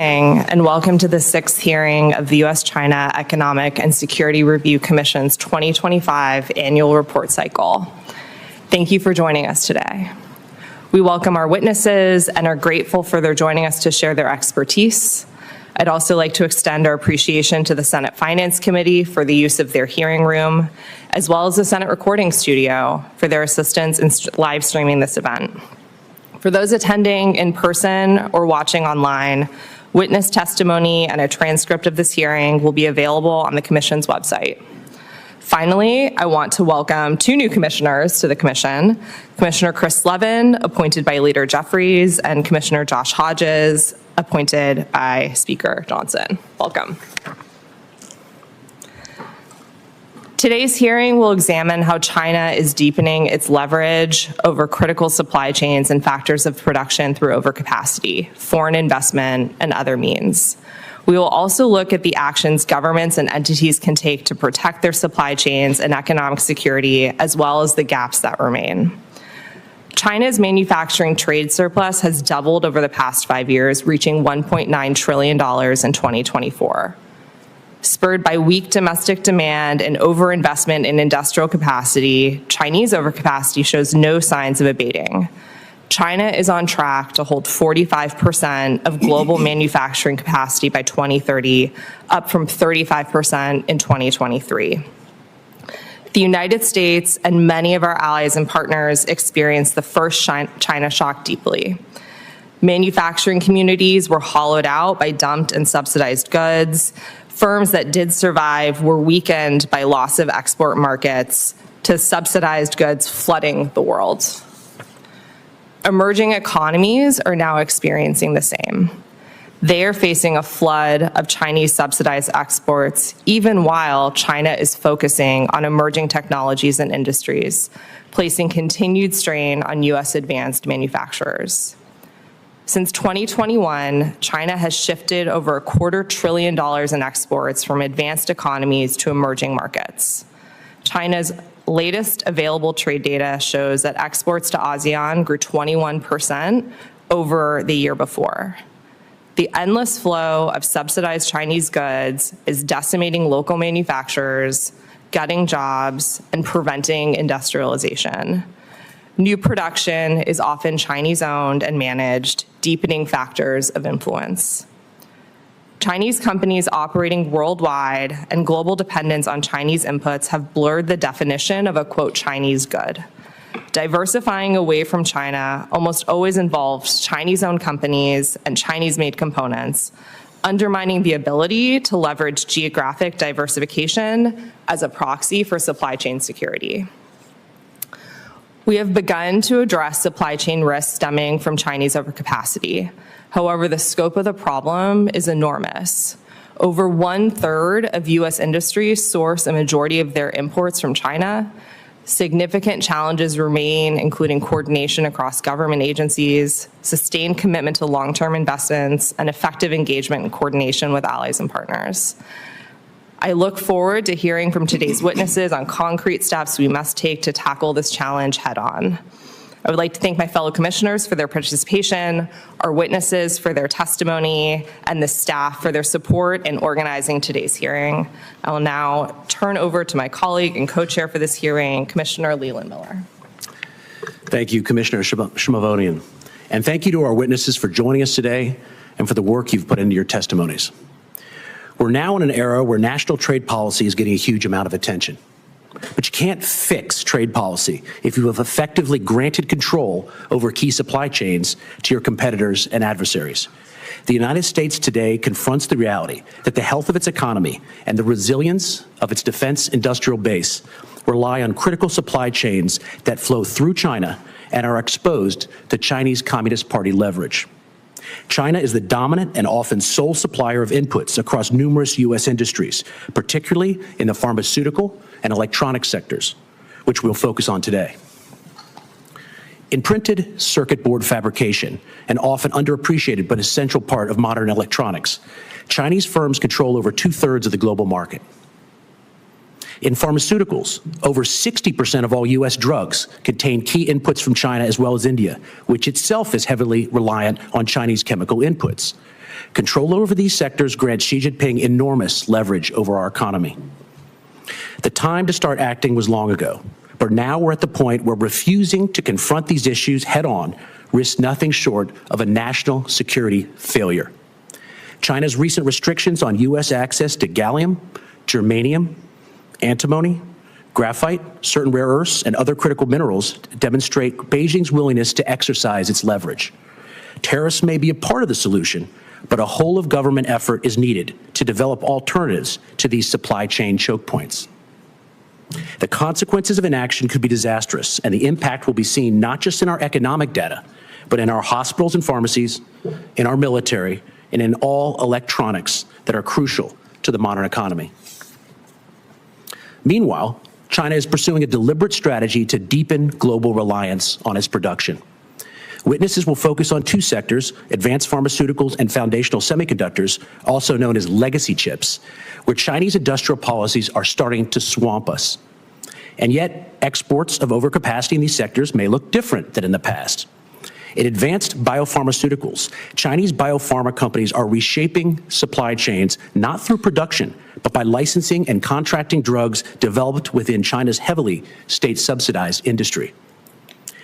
And welcome to the 6th hearing of the U.S.-China Economic and Security Review Commission's 2025 annual report cycle. Thank you for joining us today. We welcome our witnesses and are grateful for their joining us to share their expertise. I'd also like to extend our appreciation to the Senate Finance Committee for the use of their hearing room, as well as the Senate Recording Studio for their assistance in live streaming this event. For those attending in person or watching online, witness testimony and a transcript of this hearing will be available on the Commission's website. Finally, I want to welcome 2 new commissioners to the Commission, Commissioner Chris Levin, appointed by Leader Jeffries, and Commissioner Josh Hodges, appointed by Speaker Johnson. Welcome. Today's hearing will examine how China is deepening its leverage over critical supply chains and factors of production through overcapacity, foreign investment, and other means. We will also look at the actions governments and entities can take to protect their supply chains and economic security, as well as the gaps that remain. China's manufacturing trade surplus has doubled over the past 5 years, reaching $1.9 trillion in 2024. Spurred by weak domestic demand and overinvestment in industrial capacity, Chinese overcapacity shows no signs of abating. China is on track to hold 45% of global manufacturing capacity by 2030, up from 35% in 2023. The United States and many of our allies and partners experienced the first China shock deeply. Manufacturing communities were hollowed out by dumped and subsidized goods. Firms that did survive were weakened by loss of export markets to subsidized goods flooding the world. Emerging economies are now experiencing the same. They are facing a flood of Chinese subsidized exports, even while China is focusing on emerging technologies and industries, placing continued strain on U.S. advanced manufacturers. Since 2021, China has shifted over $250 billion in exports from advanced economies to emerging markets. China's latest available trade data shows that exports to ASEAN grew 21% over the year before. The endless flow of subsidized Chinese goods is decimating local manufacturers, gutting jobs, and preventing industrialization. New production is often Chinese-owned and managed, deepening factors of influence. Chinese companies operating worldwide and global dependence on Chinese inputs have blurred the definition of a, quote, Chinese good. Diversifying away from China almost always involves Chinese-owned companies and Chinese-made components, undermining the ability to leverage geographic diversification as a proxy for supply chain security. We have begun to address supply chain risks stemming from Chinese overcapacity. However, the scope of the problem is enormous. Over 1/3 of U.S. industries source a majority of their imports from China. Significant challenges remain, including coordination across government agencies, sustained commitment to long-term investments, and effective engagement and coordination with allies and partners. I look forward to hearing from today's witnesses on concrete steps we must take to tackle this challenge head-on. I would like to thank my fellow commissioners for their participation, our witnesses for their testimony, and the staff for their support in organizing today's hearing. I will now turn over to my colleague and co-chair for this hearing, Commissioner Leland Miller. Thank you, Commissioner Shimavonian. And thank you to our witnesses for joining us today and for the work you've put into your testimonies. We're now in an era where national trade policy is getting a huge amount of attention. But you can't fix trade policy if you have effectively granted control over key supply chains to your competitors and adversaries. The United States today confronts the reality that the health of its economy and the resilience of its defense industrial base rely on critical supply chains that flow through China and are exposed to Chinese Communist Party leverage. China is the dominant and often sole supplier of inputs across numerous U.S. industries, particularly in the pharmaceutical and electronic sectors, which we'll focus on today. In printed circuit board fabrication, an often underappreciated but essential part of modern electronics, Chinese firms control over 2/3 of the global market. In pharmaceuticals, over 60% of all U.S. drugs contain key inputs from China as well as India, which itself is heavily reliant on Chinese chemical inputs. Control over these sectors grants Xi Jinping enormous leverage over our economy. The time to start acting was long ago, but now we're at the point where refusing to confront these issues head-on risks nothing short of a national security failure. China's recent restrictions on U.S. access to gallium, germanium, antimony, graphite, certain rare earths, and other critical minerals demonstrate Beijing's willingness to exercise its leverage. Tariffs may be a part of the solution, but a whole-of-government effort is needed to develop alternatives to these supply chain choke points. The consequences of inaction could be disastrous, and the impact will be seen not just in our economic data, but in our hospitals and pharmacies, in our military, and in all electronics that are crucial to the modern economy. Meanwhile, China is pursuing a deliberate strategy to deepen global reliance on its production. Witnesses will focus on two sectors, advanced pharmaceuticals and foundational semiconductors, also known as legacy chips, where Chinese industrial policies are starting to swamp us. And yet, exports of overcapacity in these sectors may look different than in the past. In advanced biopharmaceuticals, Chinese biopharma companies are reshaping supply chains not through production, but by licensing and contracting drugs developed within China's heavily state-subsidized industry.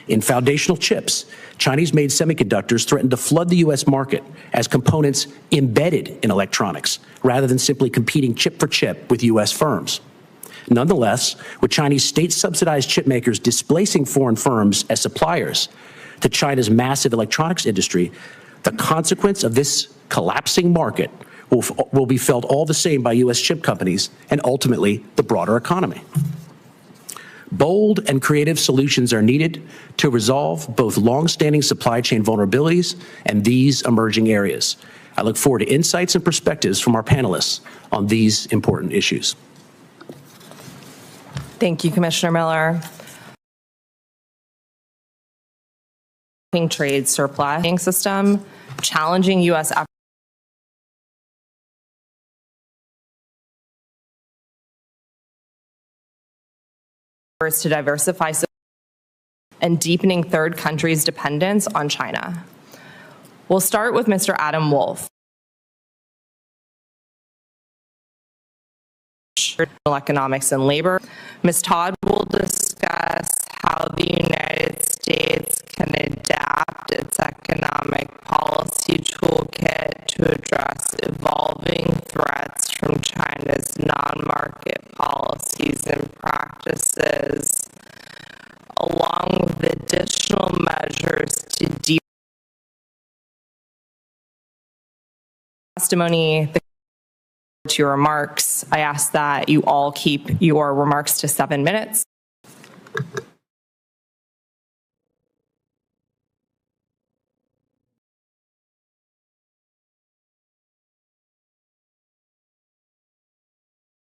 In foundational chips, Chinese-made semiconductors threaten to flood the U.S. market as components embedded in electronics, rather than simply competing chip for chip with U.S. firms. Nonetheless, with Chinese state-subsidized chip makers displacing foreign firms as suppliers to China's massive electronics industry, the consequence of this collapsing market will be felt all the same by U.S. chip companies and ultimately the broader economy. Bold and creative solutions are needed to resolve both long-standing supply chain vulnerabilities and these emerging areas. I look forward to insights and perspectives from our panelists on these important issues. Thank you, Commissioner Miller. Trade surplus system, challenging U.S. efforts to diversify and deepening third countries' dependence on China. We'll start with Mr. Adam Wolf. Economics and labor. Ms. Todd will discuss how the United States can adapt its economic policy toolkit to address evolving threats from China's non-market policies and practices, along with additional measures to deal testimony. To your remarks, I ask that you all keep your remarks to 7 minutes.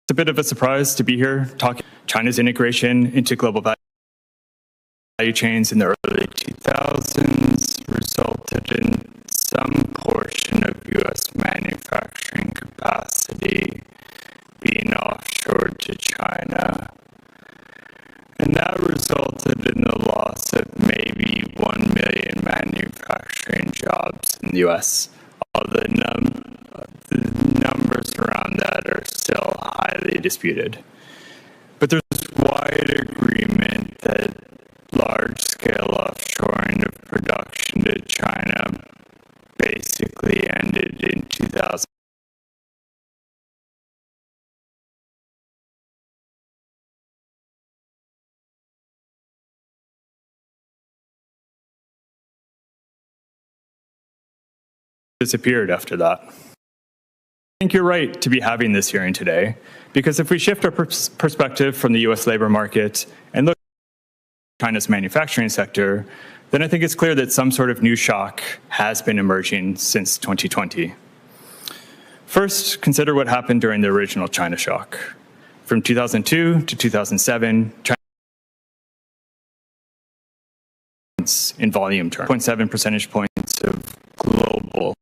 It's a bit of a surprise to be here talking China's integration into global value chains in the early 2000s resulted in some portion of U.S. manufacturing capacity being offshored to China. And that resulted in the loss of maybe 1 million manufacturing jobs in the U.S., although the numbers around that are still highly disputed. But there's wide agreement that large-scale offshoring of production to China basically ended in 2000. Disappeared after that. I think you're right to be having this hearing today, because if we shift our perspective from the U.S. labor market and look at China's manufacturing sector, then I think it's clear that some sort of new shock has been emerging since 2020. First, consider what happened during the original China shock. From 2002 to 2007, China in volume terms, 0.7 percentage points of global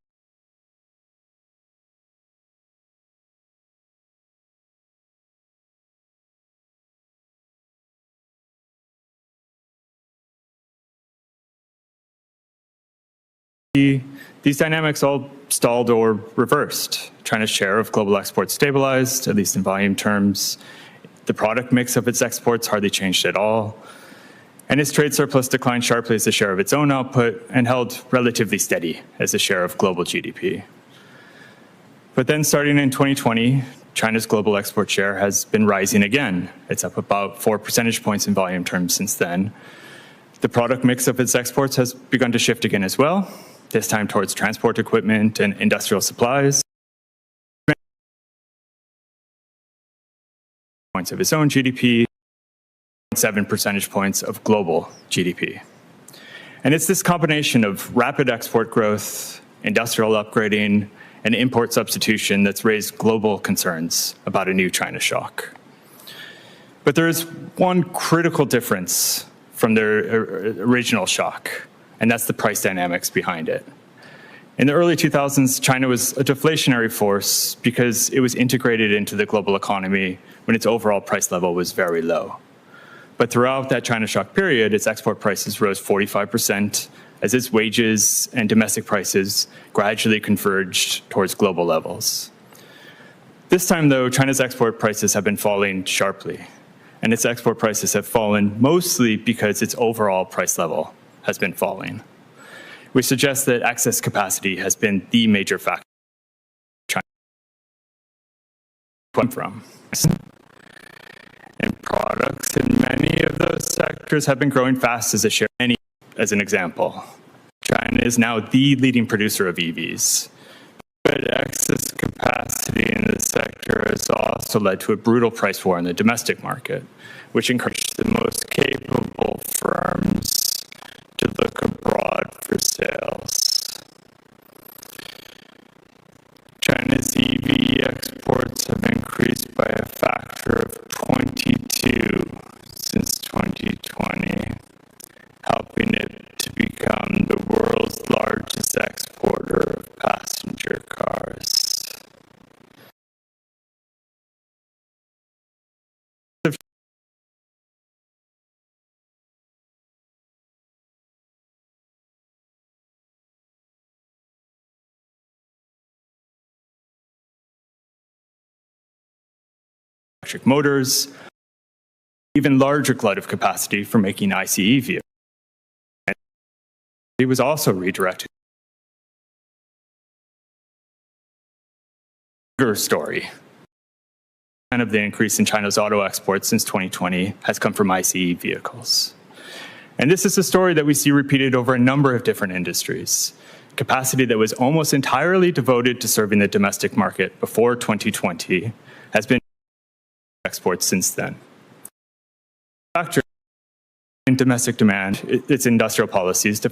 These dynamics all stalled or reversed. China's share of global exports stabilized, at least in volume terms. The product mix of its exports hardly changed at all. And its trade surplus declined sharply as a share of its own output and held relatively steady as a share of global GDP. But then starting in 2020, China's global export share has been rising again. It's up about 4 percentage points in volume terms since then. The product mix of its exports has begun to shift again as well, this time towards transport equipment and industrial supplies. Points of its own GDP, 7 percentage points of global GDP. And it's this combination of rapid export growth, industrial upgrading, and import substitution that's raised global concerns about a new China shock. But there is one critical difference from the original shock, and that's the price dynamics behind it. In the early 2000s, China was a deflationary force because it was integrated into the global economy when its overall price level was very low. But throughout that China shock period, its export prices rose 45% as its wages and domestic prices gradually converged towards global levels. This time, though, China's export prices have been falling sharply, and its export prices have fallen mostly because its overall price level has been falling. We suggest that excess capacity has been the major factor China come from. And products in many of those sectors have been growing fast as a share. As an example, China is now the leading producer of EVs. But excess capacity in the sector has also led to a brutal price war in the domestic market, which encouraged the most capable firms to look abroad for sales. China's EV exports have increased by a factor of 22 since 2020, helping it to become the world's largest exporter of passenger cars. Electric motors, even larger glut of capacity for making ICE vehicles. It was also redirected. Bigger story. Of the increase in China's auto exports since 2020 has come from ICE vehicles. And this is a story that we see repeated over a number of different industries. Capacity that was almost entirely devoted to serving the domestic market before 2020 has been exports since then. Factor in domestic demand, its industrial policies to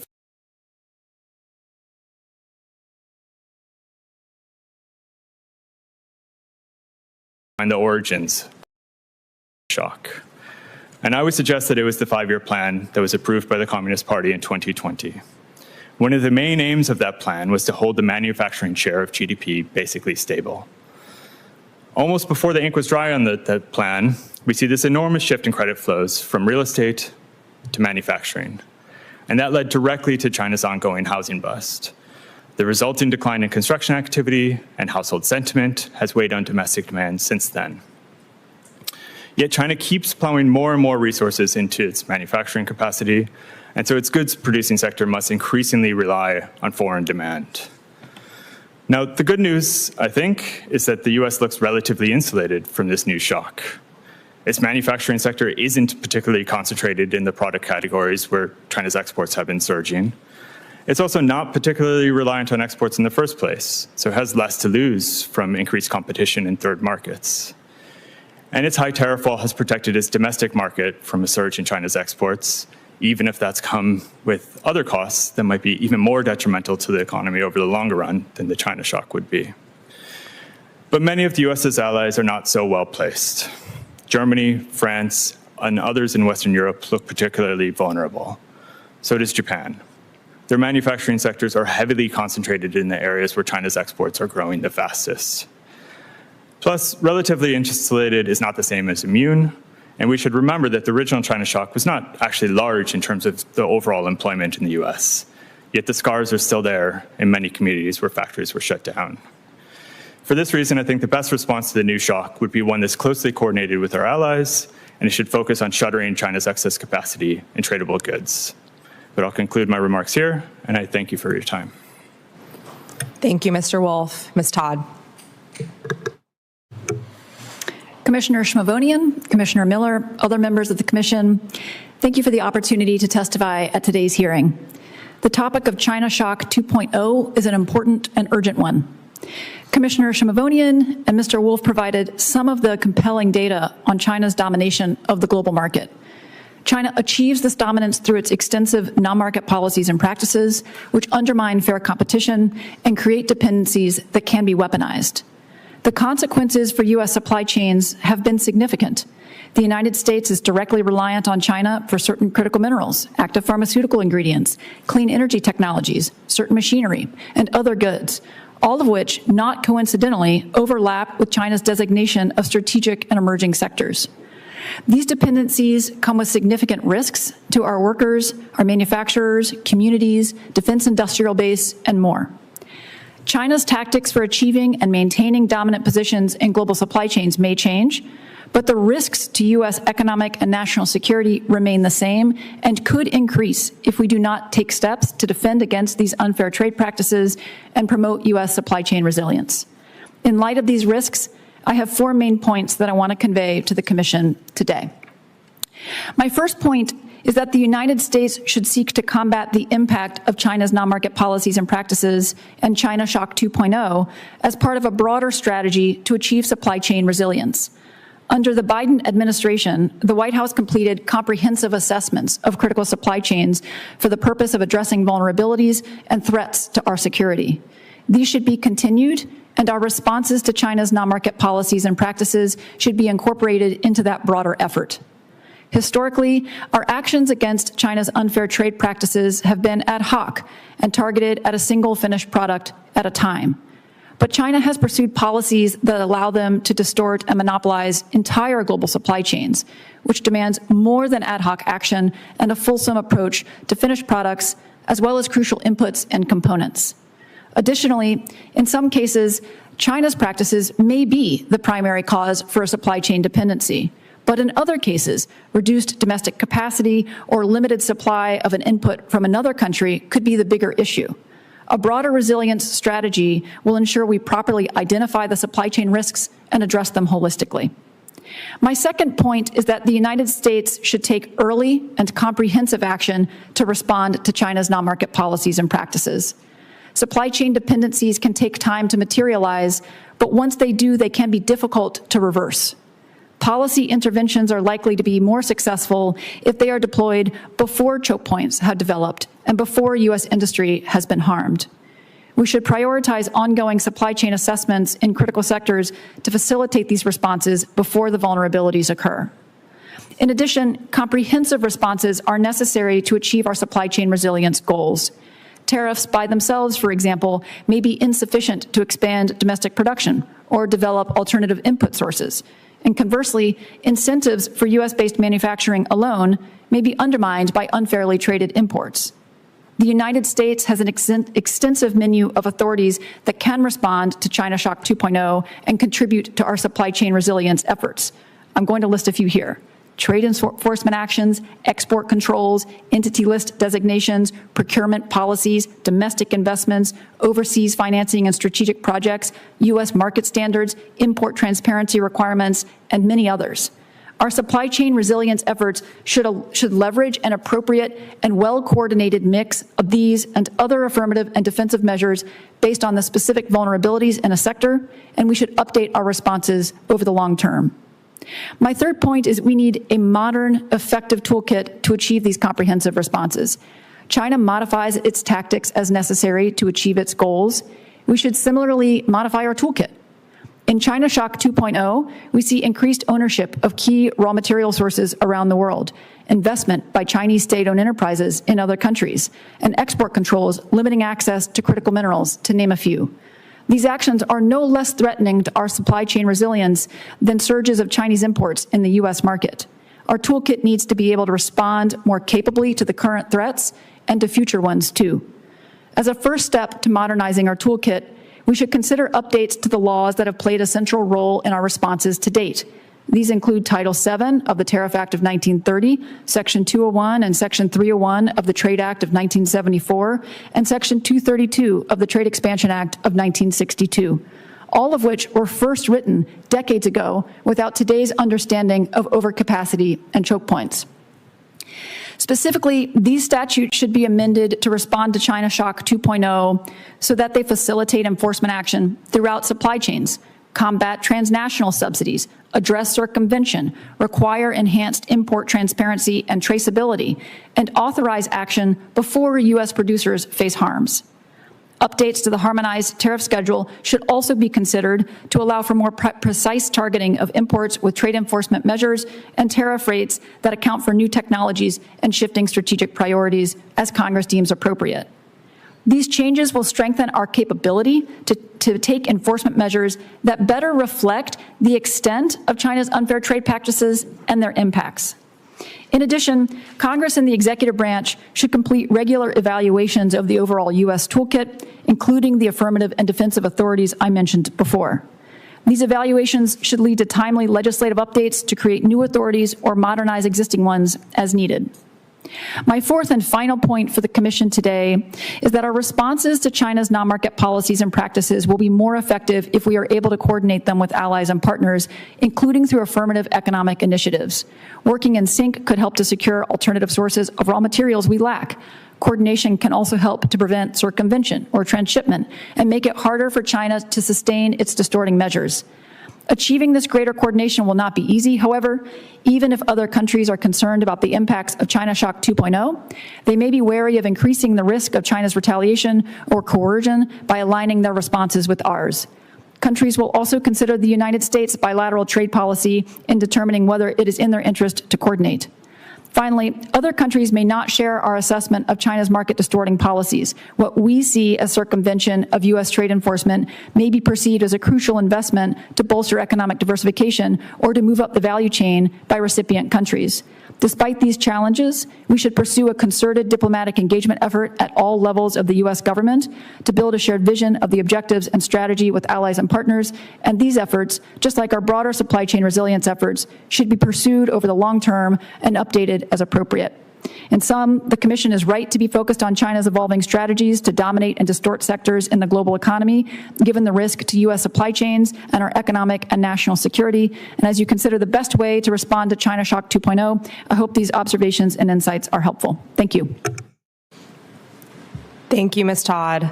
find the origins of the shock. And I would suggest that it was the 5-year plan that was approved by the Communist Party in 2020. One of the main aims of that plan was to hold the manufacturing share of GDP basically stable. Almost before the ink was dry on the plan, we see this enormous shift in credit flows from real estate to manufacturing. And that led directly to China's ongoing housing bust. The resulting decline in construction activity and household sentiment has weighed on domestic demand since then. Yet China keeps plowing more and more resources into its manufacturing capacity, and so its goods producing sector must increasingly rely on foreign demand. Now, the good news, I think, is that the US looks relatively insulated from this new shock. Its manufacturing sector isn't particularly concentrated in the product categories where China's exports have been surging. It's also not particularly reliant on exports in the first place, so it has less to lose from increased competition in third markets. And its high tariff wall has protected its domestic market from a surge in China's exports, even if that's come with other costs that might be even more detrimental to the economy over the longer run than the China shock would be. But many of the US's allies are not so well placed. Germany, France, and others in Western Europe look particularly vulnerable. So does Japan. Their manufacturing sectors are heavily concentrated in the areas where China's exports are growing the fastest. Plus, relatively insulated is not the same as immune, and we should remember that the original China shock was not actually large in terms of the overall employment in the US. yet the scars are still there in many communities where factories were shut down. For this reason, I think the best response to the new shock would be one that's closely coordinated with our allies, and it should focus on shuttering China's excess capacity in tradable goods. But I'll conclude my remarks here, and I thank you for your time. Thank you, Mr. Wolf. Ms. Todd. Commissioner Shmavonian, Commissioner Miller, other members of the Commission, thank you for the opportunity to testify at today's hearing. The topic of China Shock 2.0 is an important and urgent one. Commissioner Shmavonian and Mr. Wolf provided some of the compelling data on China's domination of the global market. China achieves this dominance through its extensive non-market policies and practices, which undermine fair competition and create dependencies that can be weaponized. The consequences for U.S. supply chains have been significant. The United States is directly reliant on China for certain critical minerals, active pharmaceutical ingredients, clean energy technologies, certain machinery, and other goods, all of which, not coincidentally, overlap with China's designation of strategic and emerging sectors. These dependencies come with significant risks to our workers, our manufacturers, communities, defense industrial base, and more. China's tactics for achieving and maintaining dominant positions in global supply chains may change, but the risks to U.S. economic and national security remain the same and could increase if we do not take steps to defend against these unfair trade practices and promote U.S. supply chain resilience. In light of these risks, I have 4 main points that I want to convey to the Commission today. My first point is that the United States should seek to combat the impact of China's non-market policies and practices and China Shock 2.0 as part of a broader strategy to achieve supply chain resilience. Under the Biden administration, the White House completed comprehensive assessments of critical supply chains for the purpose of addressing vulnerabilities and threats to our security. These should be continued, and our responses to China's non-market policies and practices should be incorporated into that broader effort. Historically, our actions against China's unfair trade practices have been ad hoc and targeted at a single finished product at a time. But China has pursued policies that allow them to distort and monopolize entire global supply chains, which demands more than ad hoc action and a fulsome approach to finished products, as well as crucial inputs and components. Additionally, in some cases, China's practices may be the primary cause for a supply chain dependency. But in other cases, reduced domestic capacity or limited supply of an input from another country could be the bigger issue. A broader resilience strategy will ensure we properly identify the supply chain risks and address them holistically. My second point is that the United States should take early and comprehensive action to respond to China's non-market policies and practices. Supply chain dependencies can take time to materialize, but once they do, they can be difficult to reverse. Policy interventions are likely to be more successful if they are deployed before choke points have developed and before U.S. industry has been harmed. We should prioritize ongoing supply chain assessments in critical sectors to facilitate these responses before the vulnerabilities occur. In addition, comprehensive responses are necessary to achieve our supply chain resilience goals. Tariffs by themselves, for example, may be insufficient to expand domestic production or develop alternative input sources. And conversely, incentives for U.S.-based manufacturing alone may be undermined by unfairly traded imports. The United States has an extensive menu of authorities that can respond to China Shock 2.0 and contribute to our supply chain resilience efforts. I'm going to list a few here. Trade enforcement actions, export controls, entity list designations, procurement policies, domestic investments, overseas financing and strategic projects, U.S. market standards, import transparency requirements, and many others. Our supply chain resilience efforts should leverage an appropriate and well-coordinated mix of these and other affirmative and defensive measures based on the specific vulnerabilities in a sector, and we should update our responses over the long term. My third point is we need a modern, effective toolkit to achieve these comprehensive responses. China modifies its tactics as necessary to achieve its goals. We should similarly modify our toolkit. In China Shock 2.0, we see increased ownership of key raw material sources around the world, investment by Chinese state-owned enterprises in other countries, and export controls limiting access to critical minerals, to name a few. These actions are no less threatening to our supply chain resilience than surges of Chinese imports in the U.S. market. Our toolkit needs to be able to respond more capably to the current threats and to future ones, too. As a first step to modernizing our toolkit, we should consider updates to the laws that have played a central role in our responses to date. These include Title VII of the Tariff Act of 1930, Section 201 and Section 301 of the Trade Act of 1974, and Section 232 of the Trade Expansion Act of 1962, all of which were first written decades ago without today's understanding of overcapacity and choke points. Specifically, these statutes should be amended to respond to China Shock 2.0 so that they facilitate enforcement action throughout supply chains, combat transnational subsidies, address circumvention, require enhanced import transparency and traceability, and authorize action before U.S. producers face harms. Updates to the harmonized tariff schedule should also be considered to allow for more precise targeting of imports with trade enforcement measures and tariff rates that account for new technologies and shifting strategic priorities as Congress deems appropriate. These changes will strengthen our capability to take enforcement measures that better reflect the extent of China's unfair trade practices and their impacts. In addition, Congress and the executive branch should complete regular evaluations of the overall U.S. toolkit, including the affirmative and defensive authorities I mentioned before. These evaluations should lead to timely legislative updates to create new authorities or modernize existing ones as needed. My fourth and final point for the Commission today is that our responses to China's non-market policies and practices will be more effective if we are able to coordinate them with allies and partners, including through affirmative economic initiatives. Working in sync could help to secure alternative sources of raw materials we lack. Coordination can also help to prevent circumvention or transshipment and make it harder for China to sustain its distorting measures. Achieving this greater coordination will not be easy. However, even if other countries are concerned about the impacts of China Shock 2.0, they may be wary of increasing the risk of China's retaliation or coercion by aligning their responses with ours. Countries will also consider the United States' bilateral trade policy in determining whether it is in their interest to coordinate. Finally, other countries may not share our assessment of China's market-distorting policies. What we see as circumvention of U.S. trade enforcement may be perceived as a crucial investment to bolster economic diversification or to move up the value chain by recipient countries. Despite these challenges, we should pursue a concerted diplomatic engagement effort at all levels of the U.S. government to build a shared vision of the objectives and strategy with allies and partners, and these efforts, just like our broader supply chain resilience efforts, should be pursued over the long term and updated as appropriate. In sum, the Commission is right to be focused on China's evolving strategies to dominate and distort sectors in the global economy, given the risk to U.S. supply chains and our economic and national security. And as you consider the best way to respond to China Shock 2.0, I hope these observations and insights are helpful. Thank you. Thank you, Ms. Todd.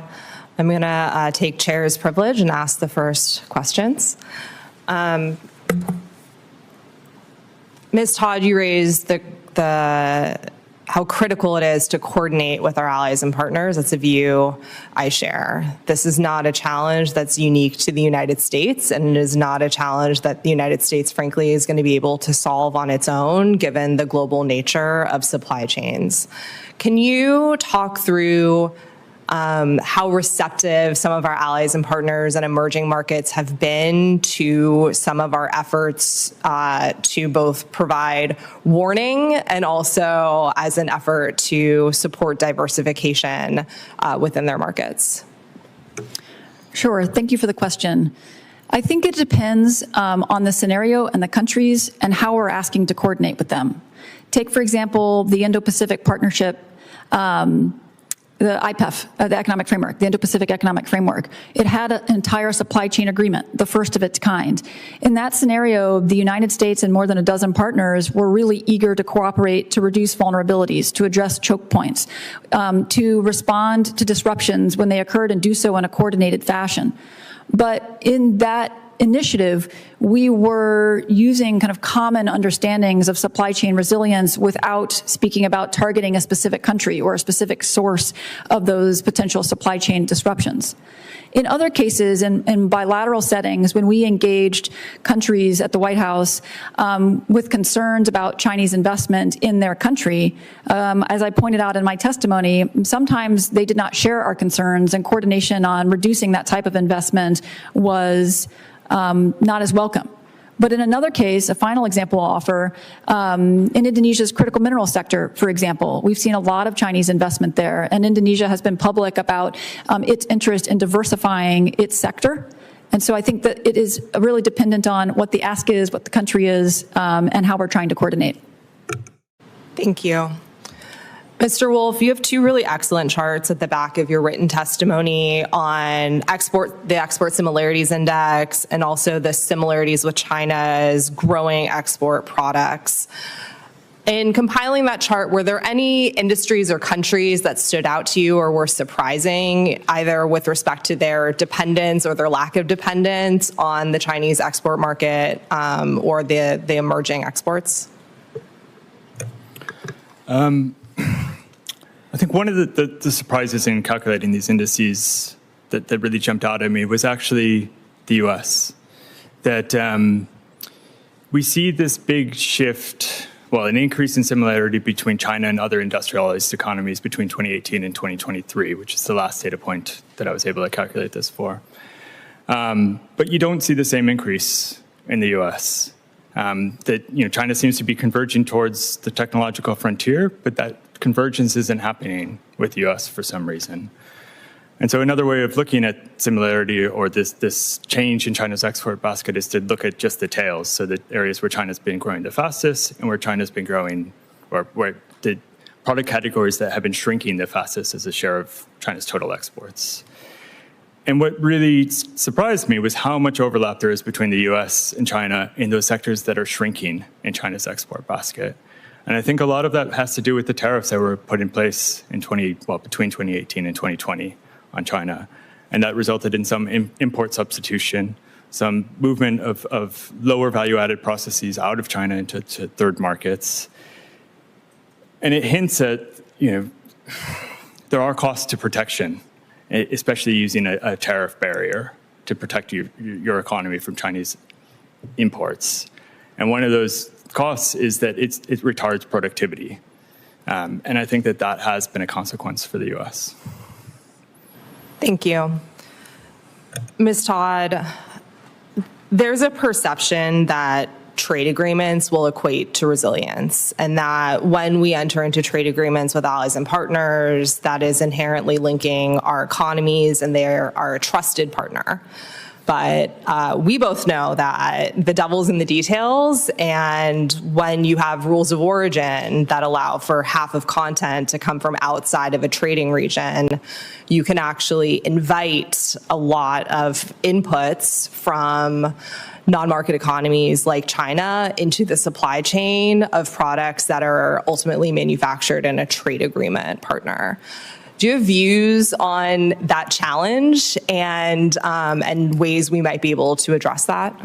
I'm going to take chair's privilege and ask the first questions. Ms. Todd, you raised how critical it is to coordinate with our allies and partners. It's a view I share. This is not a challenge that's unique to the United States, and it is not a challenge that the United States, frankly, is going to be able to solve on its own, given the global nature of supply chains. Can you talk through how receptive some of our allies and partners and emerging markets have been to some of our efforts to both provide warning and also as an effort to support diversification within their markets? Sure. Thank you for the question. I think it depends on the scenario and the countries and how we're asking to coordinate with them. Take, for example, the Indo-Pacific Partnership, the IPEF, the economic framework, the Indo-Pacific Economic Framework. It had an entire supply chain agreement, the first of its kind. In that scenario, the United States and more than a dozen partners were really eager to cooperate to reduce vulnerabilities, to address choke points, to respond to disruptions when they occurred and do so in a coordinated fashion. But in that initiative, we were using kind of common understandings of supply chain resilience without speaking about targeting a specific country or a specific source of those potential supply chain disruptions. In other cases, in bilateral settings, when we engaged countries at the White House with concerns about Chinese investment in their country, as I pointed out in my testimony, sometimes they did not share our concerns, and coordination on reducing that type of investment was not as welcome. But in another case, a final example I'll offer, in Indonesia's critical mineral sector, for example, we've seen a lot of Chinese investment there, and Indonesia has been public about its interest in diversifying its sector. And so I think that it is really dependent on what the ask is, what the country is, and how we're trying to coordinate. Thank you. Mr. Wolf, you have two really excellent charts at the back of your written testimony on the Export Similarities Index and also the similarities with China's growing export products. In compiling that chart, were there any industries or countries that stood out to you or were surprising, either with respect to their dependence or their lack of dependence on the Chinese export market or the emerging exports? I think one of the surprises in calculating these indices that really jumped out at me was actually the US. That we see this big shift, well, an increase in similarity between China and other industrialized economies between 2018 and 2023, which is the last data point that I was able to calculate this for. But you don't see the same increase in the US. China seems to be converging towards the technological frontier, but that convergence isn't happening with the US for some reason. And so another way of looking at similarity or this change in China's export basket is to look at just the tails, so the areas where China's been growing the fastest and where China's been growing, or where the product categories that have been shrinking the fastest as a share of China's total exports. And what really surprised me was how much overlap there is between the US and China in those sectors that are shrinking in China's export basket. And I think a lot of that has to do with the tariffs that were put in place in between 2018 and 2020 on China. And that resulted in some import substitution, some movement of lower value-added processes out of China into third markets. And it hints at, there are costs to protection, especially using a tariff barrier to protect your economy from Chinese imports. And one of those costs is that it retards productivity. And I think that has been a consequence for the US. Thank you. Ms. Todd, there's a perception that trade agreements will equate to resilience, and that when we enter into trade agreements with allies and partners, that is inherently linking our economies and they are a trusted partner. But we both know that the devil's in the details, and when you have rules of origin that allow for half of content to come from outside of a trading region, you can actually invite a lot of inputs from non-market economies like China into the supply chain of products that are ultimately manufactured in a trade agreement partner. Do you have views on that challenge and ways we might be able to address that?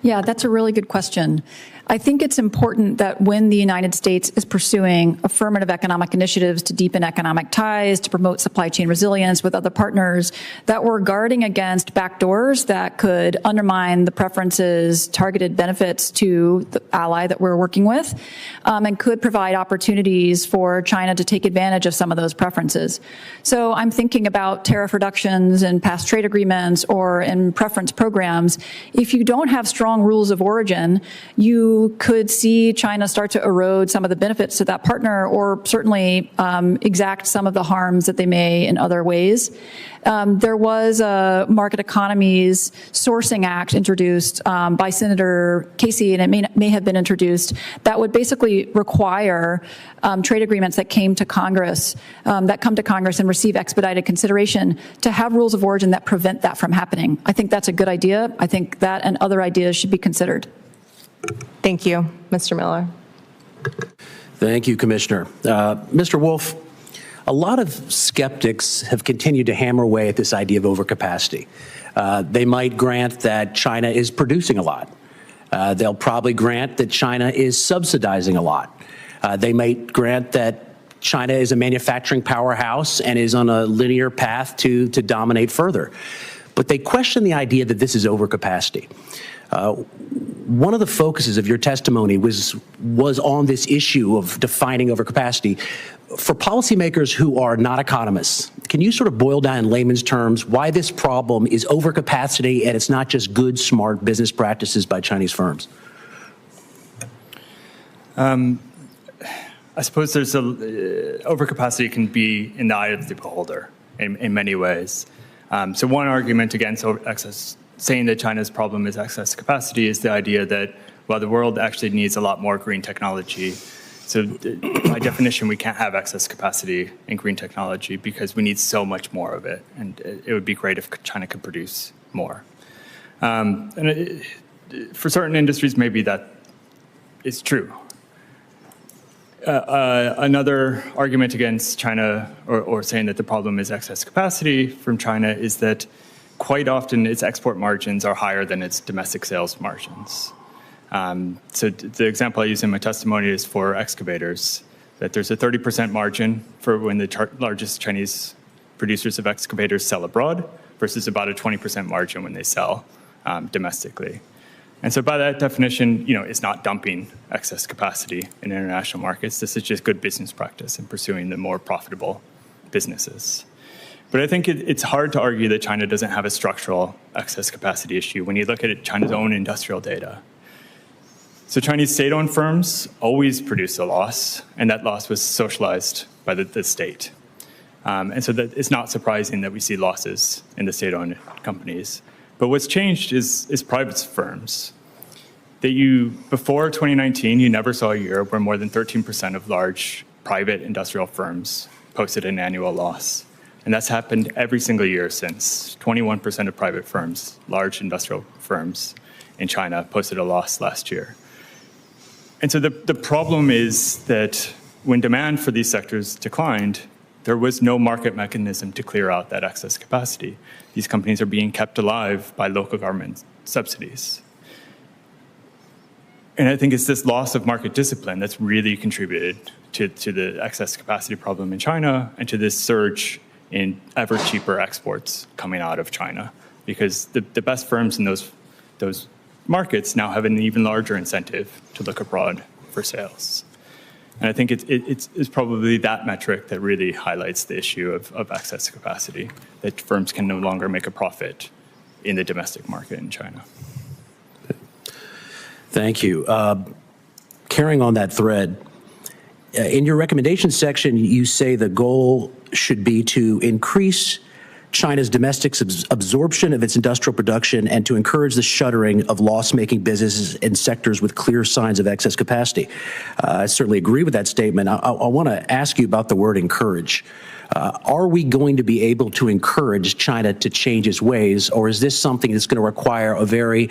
Yeah, that's a really good question. I think it's important that when the United States is pursuing affirmative economic initiatives to deepen economic ties, to promote supply chain resilience with other partners, that we're guarding against backdoors that could undermine the preferences, targeted benefits to the ally that we're working with, and could provide opportunities for China to take advantage of some of those preferences. So I'm thinking about tariff reductions in past trade agreements or in preference programs. If you don't have strong rules of origin, you could see China start to erode some of the benefits to that partner, or certainly exact some of the harms that they may in other ways. There was a Market Economies Sourcing Act introduced by Senator Casey, and it may have been introduced, that would basically require trade agreements that came to Congress, that come to Congress and receive expedited consideration, to have rules of origin that prevent that from happening. I think that's a good idea. I think that and other ideas should be considered. Thank you. Mr. Miller. Thank you, Commissioner. Mr. Wolf, a lot of skeptics have continued to hammer away at this idea of overcapacity. They might grant that China is producing a lot. They'll probably grant that China is subsidizing a lot. They might grant that China is a manufacturing powerhouse and is on a linear path to dominate further. But they question the idea that this is overcapacity. One of the focuses of your testimony was on this issue of defining overcapacity. For policymakers who are not economists, Can you sort of boil down in layman's terms why this problem is overcapacity and it's not just good, smart business practices by Chinese firms? I suppose there's overcapacity can be in the eye of the beholder in many ways. So one argument against saying that China's problem is excess capacity is the idea that, well, the world actually needs a lot more green technology. So by definition, we can't have excess capacity in green technology because we need so much more of it. And it would be great if China could produce more. For certain industries, maybe that is true. Another argument against China or saying that the problem is excess capacity from China is that quite often its export margins are higher than its domestic sales margins. So the example I use in my testimony is for excavators, that there's a 30% margin for when the largest Chinese producers of excavators sell abroad versus about a 20% margin when they sell domestically. And so by that definition, it's not dumping excess capacity in international markets. This is just good business practice in pursuing the more profitable businesses. But I think it's hard to argue that China doesn't have a structural excess capacity issue when you look at China's own industrial data. So Chinese state-owned firms always produce a loss, and that loss was socialized by the state. And so that it's not surprising that we see losses in the state-owned companies. But what's changed is private firms. Before 2019, you never saw a year where more than 13% of large private industrial firms posted an annual loss. And that's happened every single year since. 21% of private firms, large industrial firms in China, posted a loss last year. And so the problem is that when demand for these sectors declined, there was no market mechanism to clear out that excess capacity. These companies are being kept alive by local government subsidies. And I think it's this loss of market discipline that's really contributed to the excess capacity problem in China and to this surge in ever cheaper exports coming out of China. Because the best firms in those markets now have an even larger incentive to look abroad for sales. And I think it's probably that metric that really highlights the issue of excess capacity, that firms can no longer make a profit in the domestic market in China. Thank you. Carrying on that thread, in your recommendation section, you say the goal should be to increase China's domestic absorption of its industrial production and to encourage the shuttering of loss-making businesses in sectors with clear signs of excess capacity. I certainly agree with that statement. I want to ask you about the word encourage. Are we going to be able to encourage China to change its ways, or is this something that's going to require a very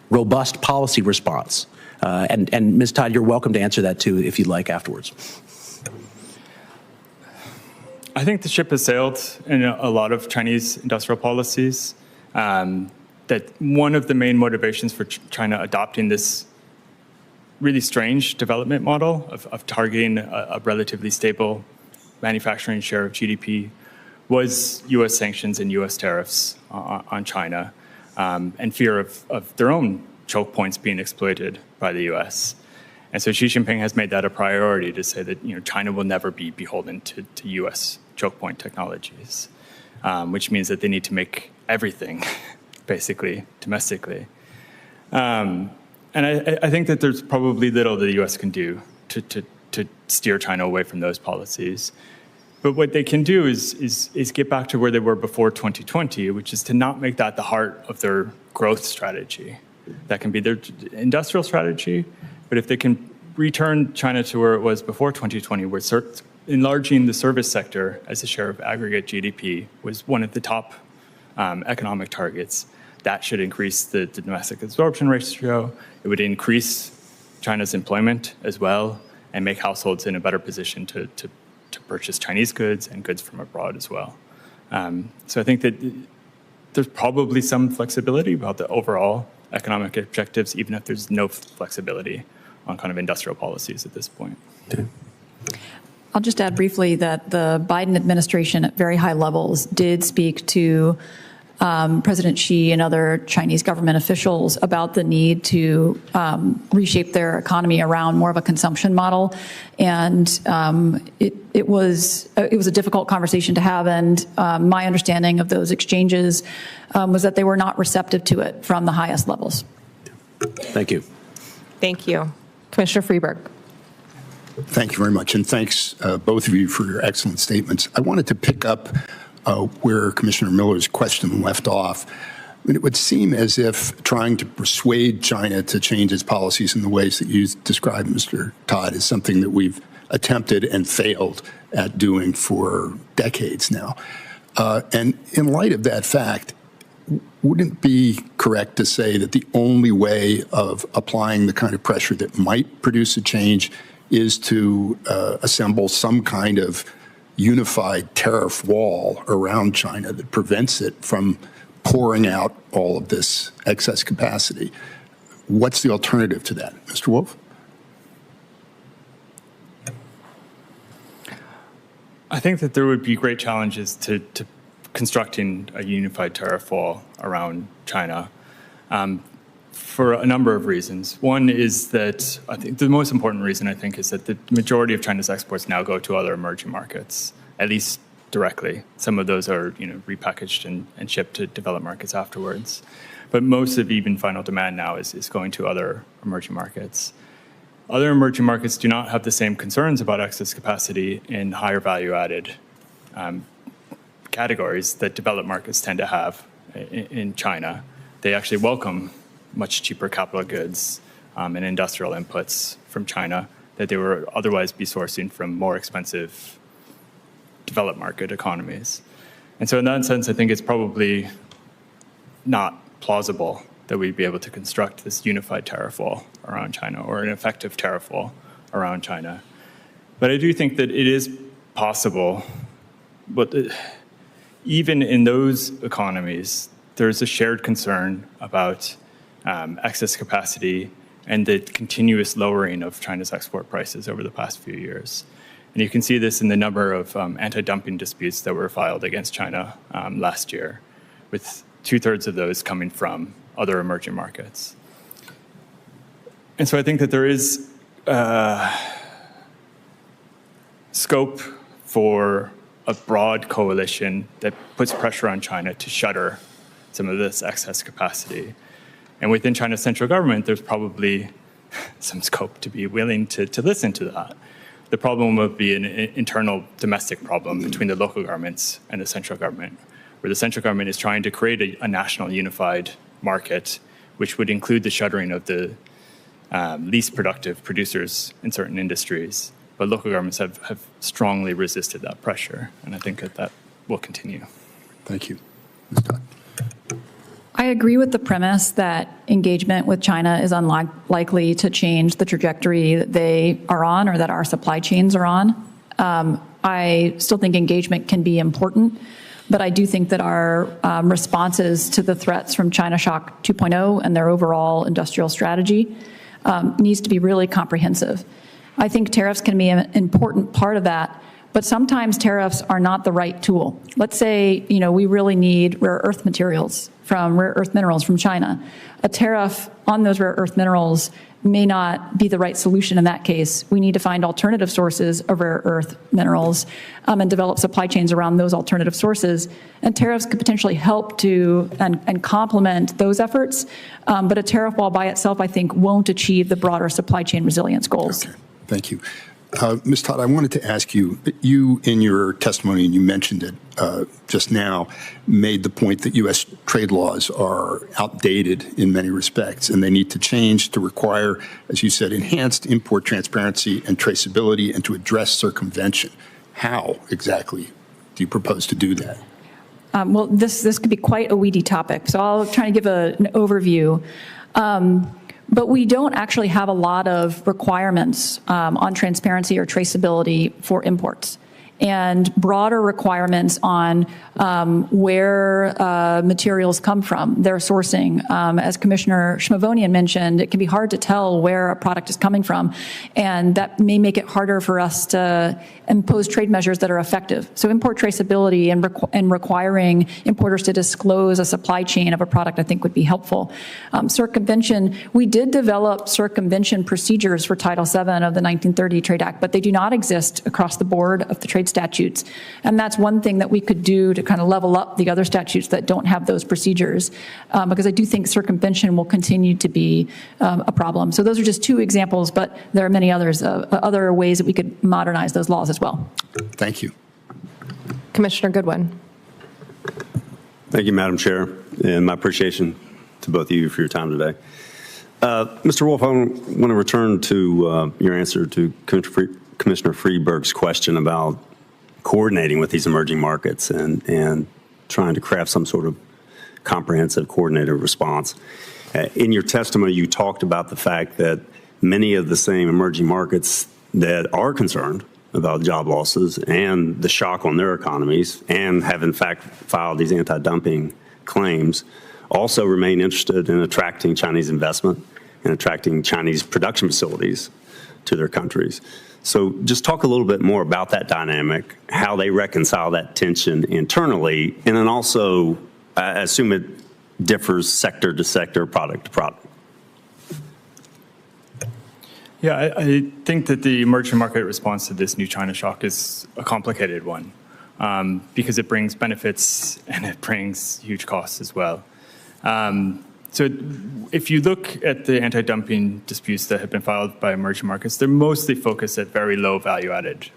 robust policy response? And Ms. Todd, you're welcome to answer that too if you'd like afterwards. I think the ship has sailed in a lot of Chinese industrial policies. That one of the main motivations for China adopting this really strange development model of targeting a relatively stable manufacturing share of GDP was U.S. sanctions and U.S. tariffs on China, and fear of their own choke points being exploited by the U.S. And so Xi Jinping has made that a priority to say that China will never be beholden to U.S. choke point technologies, which means that they need to make everything, basically, domestically. And I think that there's probably little the U.S. can do to steer China away from those policies. But what they can do is get back to where they were before 2020, which is to not make that the heart of their growth strategy. That can be their industrial strategy, but if they can return China to where it was before 2020, where enlarging the service sector as a share of aggregate GDP was one of the top economic targets, that should increase the domestic absorption ratio. It would increase China's employment as well and make households in a better position to purchase Chinese goods and goods from abroad as well. So I think that there's probably some flexibility about the overall economic objectives, even if there's no flexibility on kind of industrial policies at this point. Okay. I'll just add briefly that the Biden administration at very high levels did speak to President Xi and other Chinese government officials about the need to reshape their economy around more of a consumption model, and it was a difficult conversation to have. And my understanding of those exchanges was that they were not receptive to it from the highest levels. Thank you. Thank you. Commissioner Freeberg. Thank you very much, and thanks both of you for your excellent statements. I wanted to pick up where Commissioner Miller's question left off. I mean, it would seem as if trying to persuade China to change its policies in the ways that you described, Mr. Todd, is something that we've attempted and failed at doing for decades now. And in light of that fact, wouldn't it be correct to say that the only way of applying the kind of pressure that might produce a change is to assemble some kind of unified tariff wall around China that prevents it from pouring out all of this excess capacity? What's the alternative to that, Mr. Wolf? I think that there would be great challenges to constructing a unified tariff wall around China for a number of reasons. One is that I think the most important reason, I think, is that the majority of China's exports now go to other emerging markets, at least directly. Some of those are, repackaged and shipped to developed markets afterwards. But most of even final demand now is going to other emerging markets. Other emerging markets do not have the same concerns about excess capacity in higher value-added categories that developed markets tend to have in China. They actually welcome much cheaper capital goods and industrial inputs from China that they would otherwise be sourcing from more expensive developed market economies. And so in that sense, I think it's probably not plausible that we'd be able to construct this unified tariff wall around China or an effective tariff wall around China. But I do think that it is possible, but even in those economies, there's a shared concern about excess capacity and the continuous lowering of China's export prices over the past few years. And you can see this in the number of anti-dumping disputes that were filed against China last year, with 2/3 of those coming from other emerging markets. And so I think that there is scope for a broad coalition that puts pressure on China to shutter some of this excess capacity. And within China's central government, there's probably some scope to be willing to listen to that. The problem would be an internal domestic problem between the local governments and the central government, where the central government is trying to create a national unified market, which would include the shuttering of the least productive producers in certain industries. But local governments have strongly resisted that pressure, and I think that will continue. Thank you. Ms. Todd. I agree with the premise that engagement with China is unlikely to change the trajectory that they are on or that our supply chains are on. I still think engagement can be important, but I do think that our responses to the threats from China Shock 2.0 and their overall industrial strategy needs to be really comprehensive. I think tariffs can be an important part of that, but sometimes tariffs are not the right tool. Let's say, we really need rare earth minerals from China. A tariff on those rare earth minerals may not be the right solution in that case. We need to find alternative sources of rare earth minerals and develop supply chains around those alternative sources. And tariffs could potentially help to and complement those efforts. But a tariff wall by itself, I think, won't achieve the broader supply chain resilience goals. Okay. Thank you. Ms. Todd, I wanted to ask you, you in your testimony, and you mentioned it just now, made the point that U.S. trade laws are outdated in many respects, and they need to change to require, as you said, enhanced import transparency and traceability and to address circumvention. How exactly do you propose to do that? Well, this could be quite a weedy topic, so I'll try to give an overview. But we don't actually have a lot of requirements on transparency or traceability for imports. and broader requirements on where materials come from, their sourcing. As Commissioner Shmavonian mentioned, it can be hard to tell where a product is coming from, and that may make it harder for us to impose trade measures that are effective. So import traceability and requiring importers to disclose a supply chain of a product, I think, would be helpful. Circumvention, we did develop circumvention procedures for Title VII of the 1930 Trade Act, but they do not exist across the board of the trade statutes. And that's one thing that we could do to kind of level up the other statutes that don't have those procedures, because I do think circumvention will continue to be a problem. So those are just two examples, but there are many others, other ways that we could modernize those laws as well. Thank you. Commissioner Goodwin. Thank you, Madam Chair, and my appreciation to both of you for your time today. Mr. Wolf, I want to return to your answer to Commissioner Freeberg's question about coordinating with these emerging markets and trying to craft some sort of comprehensive coordinated response. In your testimony, you talked about the fact that many of the same emerging markets that are concerned about job losses and the shock on their economies and have in fact filed these anti-dumping claims also remain interested in attracting Chinese investment and attracting Chinese production facilities to their countries. So just talk a little bit more about that dynamic, how they reconcile that tension internally, and then also, I assume it differs sector to sector, product to product. Yeah, I think that the emerging market response to this new China shock is a complicated one because it brings benefits and it brings huge costs as well. So if you look at the anti-dumping disputes that have been filed by emerging markets, they're mostly focused at very low value-added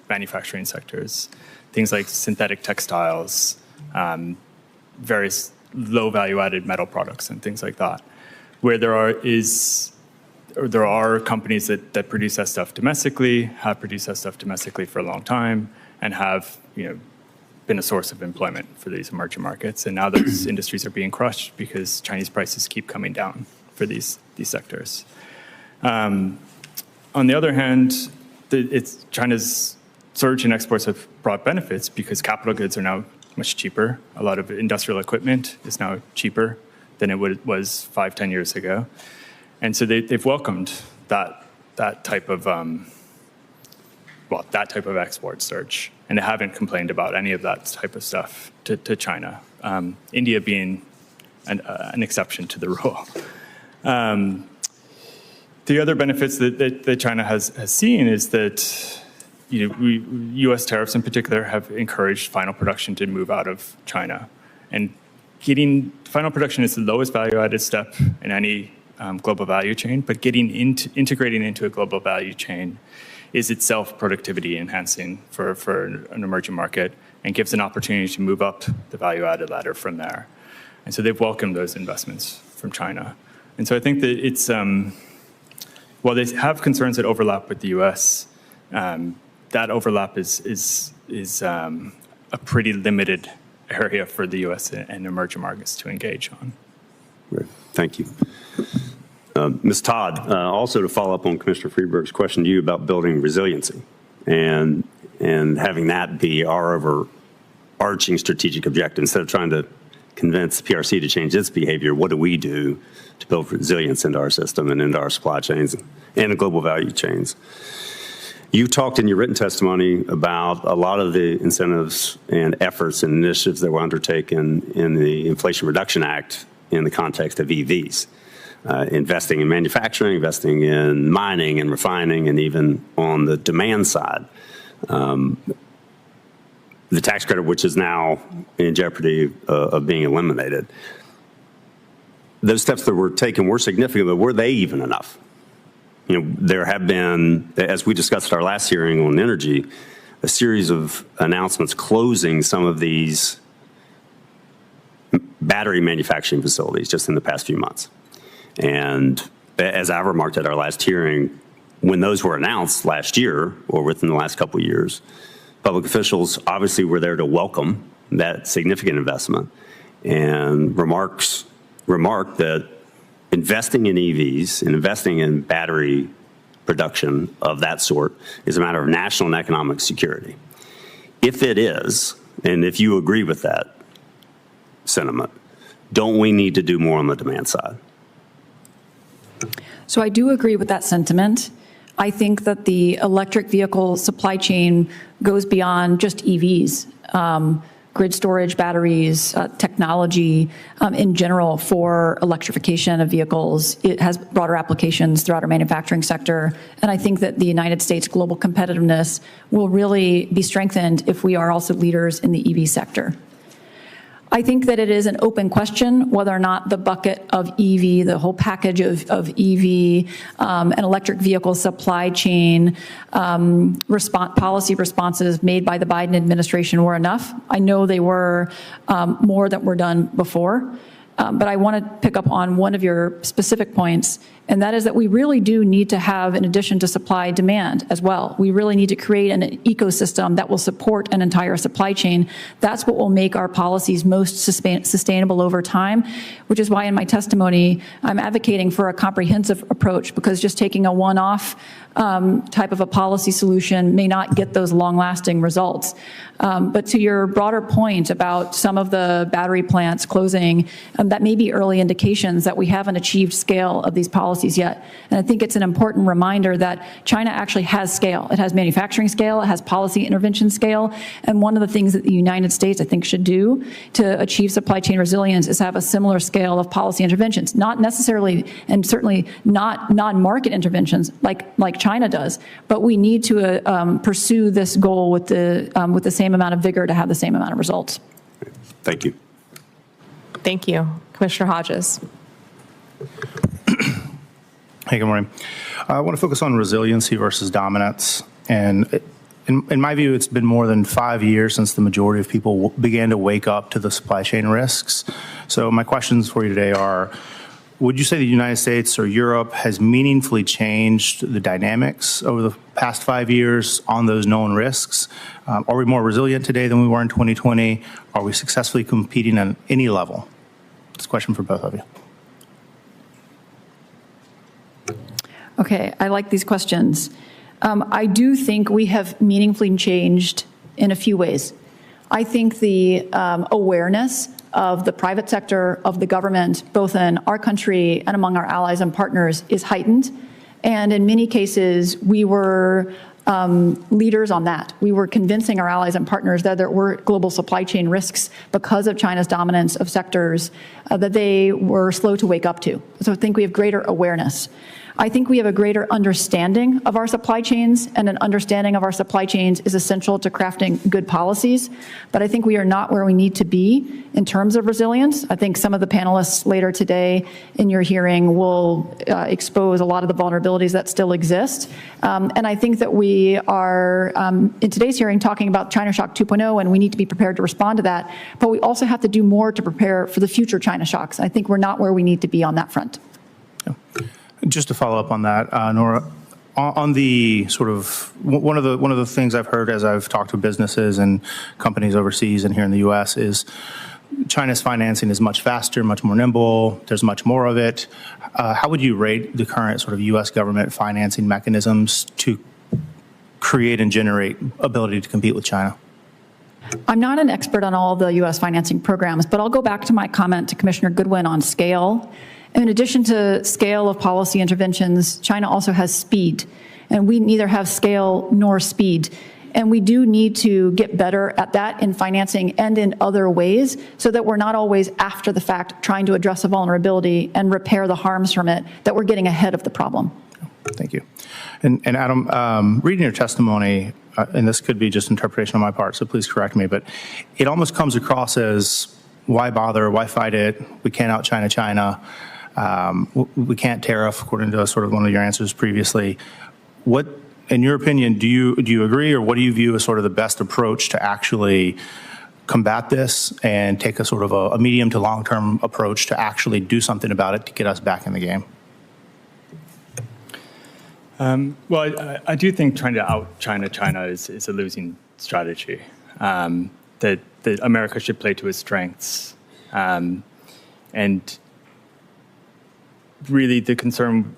manufacturing sectors, things like synthetic textiles, various low value-added metal products and things like that, where there are companies that produce that stuff domestically, have produced that stuff domestically for a long time, and have been a source of employment for these emerging markets. And now those industries are being crushed because Chinese prices keep coming down for these sectors. On the other hand, China's surge in exports have brought benefits because capital goods are now much cheaper. A lot of industrial equipment is now cheaper than it was 5-10 years ago. And so they've welcomed that type of export surge, and they haven't complained about any of that type of stuff to China. India being an exception to the rule. The other benefits that China has seen is that U.S. tariffs in particular have encouraged final production to move out of China, and getting final production is the lowest value-added step in any global value chain, but integrating into a global value chain is itself productivity enhancing for an emerging market and gives an opportunity to move up the value-added ladder from there. And so they've welcomed those investments from China. And so I think that it's, while they have concerns that overlap with the U.S., that overlap is a pretty limited area for the U.S. and emerging markets to engage on. Great. Thank you. Ms. Todd, also to follow up on Commissioner Freeberg's question to you about building resiliency and having that be our overarching strategic objective. Instead of trying to convince PRC to change its behavior, what do we do to build resilience into our system and into our supply chains and the global value chains? You talked in your written testimony about a lot of the incentives and efforts and initiatives that were undertaken in the Inflation Reduction Act in the context of EVs. Investing in manufacturing, investing in mining and refining, and even on the demand side. The tax credit, which is now in jeopardy of being eliminated. Those steps that were taken were significant, but were they even enough? There have been, as we discussed at our last hearing on energy, a series of announcements closing some of these battery manufacturing facilities just in the past few months. And as I remarked at our last hearing, when those were announced last year or within the last couple of years, public officials obviously were there to welcome that significant investment and remarked that investing in EVs and investing in battery production of that sort is a matter of national and economic security. If it is, and if you agree with that sentiment, don't we need to do more on the demand side? So I do agree with that sentiment. I think that the electric vehicle supply chain goes beyond just EVs. Grid storage, batteries, technology in general for electrification of vehicles. It has broader applications throughout our manufacturing sector. And I think that the United States global competitiveness will really be strengthened if we are also leaders in the EV sector. I think that it is an open question whether or not the bucket of EV, the whole package of EV and electric vehicle supply chain policy responses made by the Biden administration were enough. I know they were more that were done before, but I want to pick up on one of your specific points, and that is that we really do need to have, in addition to supply, demand as well. We really need to create an ecosystem that will support an entire supply chain. That's what will make our policies most sustainable over time, which is why in my testimony, I'm advocating for a comprehensive approach, because just taking a one-off type of a policy solution may not get those long-lasting results. But to your broader point about some of the battery plants closing, that may be early indications that we haven't achieved scale of these policies yet. And I think it's an important reminder that China actually has scale. It has manufacturing scale, it has policy intervention scale, and one of the things that the United States, I think, should do to achieve supply chain resilience is have a similar scale of policy interventions, not necessarily, and certainly not non-market interventions like China does, but we need to pursue this goal with the same amount of vigor to have the same amount of results. Thank you. Thank you. Commissioner Hodges. Hey, good morning. I want to focus on resiliency versus dominance. And in my view, it's been more than 5 years since the majority of people began to wake up to the supply chain risks. So my questions for you today are, would you say the United States or Europe has meaningfully changed the dynamics over the past 5 years on those known risks? Are we more resilient today than we were in 2020? Are we successfully competing at any level? It's a question for both of you. Okay, I like these questions. I do think we have meaningfully changed in a few ways. I think the awareness of the private sector, of the government, both in our country and among our allies and partners, is heightened. And in many cases, we were leaders on that. We were convincing our allies and partners that there were global supply chain risks because of China's dominance of sectors that they were slow to wake up to. So I think we have greater awareness. I think we have a greater understanding of our supply chains, and an understanding of our supply chains is essential to crafting good policies. But I think we are not where we need to be in terms of resilience. I think some of the panelists later today in your hearing will expose a lot of the vulnerabilities that still exist. And I think that we are, in today's hearing, talking about China Shock 2.0, and we need to be prepared to respond to that. But we also have to do more to prepare for the future China shocks. I think we're not where we need to be on that front. Yeah. Just to follow up on that, Nora, on the sort of one of the things I've heard as I've talked to businesses and companies overseas and here in the U.S. is China's financing is much faster, much more nimble. There's much more of it. How would you rate the current sort of U.S. government financing mechanisms to create and generate ability to compete with China? I'm not an expert on all of the U.S. financing programs, but I'll go back to my comment to Commissioner Goodwin on scale. In addition to scale of policy interventions, China also has speed, and we neither have scale nor speed. And we do need to get better at that in financing and in other ways so that we're not always after the fact trying to address a vulnerability and repair the harms from it, that we're getting ahead of the problem. Thank you. And Adam, reading your testimony, and this could be just interpretation on my part, so please correct me, but it almost comes across as, why bother, why fight it, we can't out-China China. We can't tariff, according to sort of one of your answers previously. What, in your opinion, do you agree, or what do you view as sort of the best approach to actually combat this and take a sort of a medium to long-term approach to actually do something about it to get us back in the game? Well, I do think trying to out-China China is a losing strategy. That America should play to its strengths, and really the concern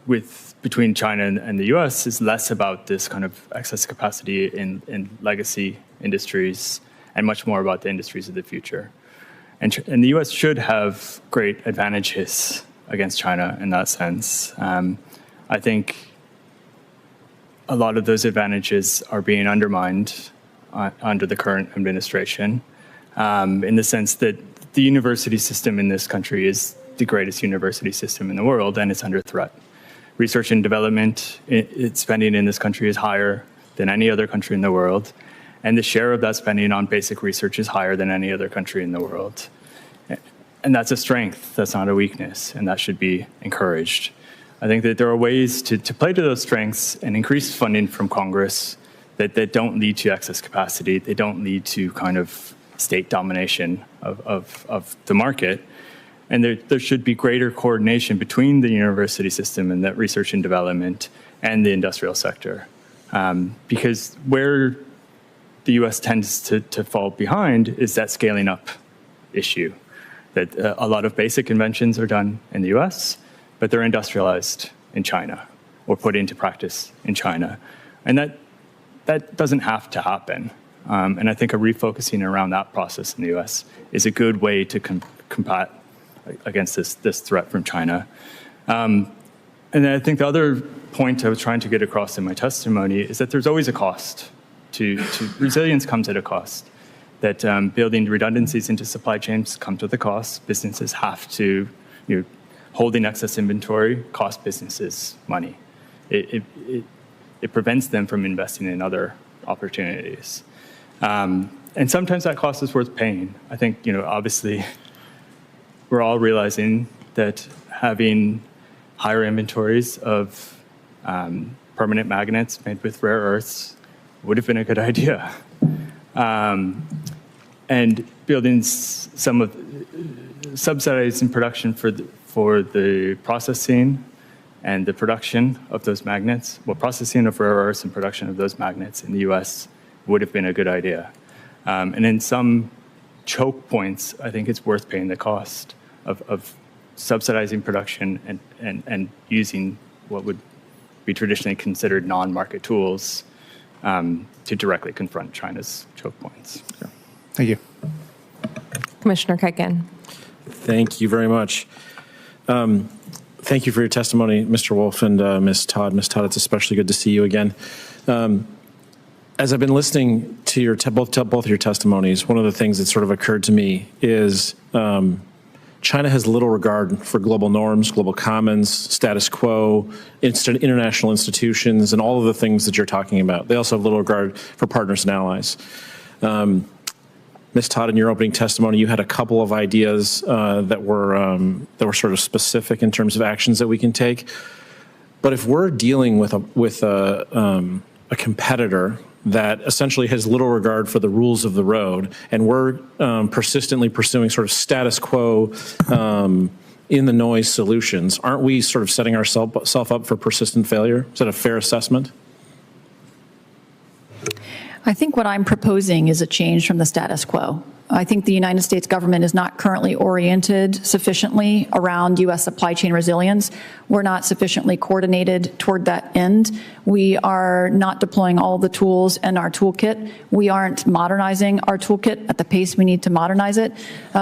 between China and the U.S. is less about this kind of excess capacity in legacy industries and much more about the industries of the future. And the U.S. should have great advantages against China in that sense. I think a lot of those advantages are being undermined under the current administration, in the sense that the university system in this country is the greatest university system in the world, and it's under threat. Research and development spending in this country is higher than any other country in the world, and the share of that spending on basic research is higher than any other country in the world. And that's a strength, that's not a weakness, and that should be encouraged. I think that there are ways to play to those strengths and increase funding from Congress that don't lead to excess capacity, they don't lead to kind of state domination of the market. And there should be greater coordination between the university system and that research and development and the industrial sector. Because where the U.S. tends to fall behind is that scaling up issue, that a lot of basic inventions are done in the U.S., but they're industrialized in China or put into practice in China. And that doesn't have to happen. And I think a refocusing around that process in the U.S. is a good way to combat against this threat from China. And then I think the other point I was trying to get across in my testimony is that there's always a cost. Resilience comes at a cost. That building redundancies into supply chains comes with a cost. Businesses have to, holding excess inventory costs businesses money. It prevents them from investing in other opportunities. And sometimes that cost is worth paying. I think, obviously, we're all realizing that having higher inventories of permanent magnets made with rare earths would have been a good idea. And building some of subsidizing production for the processing and the production of those magnets, processing of rare earths and production of those magnets in the U.S. would have been a good idea. And in some choke points, I think it's worth paying the cost of subsidizing production and using what would be traditionally considered non-market tools to directly confront China's choke points. Okay. Thank you. Commissioner Keikin. Thank you very much. Thank you for your testimony, Mr. Wolf and Ms. Todd. Ms. Todd, it's especially good to see you again. As I've been listening to both your testimonies, one of the things that sort of occurred to me is China has little regard for global norms, global commons, status quo, international institutions, and all of the things that you're talking about. They also have little regard for partners and allies. Ms. Todd, in your opening testimony, you had a couple of ideas that were sort of specific in terms of actions that we can take. But if we're dealing with a competitor that essentially has little regard for the rules of the road, and we're persistently pursuing sort of status quo in the noise solutions, aren't we sort of setting ourselves up for persistent failure? Is that a fair assessment? I think what I'm proposing is a change from the status quo. I think the United States government is not currently oriented sufficiently around U.S. supply chain resilience. We're not sufficiently coordinated toward that end. We are not deploying all the tools in our toolkit. We aren't modernizing our toolkit at the pace we need to modernize it.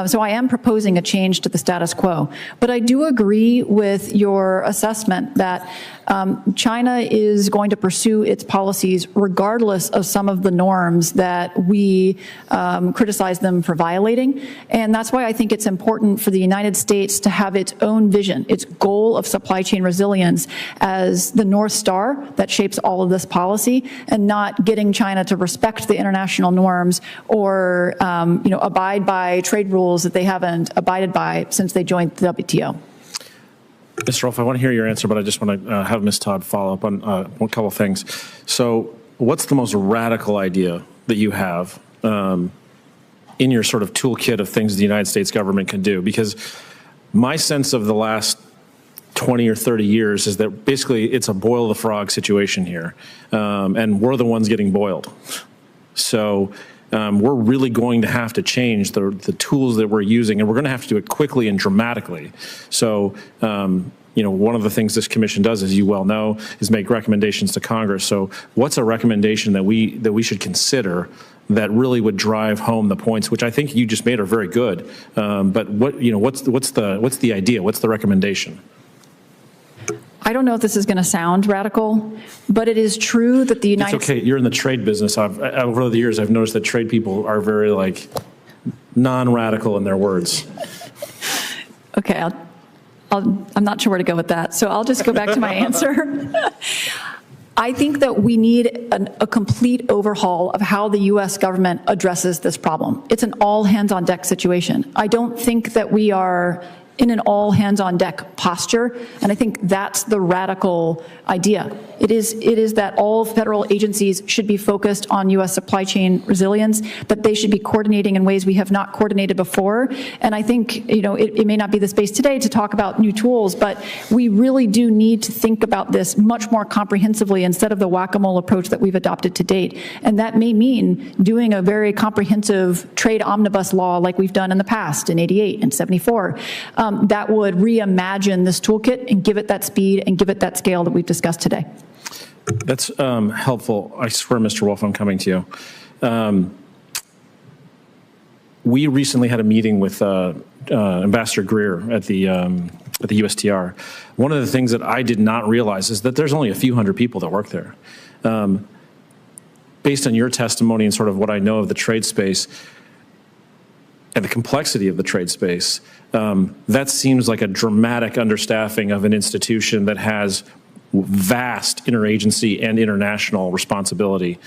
So I am proposing a change to the status quo. But I do agree with your assessment that China is going to pursue its policies regardless of some of the norms that we criticize them for violating. And that's why I think it's important for the United States to have its own vision, its goal of supply chain resilience as the North Star that shapes all of this policy, and not getting China to respect the international norms or abide by trade rules that they haven't abided by since they joined the WTO. Mr. Rolfe, I want to hear your answer, but I just want to have Ms. Todd follow up on a couple of things. So what's the most radical idea that you have in your sort of toolkit of things the United States government can do? Because my sense of the last 20 or 30 years is that basically it's a boil the frog situation here, and we're the ones getting boiled. So we're really going to have to change the tools that we're using, and we're going to have to do it quickly and dramatically. So, one of the things this commission does, as you well know, is make recommendations to Congress. So what's a recommendation that we should consider that really would drive home the points, which I think you just made are very good. But what's the idea? What's the recommendation? I don't know if this is going to sound radical, but it is true that the United It's okay. You're in the trade business. Over the years, I've noticed that trade people are very non-radical in their words. Okay, I'm not sure where to go with that, so I'll just go back to my answer. I think that we need a complete overhaul of how the U.S. government addresses this problem. It's an all-hands-on-deck situation. I don't think that we are in an all-hands-on-deck posture, and I think that's the radical idea. It is that all federal agencies should be focused on U.S. supply chain resilience, that they should be coordinating in ways we have not coordinated before. And I think, it may not be the space today to talk about new tools, but we really do need to think about this much more comprehensively instead of the whack-a-mole approach that we've adopted to date. And that may mean doing a very comprehensive trade omnibus law like we've done in the past in 88 and 74. That would reimagine this toolkit and give it that speed and give it that scale that we've discussed today. That's helpful. I swear, Mr. Wolf, I'm coming to you. We recently had a meeting with Ambassador Greer at the USTR. One of the things that I did not realize is that there's only a few hundred people that work there. Based on your testimony and sort of what I know of the trade space and the complexity of the trade space, that seems like a dramatic understaffing of an institution that has vast interagency and international responsibility.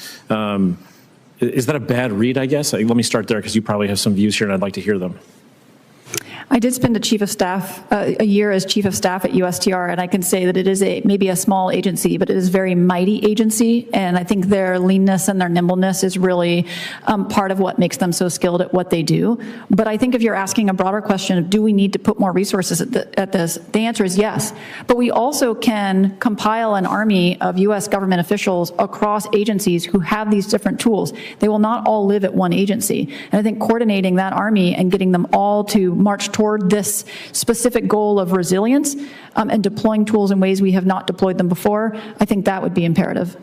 Is that a bad read, I guess? Let me start there because you probably have some views here and I'd like to hear them. I did spend a year as chief of staff at USTR, and I can say that it is maybe a small agency, but it is a very mighty agency, and I think their leanness and their nimbleness is really part of what makes them so skilled at what they do. But I think if you're asking a broader question of do we need to put more resources at this, the answer is yes. But we also can compile an army of U.S. government officials across agencies who have these different tools. They will not all live at one agency. And I think coordinating that army and getting them all to march toward this specific goal of resilience and deploying tools in ways we have not deployed them before, I think that would be imperative.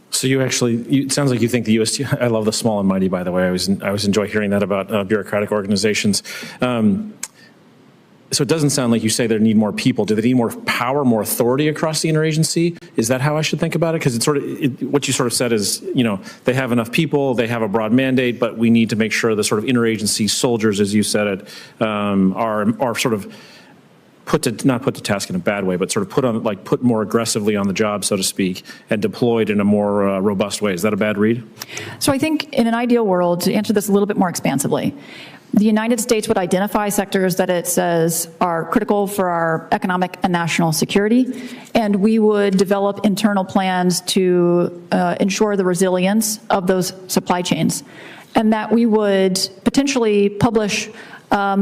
So it sounds like you think the USTR, I love the small and mighty, by the way. I always enjoy hearing that about bureaucratic organizations. So it doesn't sound like you say they need more people. Do they need more power, more authority across the interagency? Is that how I should think about it? Because what you sort of said is, they have enough people, they have a broad mandate, but we need to make sure the sort of interagency soldiers, as you said it, are sort of not put to task in a bad way, but sort of put more aggressively on the job, so to speak, and deployed in a more robust way. Is that a bad read? So I think in an ideal world, to answer this a little bit more expansively, the United States would identify sectors that it says are critical for our economic and national security, and we would develop internal plans to ensure the resilience of those supply chains, and that we would potentially publish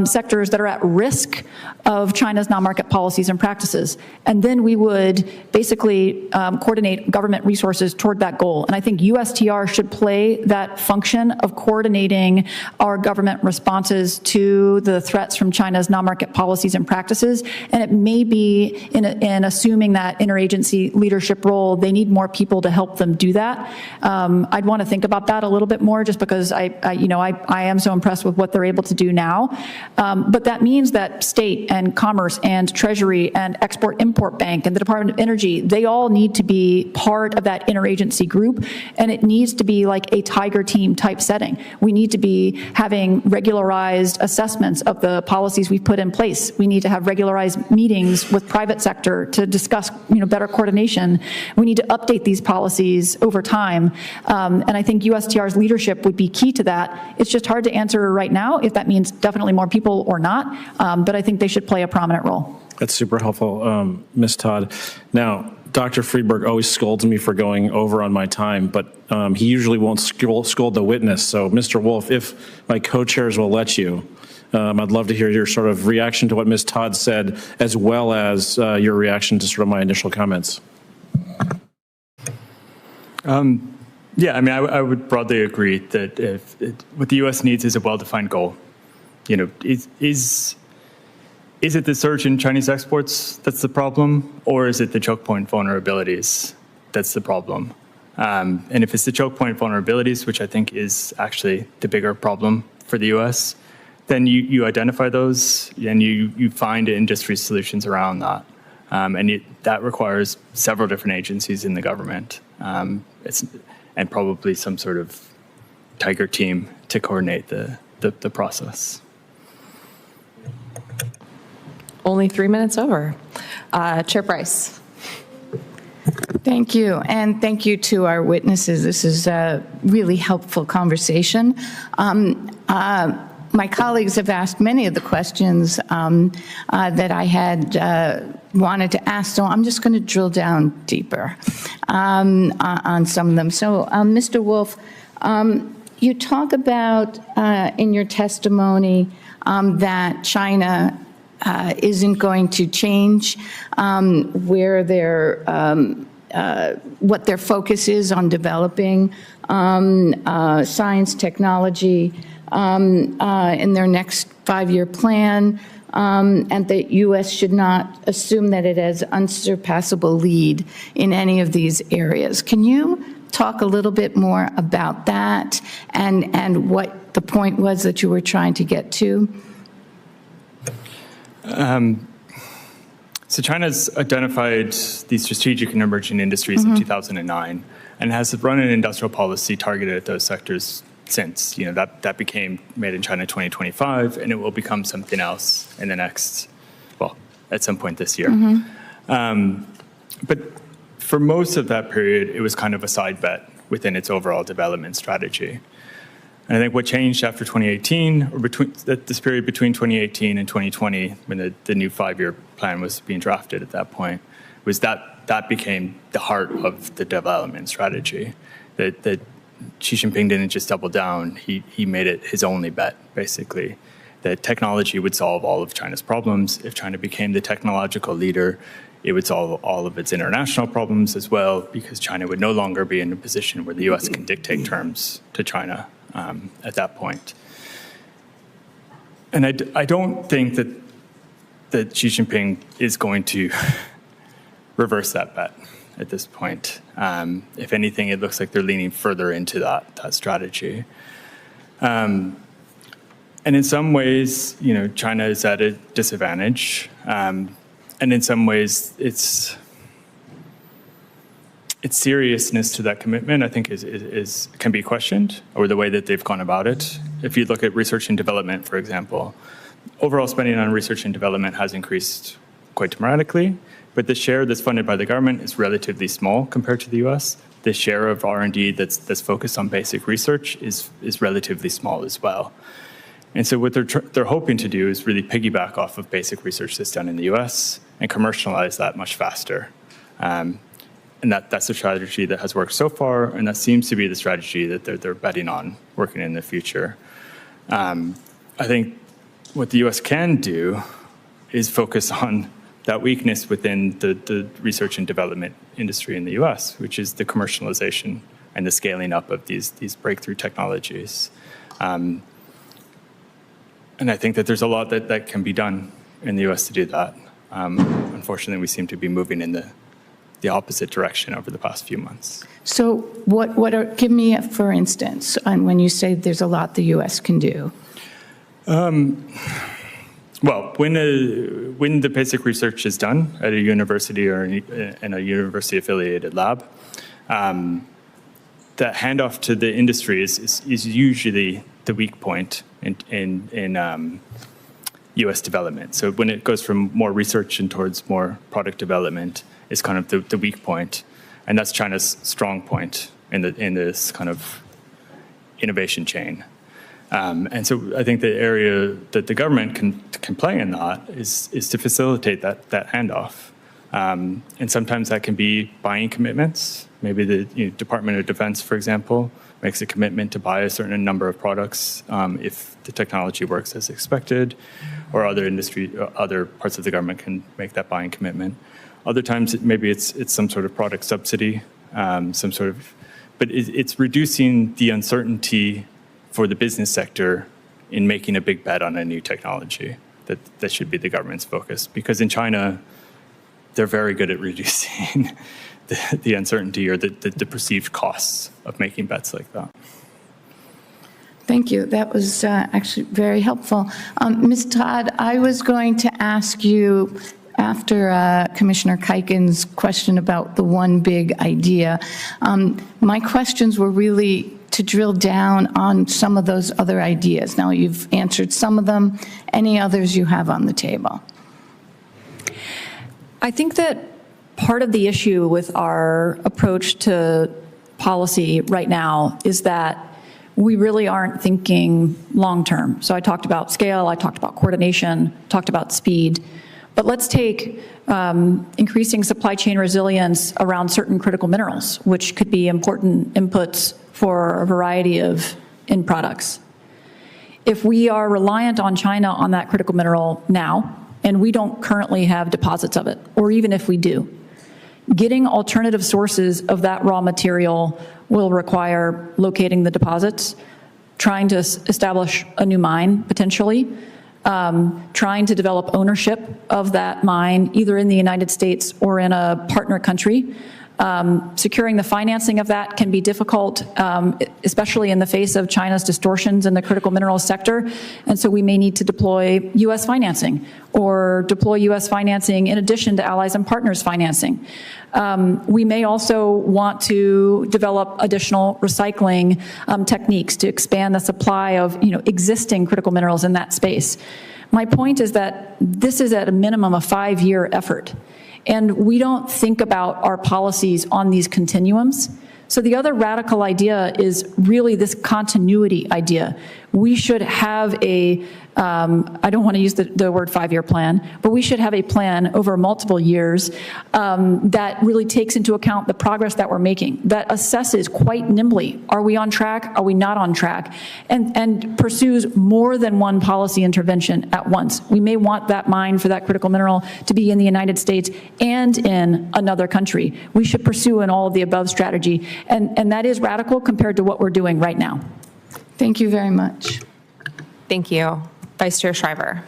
sectors that are at risk of China's non-market policies and practices. And then we would basically coordinate government resources toward that goal. And I think USTR should play that function of coordinating our government responses to the threats from China's non-market policies and practices. And it may be in assuming that interagency leadership role, they need more people to help them do that. I'd want to think about that a little bit more just because I am so impressed with what they're able to do now. But that means that state and commerce and treasury and export-import bank and the Department of Energy, they all need to be part of that interagency group, and it needs to be like a tiger team type setting. We need to be having regularized assessments of the policies we've put in place. We need to have regularized meetings with private sector to discuss better coordination. We need to update these policies over time, and I think USTR's leadership would be key to that. It's just hard to answer right now if that means definitely more people or not, but I think they should play a prominent role. That's super helpful, Ms. Todd. Now, Dr. Friedberg always scolds me for going over on my time, but he usually won't scold the witness. So, Mr. Wolf, if my co-chairs will let you, I'd love to hear your sort of reaction to what Ms. Todd said, as well as your reaction to sort of my initial comments. Yeah, I mean, I would broadly agree that what the U.S. needs is a well-defined goal. Is it the surge in Chinese exports that's the problem, or is it the choke point vulnerabilities that's the problem? And if it's the choke point vulnerabilities, which I think is actually the bigger problem for the US, then you identify those and you find industry solutions around that. That requires several different agencies in the government and probably some sort of tiger team to coordinate the process. Only 3 minutes over. Chair Price. Thank you, and thank you to our witnesses. This is a really helpful conversation. My colleagues have asked many of the questions that I had wanted to ask, so I'm just going to drill down deeper on some of them. So, Mr. Wolf, you talk about in your testimony that China isn't going to change where what their focus is on developing science, technology in their next 5-year plan, and that U.S. should not assume that it has unsurpassable lead in any of these areas. Can you talk a little bit more about that and what the point was that you were trying to get to? So China's identified these strategic and emerging industries in 2009 and has run an industrial policy targeted at those sectors since. That became Made in China 2025, and it will become something else in the next, well, at some point this year. But for most of that period, it was kind of a side bet within its overall development strategy. And I think what changed after 2018, or between this period between 2018 and 2020, when the new 5-year plan was being drafted at that point, was that became the heart of the development strategy. That Xi Jinping didn't just double down; he made it his only bet, basically. That technology would solve all of China's problems. If China became the technological leader, it would solve all of its international problems as well, because China would no longer be in a position where the U.S. can dictate terms to China. At that point. And I don't think that Xi Jinping is going to reverse that bet at this point. If anything, it looks like they're leaning further into that strategy. And in some ways, China is at a disadvantage. And in some ways, its seriousness to that commitment, I think, can be questioned, or the way that they've gone about it. If you look at research and development, for example, overall spending on research and development has increased quite dramatically, but the share that's funded by the government is relatively small compared to the U.S. The share of R&D that's focused on basic research is relatively small as well. And so what they're hoping to do is really piggyback off of basic research that's done in the U.S. and commercialize that much faster. And that's a strategy that has worked so far, and that seems to be the strategy that they're betting on working in the future. I think what the U.S. can do is focus on that weakness within the research and development industry in the U.S., which is the commercialization and the scaling up of these breakthrough technologies. And I think that there's a lot that can be done in the U.S. to do that. Unfortunately, we seem to be moving in the opposite direction over the past few months. So give me, for instance, on when you say there's a lot the U.S. can do. Well, when the basic research is done at a university or in a university-affiliated lab, the handoff to the industry is usually the weak point in U.S. development. So when it goes from more research and towards more product development, is kind of the weak point, and that's China's strong point in this kind of innovation chain. And so I think the area that the government can play in that is to facilitate that handoff. And sometimes that can be buying commitments.Maybe the Department of Defense, for example, makes a commitment to buy a certain number of products if the technology works as expected, or other parts of the government can make that buying commitment. Other times, maybe it's some sort of product subsidy, but it's reducing the uncertainty for the business sector in making a big bet on a new technology. That should be the government's focus, because in China, they're very good at reducing the uncertainty or the perceived costs of making bets like that. Thank you. That was actually very helpful. Ms. Todd, I was going to ask you, after Commissioner Kuiken's question about the one big idea, my questions were really to drill down on some of those other ideas. Now, you've answered some of them. Any others you have on the table? I think that part of the issue with our approach to policy right now is that we really aren't thinking long-term. So I talked about scale, I talked about coordination, talked about speed, but let's take increasing supply chain resilience around certain critical minerals, which could be important inputs for a variety of end products. If we are reliant on China on that critical mineral now, and we don't currently have deposits of it, or even if we do, getting alternative sources of that raw material will require locating the deposits, trying to establish a new mine, potentially, trying to develop ownership of that mine, either in the United States or in a partner country. Securing the financing of that can be difficult, especially in the face of China's distortions in the critical minerals sector. And so we may need to deploy U.S. financing or deploy U.S. financing in addition to allies and partners financing. We may also want to develop additional recycling techniques to expand the supply of existing critical minerals in that space. My point is that this is at a minimum a 5-year effort. And we don't think about our policies on these continuums. So the other radical idea is really this continuity idea. We should have a, I don't want to use the word 5-year plan, but we should have a plan over multiple years that really takes into account the progress that we're making, that assesses quite nimbly, are we on track, are we not on track, and pursues more than one policy intervention at once. We may want that mine for that critical mineral to be in the United States and in another country. We should pursue an all of the above strategy, and that is radical compared to what we're doing right now. Thank you very much. Thank you. Vice Chair Shriver.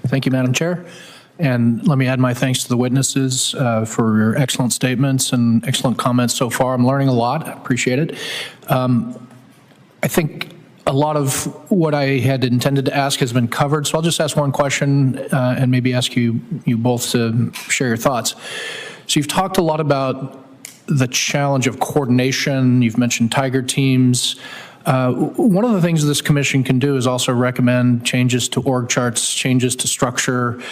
Thank you, Madam Chair. And let me add my thanks to the witnesses for your excellent statements and excellent comments so far. I'm learning a lot. I appreciate it. I think a lot of what I had intended to ask has been covered, so I'll just ask one question and maybe ask you both to share your thoughts. So you've talked a lot about the challenge of coordination. You've mentioned tiger teams. One of the things this commission can do is also recommend changes to org charts, changes to structure.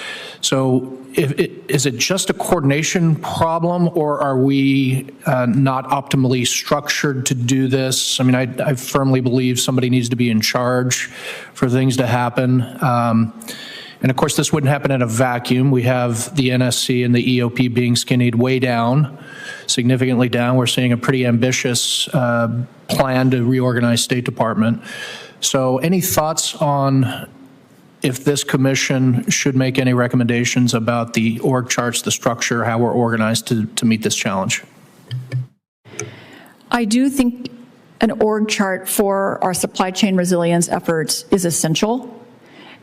So is it just a coordination problem, or are we not optimally structured to do this? I mean, I firmly believe somebody needs to be in charge for things to happen. And of course, this wouldn't happen in a vacuum. We have the NSC and the EOP being skinnied way down, significantly down. We're seeing a pretty ambitious plan to reorganize State Department. So any thoughts on if this commission should make any recommendations about the org charts, the structure, how we're organized to meet this challenge? I do think an org chart for our supply chain resilience efforts is essential.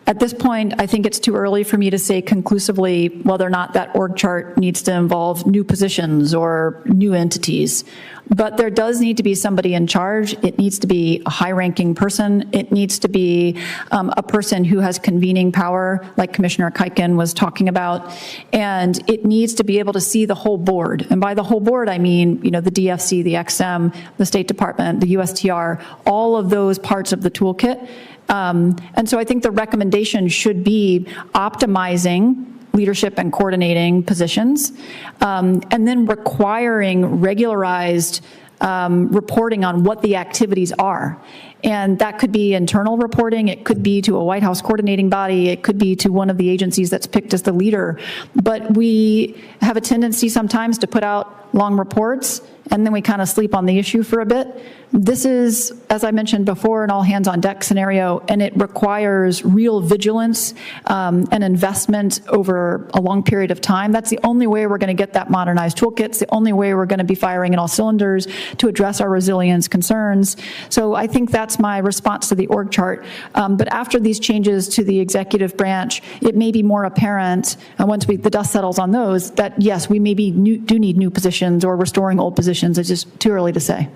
At this point, I think it's too early for me to say conclusively whether or not that org chart needs to involve new positions or new entities. But there does need to be somebody in charge. It needs to be a high-ranking person. It needs to be a person who has convening power, like Commissioner Kuiken was talking about. And it needs to be able to see the whole board. And by the whole board, I mean, the DFC, the XM, the State Department, the USTR, all of those parts of the toolkit. And so I think the recommendation should be optimizing leadership and coordinating positions, and then requiring regularized reporting on what the activities are. And that could be internal reporting, it could be to a White House coordinating body, it could be to one of the agencies that's picked as the leader. But we have a tendency sometimes to put out long reports, and then we kind of sleep on the issue for a bit. This is, as I mentioned before, an all-hands-on-deck scenario, and it requires real vigilance and investment over a long period of time. That's the only way we're going to get that modernized toolkit. It's the only way we're going to be firing in all cylinders to address our resilience concerns. So I think that's my response to the org chart. But after these changes to the executive branch, it may be more apparent, once the dust settles on those, that yes, we maybe do need new positions positions or restoring old positions. It's just too early to say.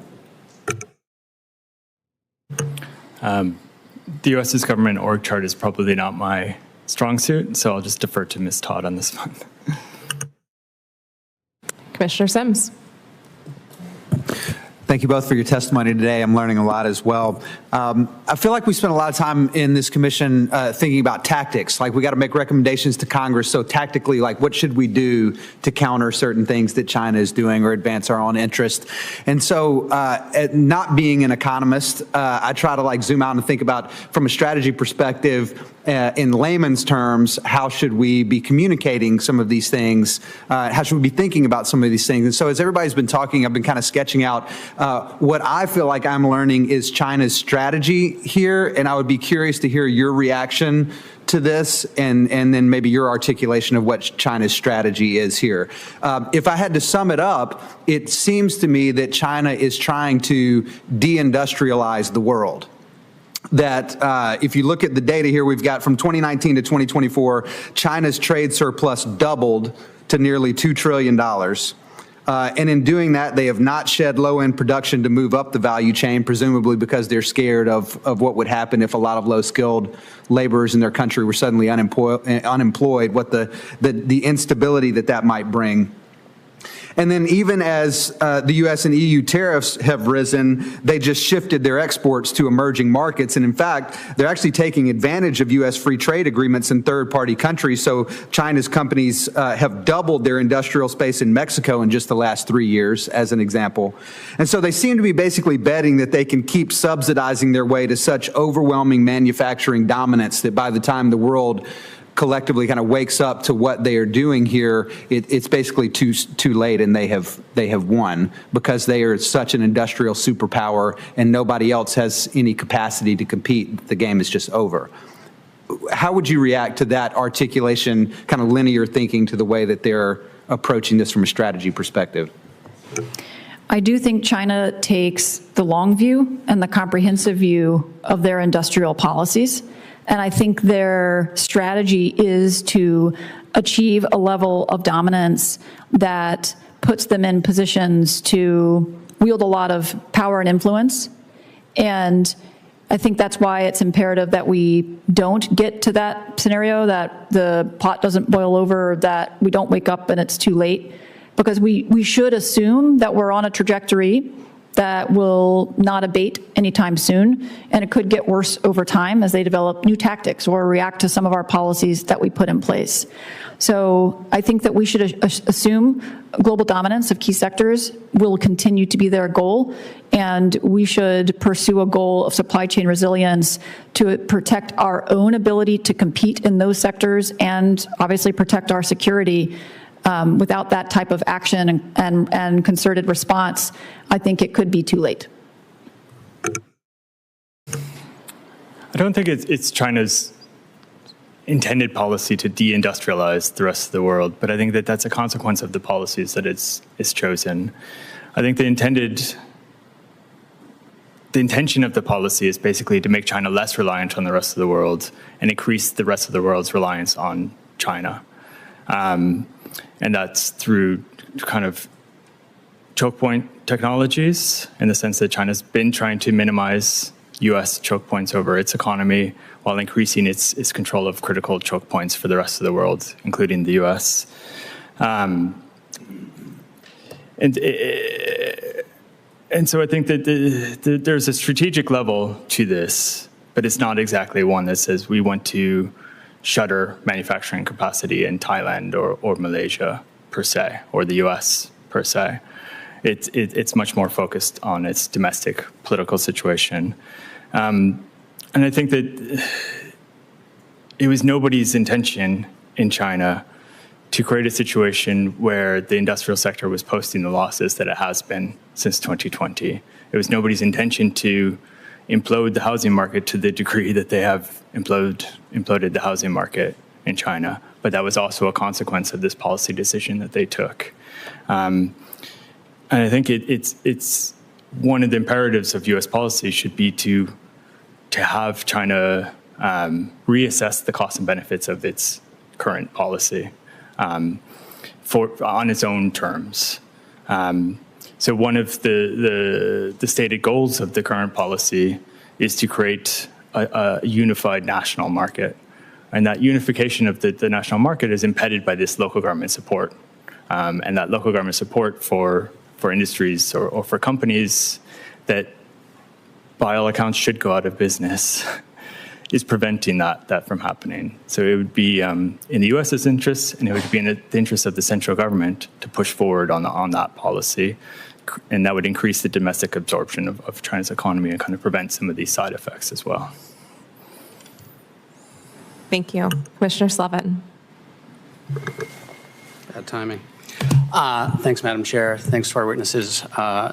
The U.S.'s government org chart is probably not my strong suit, so I'll just defer to Ms. Todd on this one. Commissioner Sims. Thank you both for your testimony today. I'm learning a lot as well. I feel like we spent a lot of time in this commission thinking about tactics. Like, we got to make recommendations to Congress. So tactically, like, what should we do to counter certain things that China is doing or advance our own interest? And so, not being an economist, I try to like zoom out and think about, from a strategy perspective, in layman's terms, how should we be communicating some of these things? How should we be thinking about some of these things? And so as everybody's been talking, I've been kind of sketching out what I feel like I'm learning is China's strategy here, and I would be curious to hear your reaction to this and then maybe your articulation of what China's strategy is here. If I had to sum it up, it seems to me that China is trying to deindustrialize the world. That if you look at the data here, we've got from 2019 to 2024, China's trade surplus doubled to nearly $2 trillion. And in doing that, they have not shed low-end production to move up the value chain, presumably because they're scared of what would happen if a lot of low-skilled laborers in their country were suddenly unemployed, what the instability that might bring. And then even as the U.S. and EU tariffs have risen, they just shifted their exports to emerging markets. And in fact, they're actually taking advantage of U.S. free trade agreements in third-party countries. So China's companies have doubled their industrial space in Mexico in just the last 3 years, as an example. And so they seem to be basically betting that they can keep subsidizing their way to such overwhelming manufacturing dominance that by the time the world collectively kind of wakes up to what they are doing here, it's basically too late, and they have won because they are such an industrial superpower and nobody else has any capacity to compete. The game is just over. How would you react to that articulation, kind of linear thinking to the way that they're approaching this from a strategy perspective? I do think China takes the long view and the comprehensive view of their industrial policies. And I think their strategy is to achieve a level of dominance that puts them in positions to wield a lot of power and influence. And I think that's why it's imperative that we don't get to that scenario, that the pot doesn't boil over, that we don't wake up and it's too late, because we should assume that we're on a trajectory that will not abate anytime soon, and it could get worse over time as they develop new tactics or react to some of our policies that we put in place. So I think that we should assume global dominance of key sectors will continue to be their goal, and we should pursue a goal of supply chain resilience to protect our own ability to compete in those sectors and obviously protect our security. Without that type of action and concerted response, I think it could be too late. I don't think it's China's intended policy to deindustrialize the rest of the world, but I think that that's a consequence of the policies that it's chosen. I think the intention of the policy is basically to make China less reliant on the rest of the world and increase the rest of the world's reliance on China. And that's through kind of choke point technologies, in the sense that China's been trying to minimize U.S. choke points over its economy while increasing its control of critical choke points for the rest of the world, including the U.S. And so I think that there's a strategic level to this, but it's not exactly one that says we want to shutter manufacturing capacity in Thailand or Malaysia per se, or the US per se. It's much more focused on its domestic political situation. And I think that it was nobody's intention in China to create a situation where the industrial sector was posting the losses that it has been since 2020. It was nobody's intention to implode the housing market to the degree that they have imploded the housing market in China. But that was also a consequence of this policy decision that they took. And I think it's one of the imperatives of U.S. policy should be to have China reassess the costs and benefits of its current policy on its own terms. So one of the stated goals of the current policy is to create a unified national market. And that unification of the national market is impeded by this local government support. And that local government support for industries or for companies that, by all accounts, should go out of business is preventing that from happening. So it would be in the U.S.'s interest, and it would be in the interest of the central government to push forward on that policy. And that would increase the domestic absorption of China's economy and kind of prevent some of these side effects as well. Thank you. Commissioner Slevin. Bad timing. Thanks, Madam Chair. Thanks to our witnesses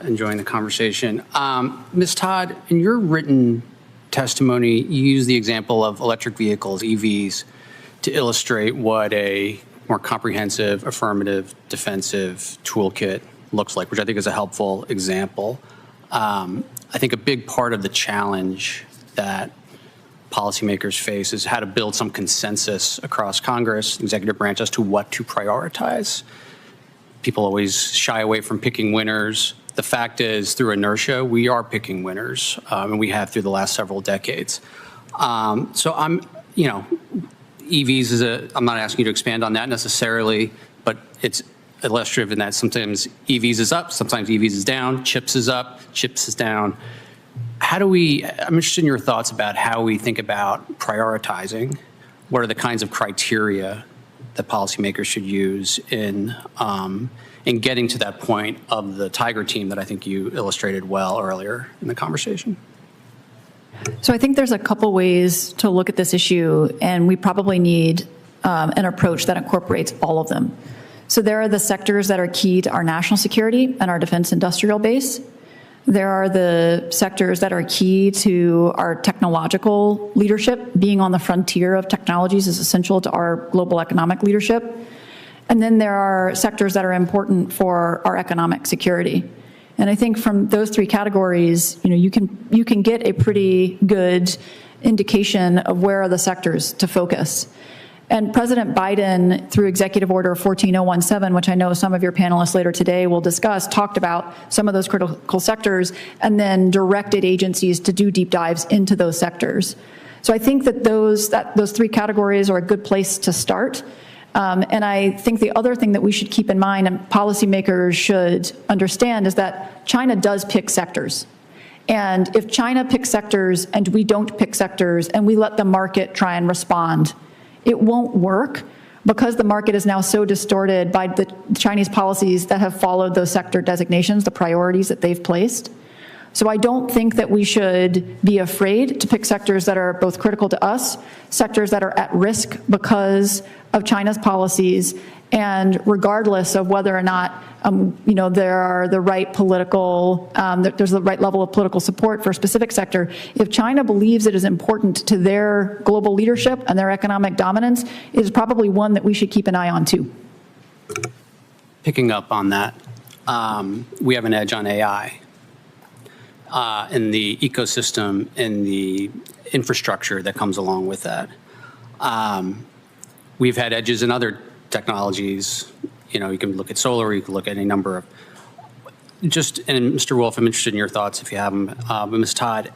enjoying the conversation. Ms. Todd, in your written testimony, you used the example of electric vehicles, EVs, to illustrate what a more comprehensive, affirmative, defensive toolkit looks like, which I think is a helpful example. I think a big part of the challenge that policymakers face is how to build some consensus across Congress, executive branch, as to what to prioritize. People always shy away from picking winners. The fact is, through inertia, we are picking winners, and we have through the last several decades. So EVs is I'm not asking you to expand on that necessarily, but it's illustrative in that sometimes EVs is up, sometimes EVs is down, chips is up, chips is down. I'm interested in your thoughts about how we think about prioritizing. What are the kinds of criteria that policymakers should use in getting to that point of the tiger team that I think you illustrated well earlier in the conversation? So I think there's a couple ways to look at this issue, and we probably need an approach that incorporates all of them. So there are the sectors that are key to our national security and our defense industrial base. There are the sectors that are key to our technological leadership. Being on the frontier of technologies is essential to our global economic leadership. And then there are sectors that are important for our economic security. And I think from those three categories, you can get a pretty good indication of where are the sectors to focus. And President Biden, through Executive Order 14017, which I know some of your panelists later today will discuss, talked about some of those critical sectors and then directed agencies to do deep dives into those sectors. So I think that those three categories are a good place to start. And I think the other thing that we should keep in mind and policymakers should understand is that China does pick sectors. And if China picks sectors and we don't pick sectors and we let the market try and respond, it won't work because the market is now so distorted by the Chinese policies that have followed those sector designations, the priorities that they've placed. So I don't think that we should be afraid to pick sectors that are both critical to us, sectors that are at risk because of China's policies, and regardless of whether or not there are the right political, there's the right level of political support for a specific sector, if China believes it is important to their global leadership and their economic dominance, it is probably one that we should keep an eye on too. Picking up on that, we have an edge on AI in the ecosystem, in the infrastructure that comes along with that. We've had edges in other technologies. You can look at solar, you can look at any number of, and Mr. Wolf, I'm interested in your thoughts if you have them. But Ms. Todd,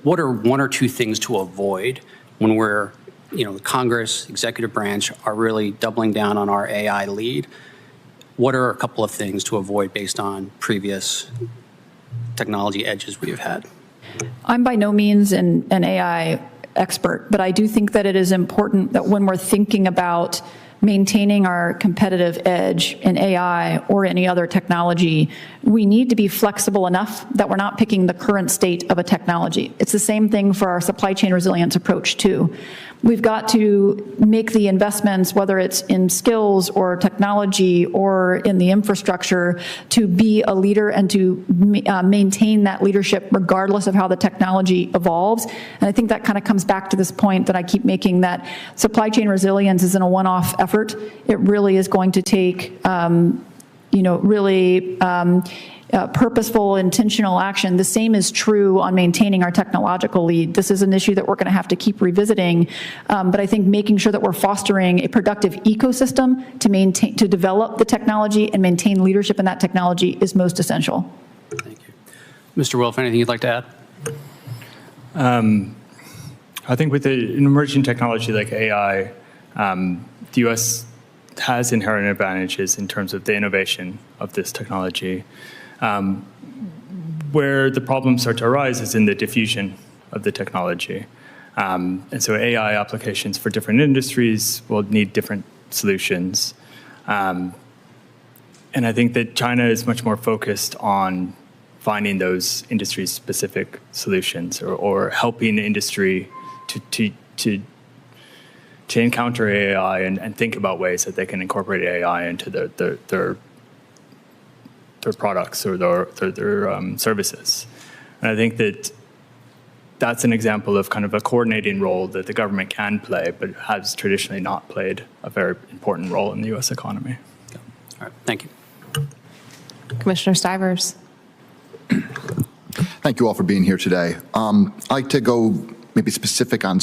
what are one or two things to avoid when we're, the Congress, executive branch are really doubling down on our AI lead? What are a couple of things to avoid based on previous technology edges we've had? I'm by no means an AI expert, but I do think that it is important that when we're thinking about maintaining our competitive edge in AI or any other technology, we need to be flexible enough that we're not picking the current state of a technology. It's the same thing for our supply chain resilience approach too. We've got to make the investments, whether it's in skills or technology or in the infrastructure, to be a leader and to maintain that leadership regardless of how the technology evolves. And I think that kind of comes back to this point that I keep making, that supply chain resilience isn't a one-off effort. It really is going to take, purposeful, intentional action. The same is true on maintaining our technological lead. This is an issue that we're going to have to keep revisiting, but I think making sure that we're fostering a productive ecosystem to develop the technology and maintain leadership in that technology is most essential. Thank you. Mr. Wolf, anything you'd like to add? I think with an emerging technology like AI, the U.S. has inherent advantages in terms of the innovation of this technology. Where the problems start to arise is in the diffusion of the technology. And so AI applications for different industries will need different solutions. And I think that China is much more focused on finding those industry-specific solutions or helping industry to encounter AI and think about ways that they can incorporate AI into their products or their services. And I think that that's an example of kind of a coordinating role that the government can play, but has traditionally not played a very important role in the U.S. economy. All right, thank you. Commissioner Stivers. Thank you all for being here today. I'd like to go maybe specific on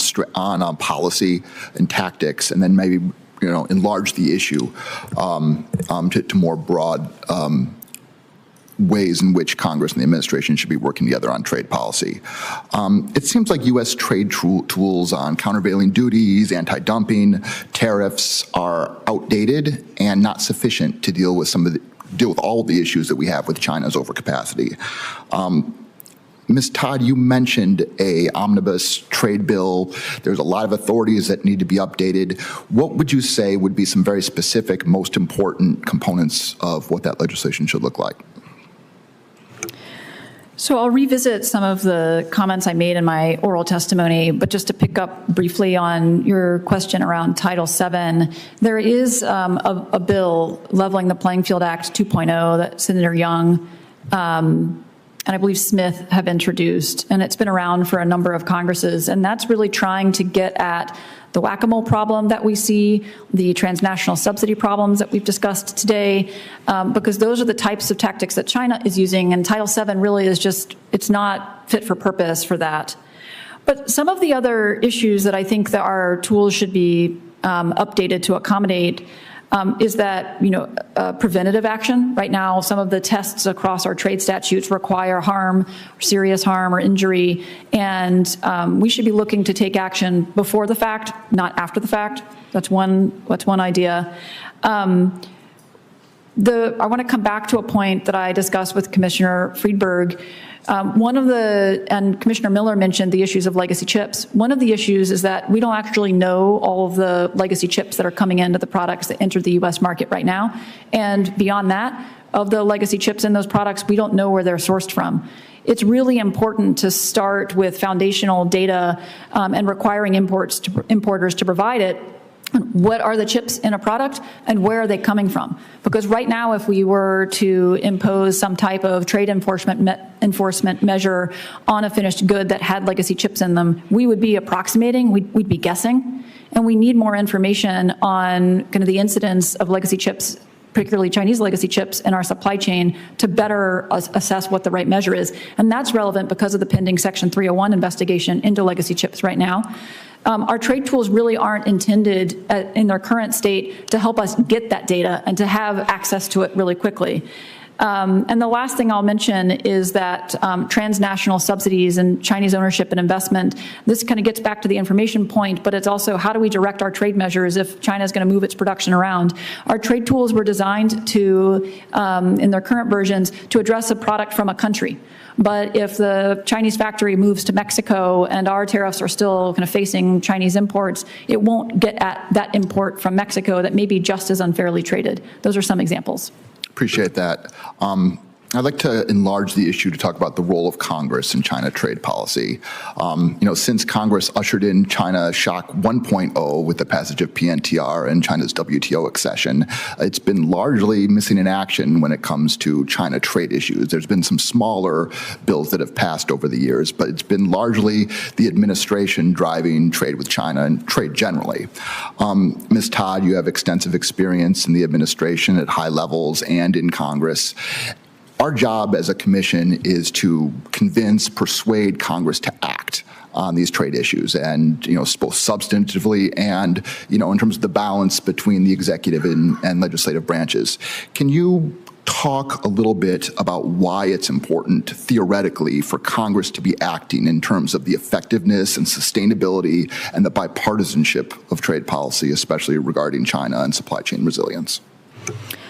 policy and tactics, and then maybe enlarge the issue to more broad ways in which Congress and the administration should be working together on trade policy. It seems like U.S. trade tools on countervailing duties, anti-dumping, tariffs are outdated and not sufficient to deal with all of the issues that we have with China's overcapacity. Ms. Todd, you mentioned a omnibus trade bill. There's a lot of authorities that need to be updated. What would you say would be some very specific, most important components of what that legislation should look like? So I'll revisit some of the comments I made in my oral testimony, but just to pick up briefly on your question around Title VII, there is a bill, Leveling the Playing Field Act 2.0, that Senator Young and I believe Smith have introduced, and it's been around for a number of Congresses, and that's really trying to get at the whack-a-mole problem that we see, the transnational subsidy problems that we've discussed today, because those are the types of tactics that China is using, and Title VII really is just, it's not fit for purpose for that. But some of the other issues that I think that our tools should be updated to accommodate is that, preventative action. Right now, some of the tests across our trade statutes require harm, serious harm or injury, and we should be looking to take action before the fact, not after the fact. That's one idea. I want to come back to a point that I discussed with Commissioner Friedberg. And Commissioner Miller mentioned the issues of legacy chips. One of the issues is that we don't actually know all of the legacy chips that are coming into the products that enter the U.S. market right now. And beyond that, of the legacy chips in those products, we don't know where they're sourced from. It's really important to start with foundational data and requiring importers to provide it. What are the chips in a product and where are they coming from? Because right now, if we were to impose some type of trade enforcement measure on a finished good that had legacy chips in them, we would be approximating, we'd be guessing, and we need more information on kind of the incidence of legacy chips, particularly Chinese legacy chips, in our supply chain to better assess what the right measure is. And that's relevant because of the pending Section 301 investigation into legacy chips right now. Our trade tools really aren't intended in their current state to help us get that data and to have access to it really quickly. And the last thing I'll mention is that transnational subsidies and Chinese ownership and investment, this kind of gets back to the information point, but it's also how do we direct our trade measures if China is going to move its production around. Our trade tools were designed to, in their current versions, to address a product from a country. But if the Chinese factory moves to Mexico and our tariffs are still kind of facing Chinese imports, it won't get at that import from Mexico that may be just as unfairly traded. Those are some examples. Appreciate that. I'd like to enlarge the issue to talk about the role of Congress in China trade policy. Since Congress ushered in China Shock 1.0 with the passage of PNTR and China's WTO accession, it's been largely missing in action when it comes to China trade issues. There's been some smaller bills that have passed over the years, but it's been largely the administration driving trade with China and trade generally. Ms. Todd, you have extensive experience in the administration at high levels and in Congress. Our job as a commission is to convince, persuade Congress to act on these trade issues, and both substantively and in terms of the balance between the executive and legislative branches. Can you talk a little bit about why it's important theoretically for Congress to be acting in terms of the effectiveness and sustainability and the bipartisanship of trade policy, especially regarding China and supply chain resilience?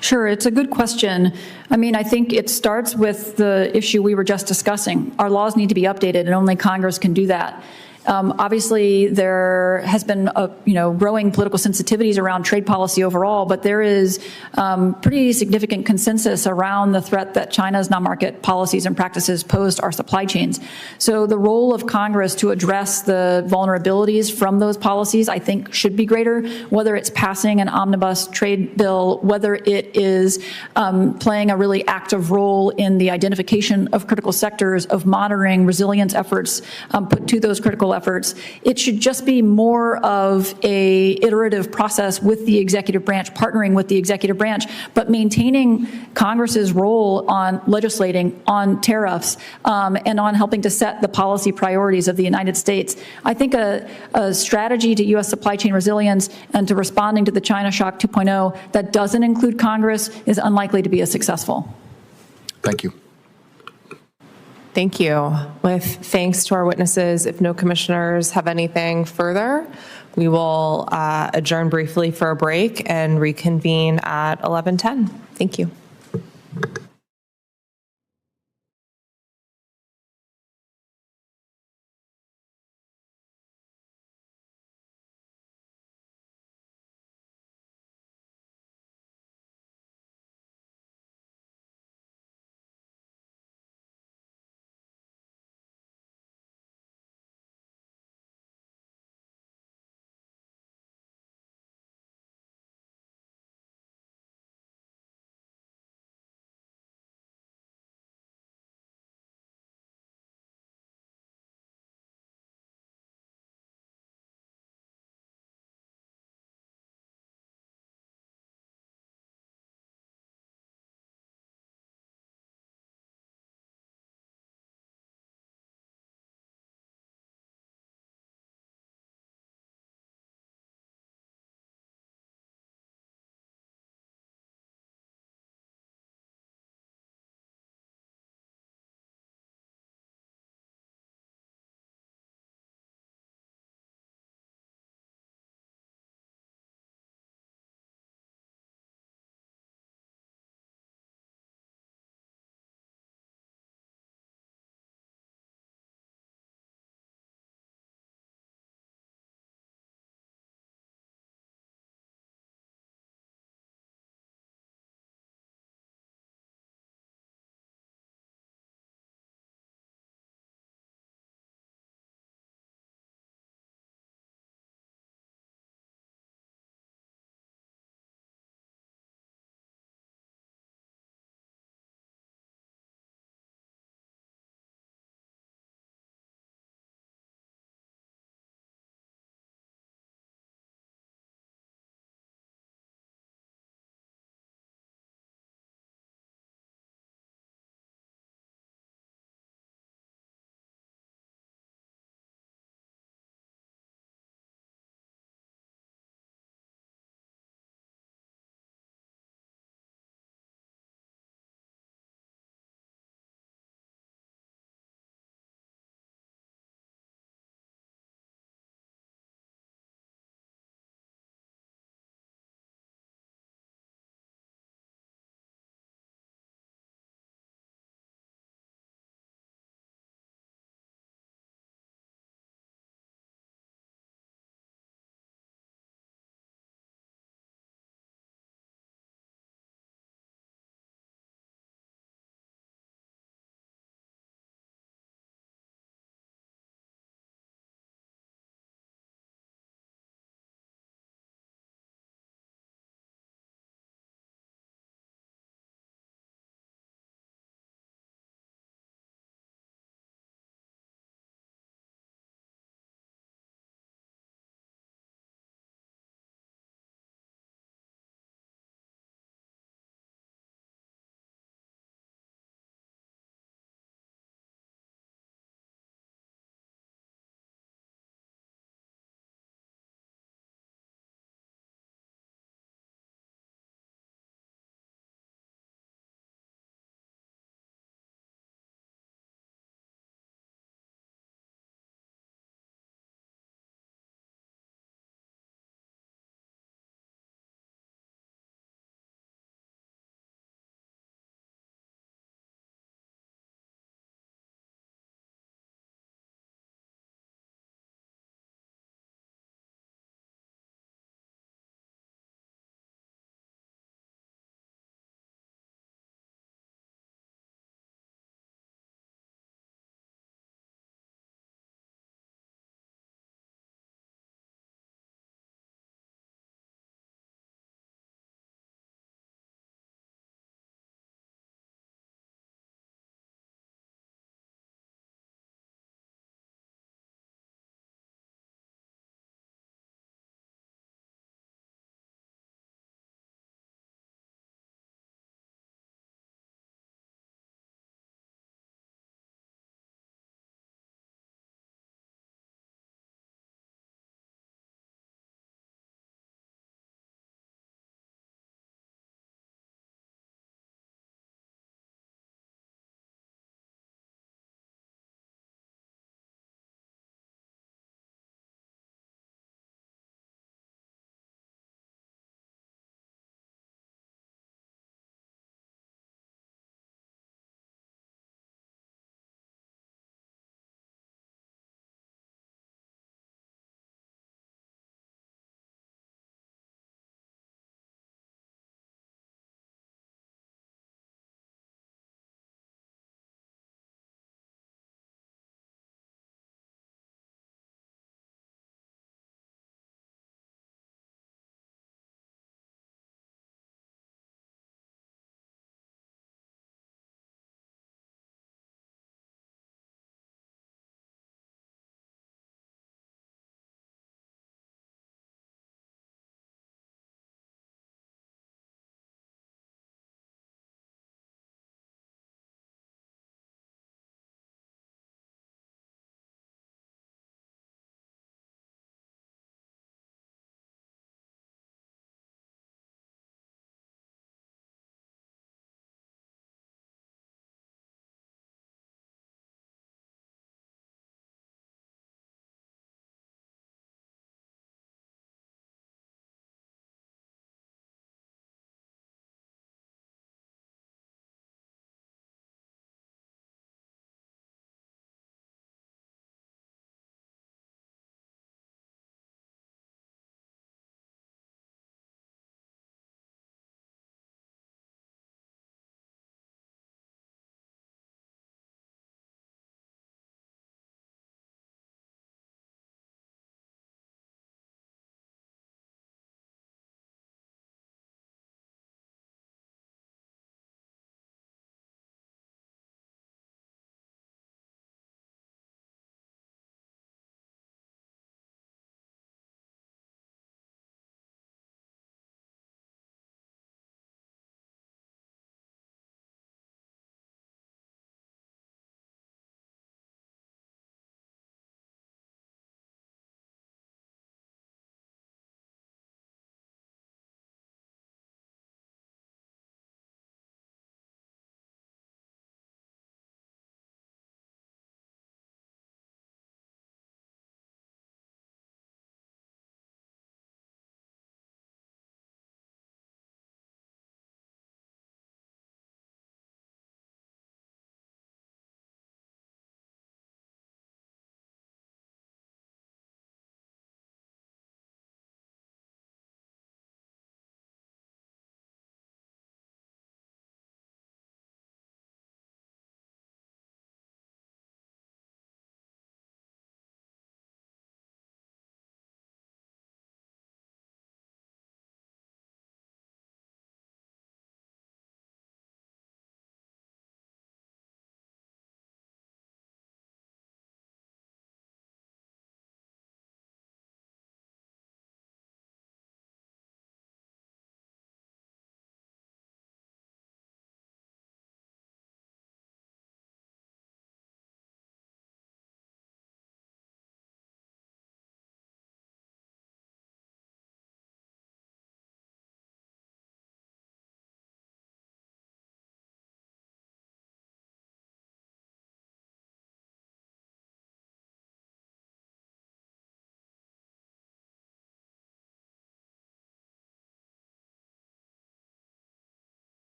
Sure, it's a good question. I think it starts with the issue we were just discussing. Our laws need to be updated, and only Congress can do that. Obviously, there has been growing political sensitivities around trade policy overall, but there is pretty significant consensus around the threat that China's non-market policies and practices pose to our supply chains. So the role of Congress to address the vulnerabilities from those policies, I think, should be greater, whether it's passing an omnibus trade bill, whether it is playing a really active role in the identification of critical sectors, of monitoring resilience efforts put to those critical efforts. It should just be more of a iterative process with the executive branch, partnering with the executive branch, but maintaining Congress's role on legislating, on tariffs, and on helping to set the policy priorities of the United States. I think a strategy to U.S. supply chain resilience and to responding to the China Shock 2.0 that doesn't include Congress is unlikely to be as successful. Thank you. Thank you. With thanks to our witnesses, if no commissioners have anything further, we will adjourn briefly for a break and reconvene at 11:10. Thank you.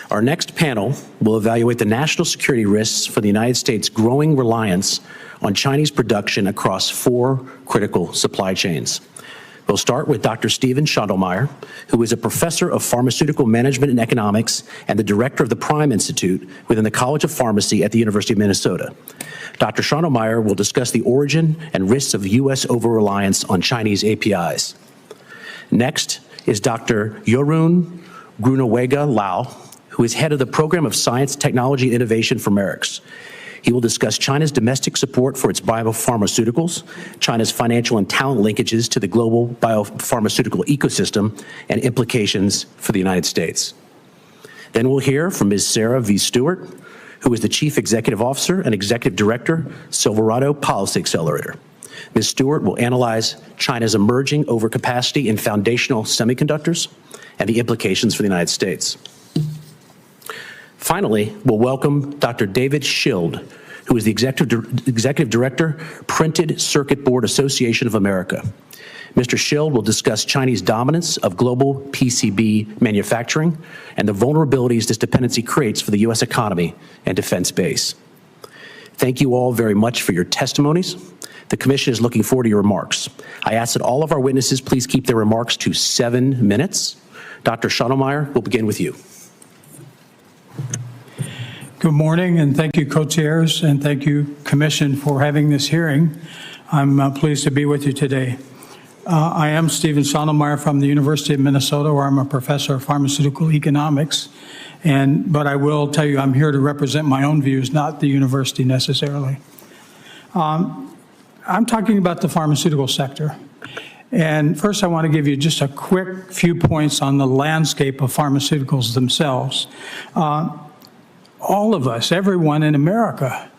Our next panel will evaluate the national security risks for the United States' growing reliance on Chinese production across 4 critical supply chains. We'll start with Dr. Steven Schondelmeyer, who is a professor of pharmaceutical management and economics and the director of the Prime Institute within the College of Pharmacy at the University of Minnesota. Dr. Schondelmeyer will discuss the origin and risks of U.S. over-reliance on Chinese APIs. Next is Dr. Jeroen Groenewegen-Lau, who is head of the Program of Science, Technology, and Innovation for Merix. He will discuss China's domestic support for its biopharmaceuticals, China's financial and talent linkages to the global biopharmaceutical ecosystem, and implications for the United States. Then we'll hear from Ms. Sarah V. Stewart, who is the Chief Executive Officer and Executive Director, Silverado Policy Accelerator. Ms. Stewart will analyze China's emerging overcapacity in foundational semiconductors and the implications for the United States. Finally, we'll welcome Dr. David Schild, who is the Executive Director, Printed Circuit Board Association of America. Mr. Schild will discuss Chinese dominance of global PCB manufacturing and the vulnerabilities this dependency creates for the U.S. economy and defense base. Thank you all very much for your testimonies. The Commission is looking forward to your remarks. I ask that all of our witnesses please keep their remarks to 7 minutes. Dr. Schondelmeyer, we'll begin with you. Good morning, and thank you, co-chairs, and thank you, Commission, for having this hearing. I'm pleased to be with you today. I am Steven Schondelmeyer from the University of Minnesota, where I'm a professor of pharmaceutical economics. But I will tell you, I'm here to represent my own views, not the university necessarily. I'm talking about the pharmaceutical sector. And first, I want to give you just a quick few points on the landscape of pharmaceuticals themselves. All of us, everyone in America,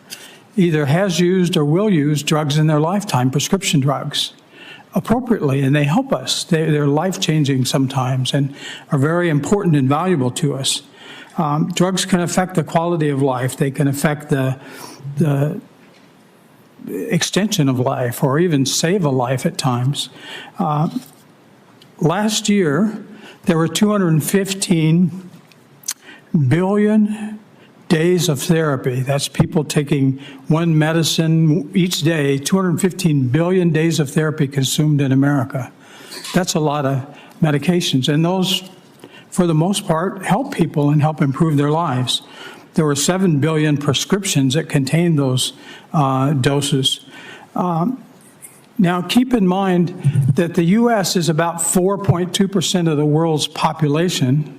either has used or will use drugs in their lifetime, prescription drugs, appropriately, and they help us. They're life-changing sometimes and are very important and valuable to us. Drugs can affect the quality of life. They can affect the extension of life or even save a life at times. Last year, there were 215 billion days of therapy. That's people taking one medicine each day, 215 billion days of therapy consumed in America. That's a lot of medications, and those, for the most part, help people and help improve their lives. There were 7 billion prescriptions that contained those doses. Now, keep in mind that the U.S. is about 4.2% of the world's population,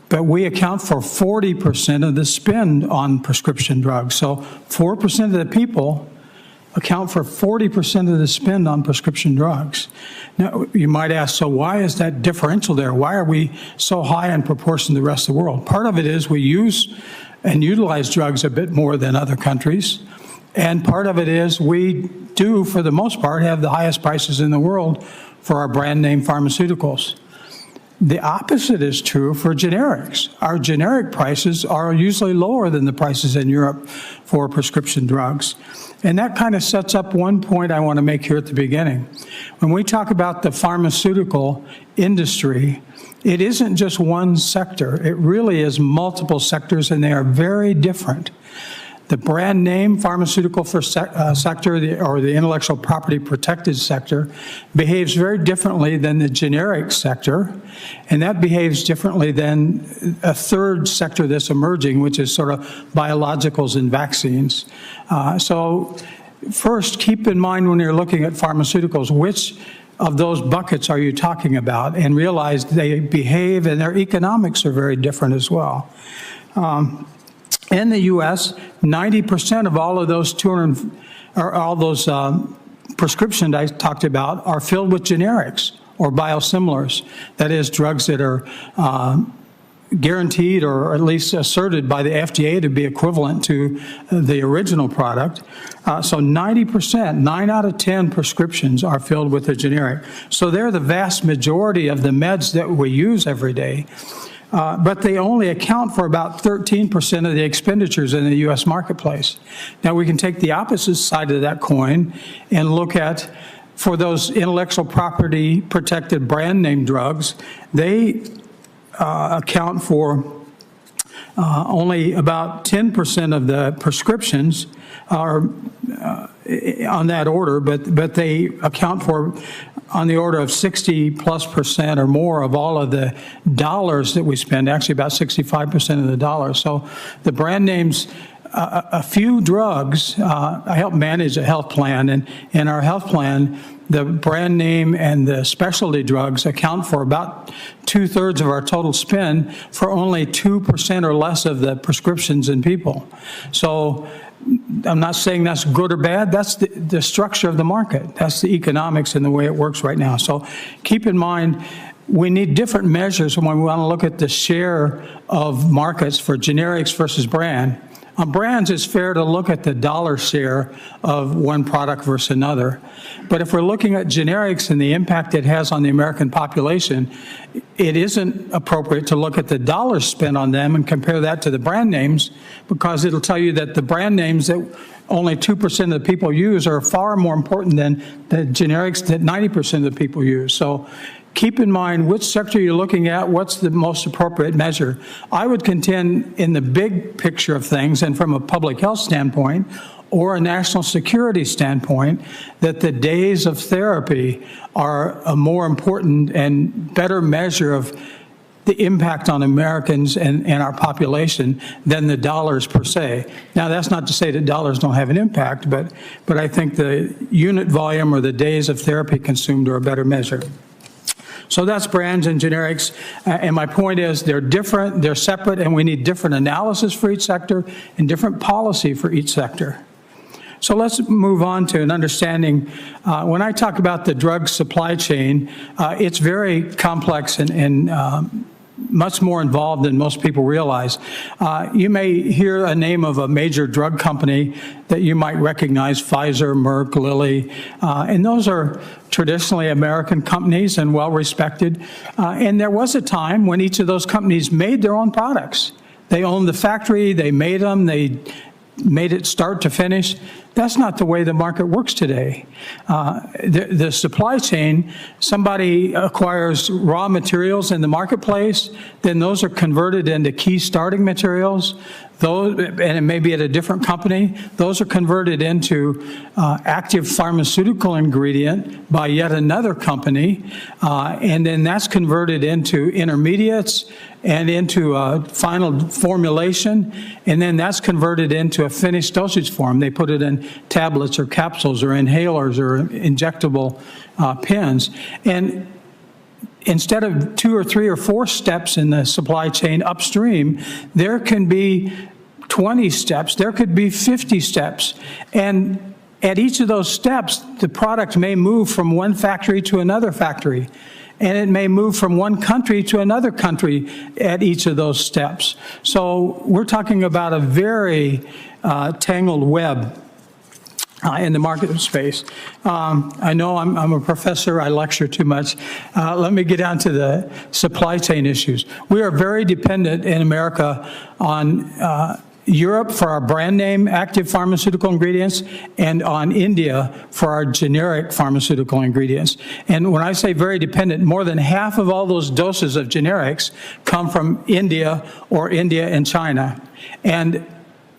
but we account for 40% of the spend on prescription drugs. So 4% of the people account for 40% of the spend on prescription drugs. Now, you might ask, so why is that differential there? Why are we so high in proportion to the rest of the world? Part of it is we use and utilize drugs a bit more than other countries. And part of it is we do, for the most part, have the highest prices in the world for our brand name pharmaceuticals. The opposite is true for generics. Our generic prices are usually lower than the prices in Europe for prescription drugs. And that kind of sets up one point I want to make here at the beginning. When we talk about the pharmaceutical industry, it isn't just one sector. It really is multiple sectors, and they are very different. The brand name pharmaceutical sector, or the intellectual property protected sector, behaves very differently than the generic sector, and that behaves differently than a third sector that's emerging, which is sort of biologicals and vaccines. So first, keep in mind when you're looking at pharmaceuticals, which of those buckets are you talking about, and realize they behave and their economics are very different as well. In the U.S., 90% of all of those prescriptions I talked about are filled with generics or biosimilars. That is, drugs that are guaranteed or at least asserted by the FDA to be equivalent to the original product. So 90%, 9 out of 10 prescriptions are filled with a generic. So they're the vast majority of the meds that we use every day. But they only account for about 13% of the expenditures in the U.S. marketplace. Now, we can take the opposite side of that coin and look at, for those intellectual property protected brand name drugs, they account for only about 10% of the prescriptions are on that order, but they account for on the order of 60+% or more of all of the dollars that we spend, actually about 65% of the dollars. So the brand names, a few drugs, I help manage a health plan, and in our health plan, the brand name and the specialty drugs account for about 2/3 of our total spend for only 2% or less of the prescriptions in people. So I'm not saying that's good or bad. That's the structure of the market. That's the economics and the way it works right now. So keep in mind, we need different measures when we want to look at the share of markets for generics versus brand. On brands, it's fair to look at the dollar share of one product versus another. But if we're looking at generics and the impact it has on the American population, it isn't appropriate to look at the dollars spent on them and compare that to the brand names, because it'll tell you that the brand names that only 2% of the people use are far more important than the generics that 90% of the people use. So keep in mind which sector you're looking at, what's the most appropriate measure. I would contend in the big picture of things and from a public health standpoint or a national security standpoint, that the days of therapy are a more important and better measure of the impact on Americans and our population than the dollars per se. Now, that's not to say that dollars don't have an impact, but I think the unit volume or the days of therapy consumed are a better measure. So that's brands and generics, and my point is they're different, they're separate, and we need different analysis for each sector and different policy for each sector. So let's move on to an understanding. When I talk about the drug supply chain, it's very complex and much more involved than most people realize. You may hear a name of a major drug company that you might recognize, Pfizer, Merck, Lilly, and those are traditionally American companies and well-respected. And there was a time when each of those companies made their own products. They owned the factory, they made them, they made it start to finish. That's not the way the market works today. The supply chain, somebody acquires raw materials in the marketplace, then those are converted into key starting materials. Those, and it may be at a different company, those are converted into active pharmaceutical ingredient by yet another company, and then that's converted into intermediates and into a final formulation, and then that's converted into a finished dosage form. They put it in tablets or capsules or inhalers or injectable pens. And instead of 2 or 3 or 4 steps in the supply chain upstream, there can be 20 steps, there could be 50 steps. And at each of those steps, the product may move from one factory to another factory. And it may move from one country to another country at each of those steps. So we're talking about a very tangled web in the market space. I know I'm a professor, I lecture too much. Let me get down to the supply chain issues. We are very dependent in America on Europe for our brand name active pharmaceutical ingredients and on India for our generic pharmaceutical ingredients. And when I say very dependent, more than half of all those doses of generics come from India or India and China. And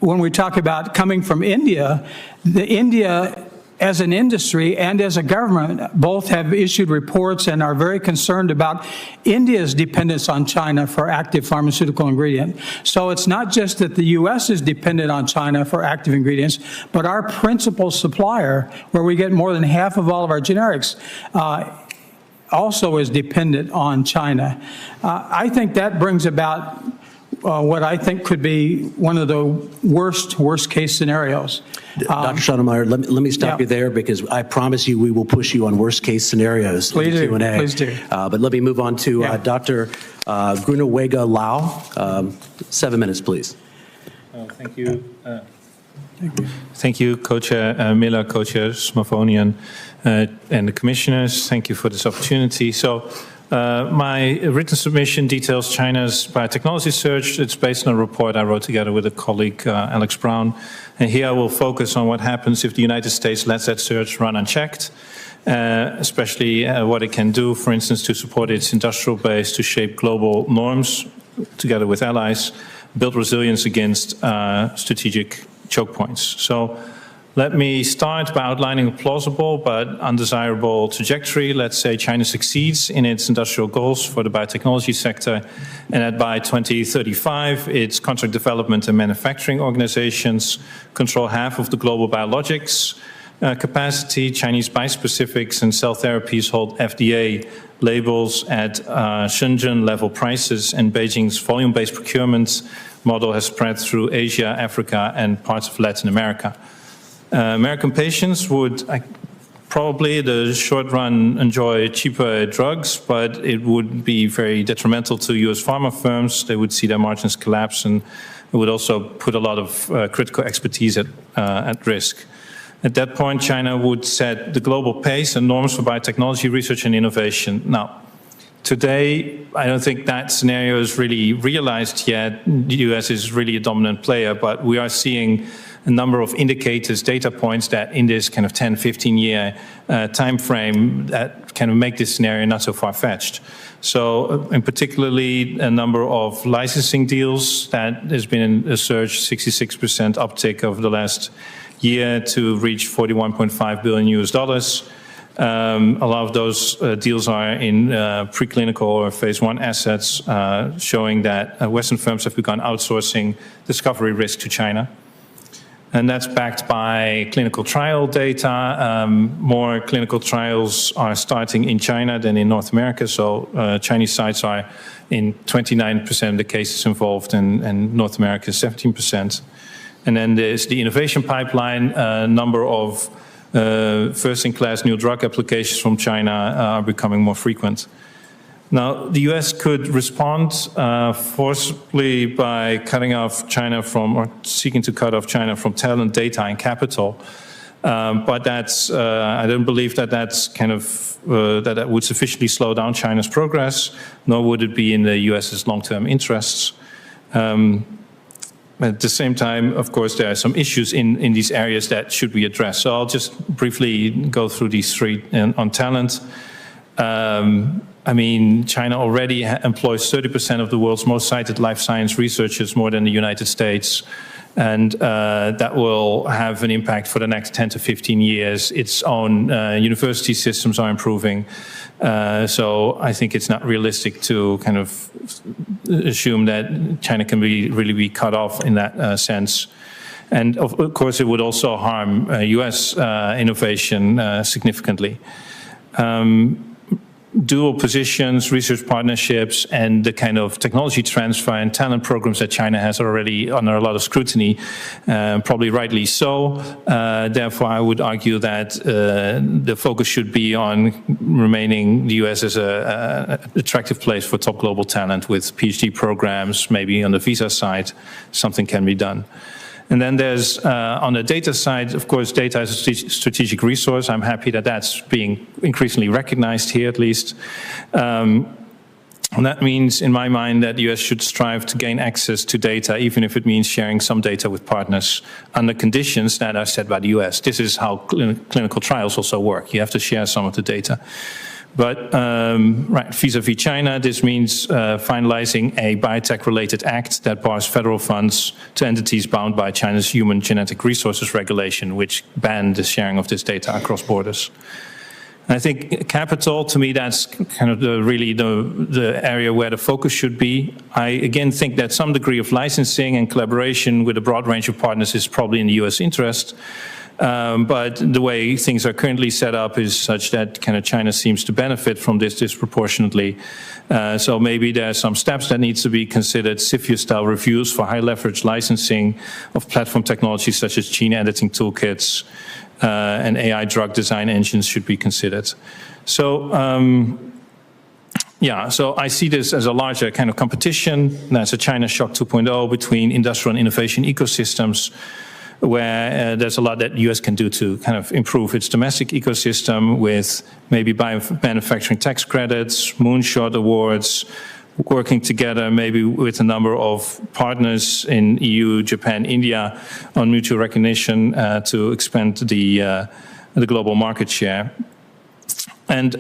when we talk about coming from India, the India as an industry and as a government both have issued reports and are very concerned about India's dependence on China for active pharmaceutical ingredient. So it's not just that the U.S. is dependent on China for active ingredients, but our principal supplier, where we get more than half of all of our generics, also is dependent on China. I think that brings about what I think could be one of the worst case scenarios. Dr. Schoenemeyer, let me stop you there, because I promise you we will push you on worst case scenarios in the Q&A. Please do. But let me move on to Dr. Grunewaga Lau. 7 minutes, please. Thank you. Thank you, Co-Chair Miller, Co-Chair Smavonian, and the commissioners. Thank you for this opportunity. So, my written submission details China's biotechnology surge. It's based on a report I wrote together with a colleague, Alex Brown. And here I will focus on what happens if the United States lets that surge run unchecked, especially what it can do, for instance, to support its industrial base to shape global norms together with allies, build resilience against strategic choke points. So let me start by outlining a plausible but undesirable trajectory. Let's say China succeeds in its industrial goals for the biotechnology sector, and that by 2035, its contract development and manufacturing organizations control half of the global biologics capacity. Chinese bispecifics and cell therapies hold FDA labels at Shenzhen level prices, and Beijing's volume-based procurement model has spread through Asia, Africa, and parts of Latin America. American patients would probably, in the short run, enjoy cheaper drugs, but it would be very detrimental to U.S. pharma firms. They would see their margins collapse, and it would also put a lot of critical expertise at risk. At that point, China would set the global pace and norms for biotechnology research and innovation. Now, today, I don't think that scenario is really realized yet. The U.S. is really a dominant player, but we are seeing a number of indicators, data points that in this kind of 10, 15-year time frame that kind of make this scenario not so far-fetched. So, in particularly, a number of licensing deals that has been a surge, 66% uptick over the last year to reach $41.5 billion US. A lot of those deals are in preclinical or phase 1 assets, showing that Western firms have begun outsourcing discovery risk to China. And that's backed by clinical trial data. More clinical trials are starting in China than in North America. So Chinese sites are in 29% of the cases involved, and North America 17%. And then there's the innovation pipeline. A number of first-in-class new drug applications from China are becoming more frequent. Now, the U.S. could respond forcibly by cutting off China from, or seeking to cut off China from talent, data, and capital. But that's, I don't believe that that's kind of, that would sufficiently slow down China's progress, nor would it be in the U.S.'s long-term interests. At the same time, of course, there are some issues in these areas that should be addressed. So I'll just briefly go through these three on talent. I mean, China already employs 30% of the world's most cited life science researchers, more than the United States. And that will have an impact for the next 10 to 15 years. Its own university systems are improving. So I think it's not realistic to kind of assume that China can really be cut off in that sense. And of course, it would also harm US innovation significantly. Dual positions, research partnerships, and the kind of technology transfer and talent programs that China has already under a lot of scrutiny, probably rightly so. Therefore, I would argue that the focus should be on remaining the US as an attractive place for top global talent with PhD programs, maybe on the visa side, something can be done. And then there's, on the data side, of course, data is a strategic resource. I'm happy that that's being increasingly recognized here, at least. And that means, in my mind, that the US should strive to gain access to data, even if it means sharing some data with partners under conditions that are set by the US. This is how clinical trials also work. You have to share some of the data. But right, vis-a-vis China, this means finalizing a biotech-related act that bars federal funds to entities bound by China's Human Genetic Resources Regulation, which ban the sharing of this data across borders. And I think capital, to me, that's kind of really the area where the focus should be. I, again, think that some degree of licensing and collaboration with a broad range of partners is probably in the US interest. But the way things are currently set up is such that kind of China seems to benefit from this disproportionately. So maybe there are some steps that needs to be considered. CFIUS-style reviews for high leverage licensing of platform technologies such as gene editing toolkits and AI drug design engines should be considered. So yeah, so I see this as a larger kind of competition. That's a China Shock 2.0 between industrial and innovation ecosystems, where there's a lot that the US can do to kind of improve its domestic ecosystem with maybe manufacturing tax credits, moonshot awards, working together maybe with a number of partners in EU, Japan, India on mutual recognition to expand the global market share. And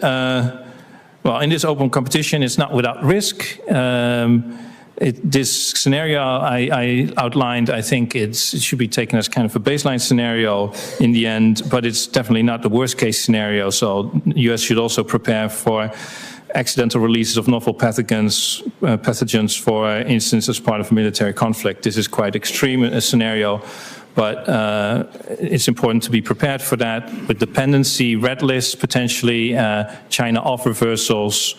well, in this open competition, it's not without risk. this scenario I outlined, I think it should be taken as kind of a baseline scenario in the end, but it's definitely not the worst case scenario. So the U.S. should also prepare for accidental releases of novel pathogens, for instance, as part of a military conflict. This is quite extreme a scenario, but it's important to be prepared for that. With dependency, red lists potentially, China off reversals,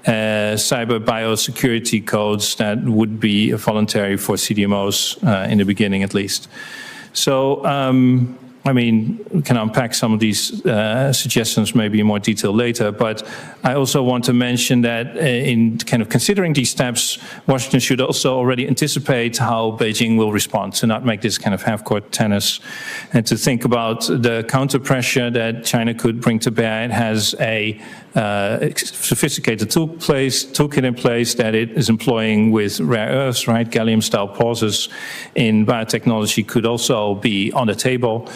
cyber biosecurity codes that would be voluntary for CDMOs in the beginning at least. So, I mean, we can unpack some of these suggestions maybe in more detail later, but I also want to mention that in kind of considering these steps, Washington should also already anticipate how Beijing will respond, to not make this kind of half-court tennis, and to think about the counter-pressure that China could bring to bear. It has a sophisticated toolkit in place that it is employing with rare earths, right? Gallium-style pauses in biotechnology could also be on the table.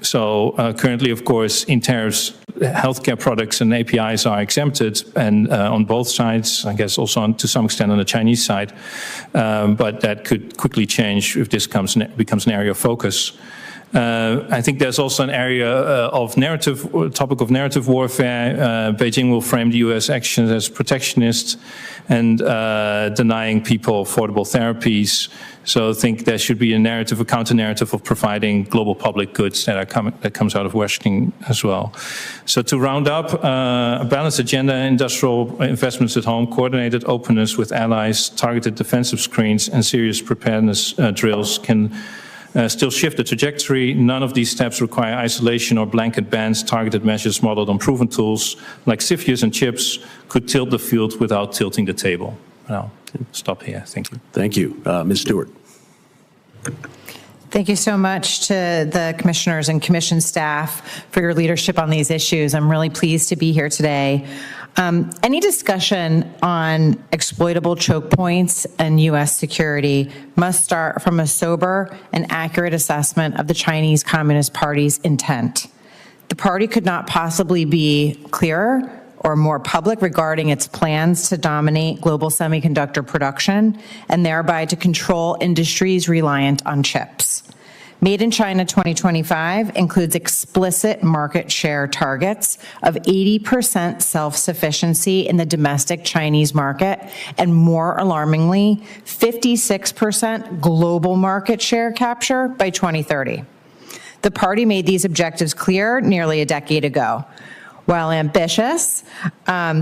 Currently, of course, in tariffs, healthcare products and APIs are exempted, and on both sides, I guess also to some extent on the Chinese side, but that could quickly change if this becomes an area of focus. I think there's also an area topic of narrative warfare. Beijing will frame the U.S. actions as protectionist and denying people affordable therapies. So I think there should be a counter-narrative of providing global public goods that comes out of Washington as well. So to round up, a balanced agenda, industrial investments at home, coordinated openness with allies, targeted defensive screens, and serious preparedness drills can still shift the trajectory. None of these steps require isolation or blanket bans. Targeted measures modeled on proven tools like CFIUS and CHIPS could tilt the field without tilting the table. I'll stop here. Thank you. Thank you. Ms. Stewart. Thank you so much to the commissioners and commission staff for your leadership on these issues. I'm really pleased to be here today. Any discussion on exploitable choke points and U.S. security must start from a sober and accurate assessment of the Chinese Communist Party's intent. The party could not possibly be clearer or more public regarding its plans to dominate global semiconductor production and thereby to control industries reliant on chips. Made in China 2025 includes explicit market share targets of 80% self-sufficiency in the domestic Chinese market, and more alarmingly, 56% global market share capture by 2030. The party made these objectives clear nearly a decade ago. While ambitious,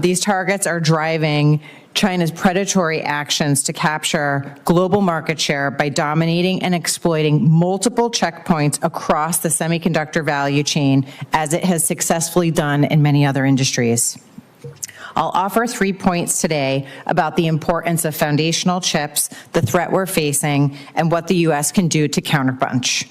these targets are driving China's predatory actions to capture global market share by dominating and exploiting multiple checkpoints across the semiconductor value chain, as it has successfully done in many other industries. I'll offer 3 points today about the importance of foundational chips, the threat we're facing, and what the U.S. can do to counterpunch.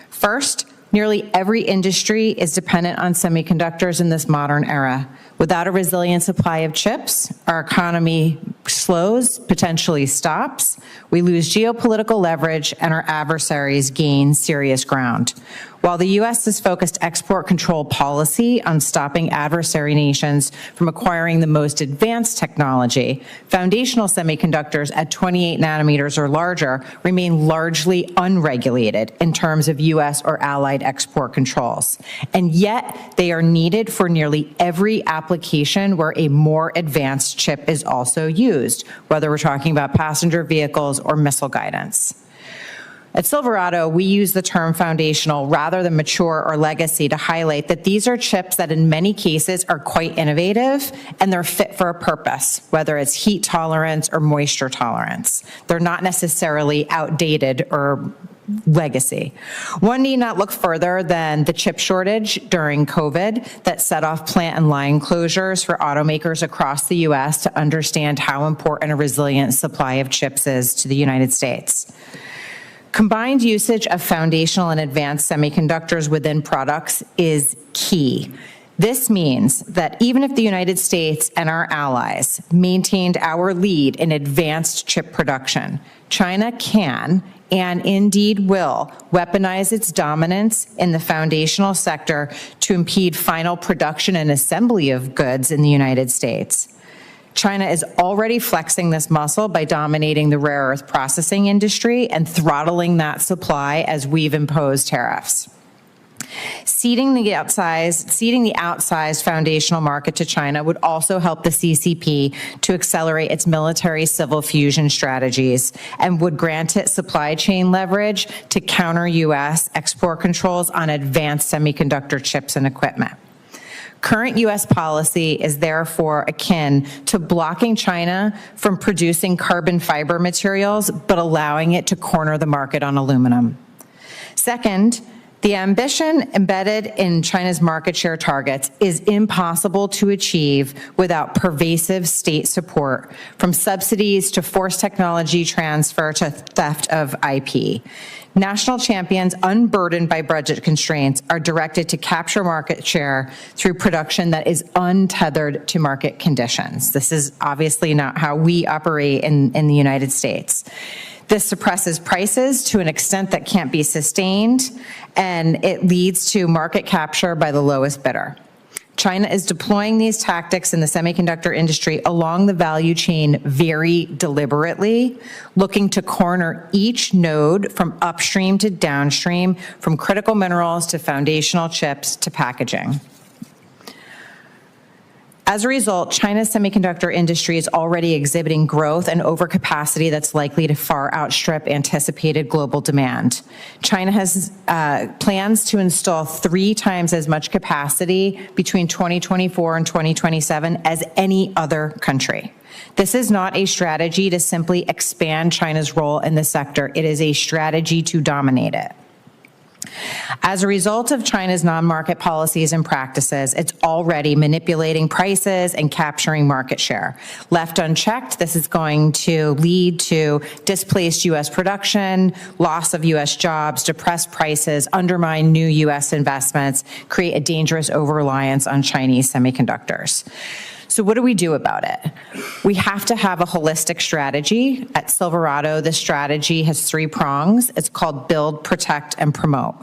First, nearly every industry is dependent on semiconductors in this modern era. Without a resilient supply of chips, our economy slows, potentially stops, we lose geopolitical leverage, and our adversaries gain serious ground. While the U.S.'s focused export control policy on stopping adversary nations from acquiring the most advanced technology, foundational semiconductors at 28 nanometers or larger remain largely unregulated in terms of U.S. or allied export controls. And yet, they are needed for nearly every application where a more advanced chip is also used, whether we're talking about passenger vehicles or missile guidance. At Silverado, we use the term foundational rather than mature or legacy to highlight that these are chips that in many cases are quite innovative and they're fit for a purpose, whether it's heat tolerance or moisture tolerance. They're not necessarily outdated or legacy. One need not look further than the chip shortage during COVID that set off plant and line closures for automakers across the U.S. to understand how important a resilient supply of chips is to the United States. Combined usage of foundational and advanced semiconductors within products is key. This means that even if the United States and our allies maintained our lead in advanced chip production, China can and indeed will weaponize its dominance in the foundational sector to impede final production and assembly of goods in the United States. China is already flexing this muscle by dominating the rare earth processing industry and throttling that supply as we've imposed tariffs. Ceding the outsized foundational market to China would also help the CCP to accelerate its military civil fusion strategies and would grant it supply chain leverage to counter U.S. export controls on advanced semiconductor chips and equipment. Current U.S. policy is therefore akin to blocking China from producing carbon fiber materials, but allowing it to corner the market on aluminum. Second, the ambition embedded in China's market share targets is impossible to achieve without pervasive state support, from subsidies to forced technology transfer to theft of IP. National champions unburdened by budget constraints are directed to capture market share through production that is untethered to market conditions. This is obviously not how we operate in the United States. This suppresses prices to an extent that can't be sustained, and it leads to market capture by the lowest bidder. China is deploying these tactics in the semiconductor industry along the value chain very deliberately, looking to corner each node from upstream to downstream, from critical minerals to foundational chips to packaging. As a result, China's semiconductor industry is already exhibiting growth and overcapacity that's likely to far outstrip anticipated global demand. China has plans to install 3 times as much capacity between 2024 and 2027 as any other country. This is not a strategy to simply expand China's role in the sector. It is a strategy to dominate it. As a result of China's non-market policies and practices, it's already manipulating prices and capturing market share. Left unchecked, this is going to lead to displaced U.S. production, loss of U.S. jobs, depressed prices, undermine new U.S. investments, create a dangerous over-reliance on Chinese semiconductors. So what do we do about it? We have to have a holistic strategy. At Silverado, this strategy has 3 prongs. It's called build, protect, and promote.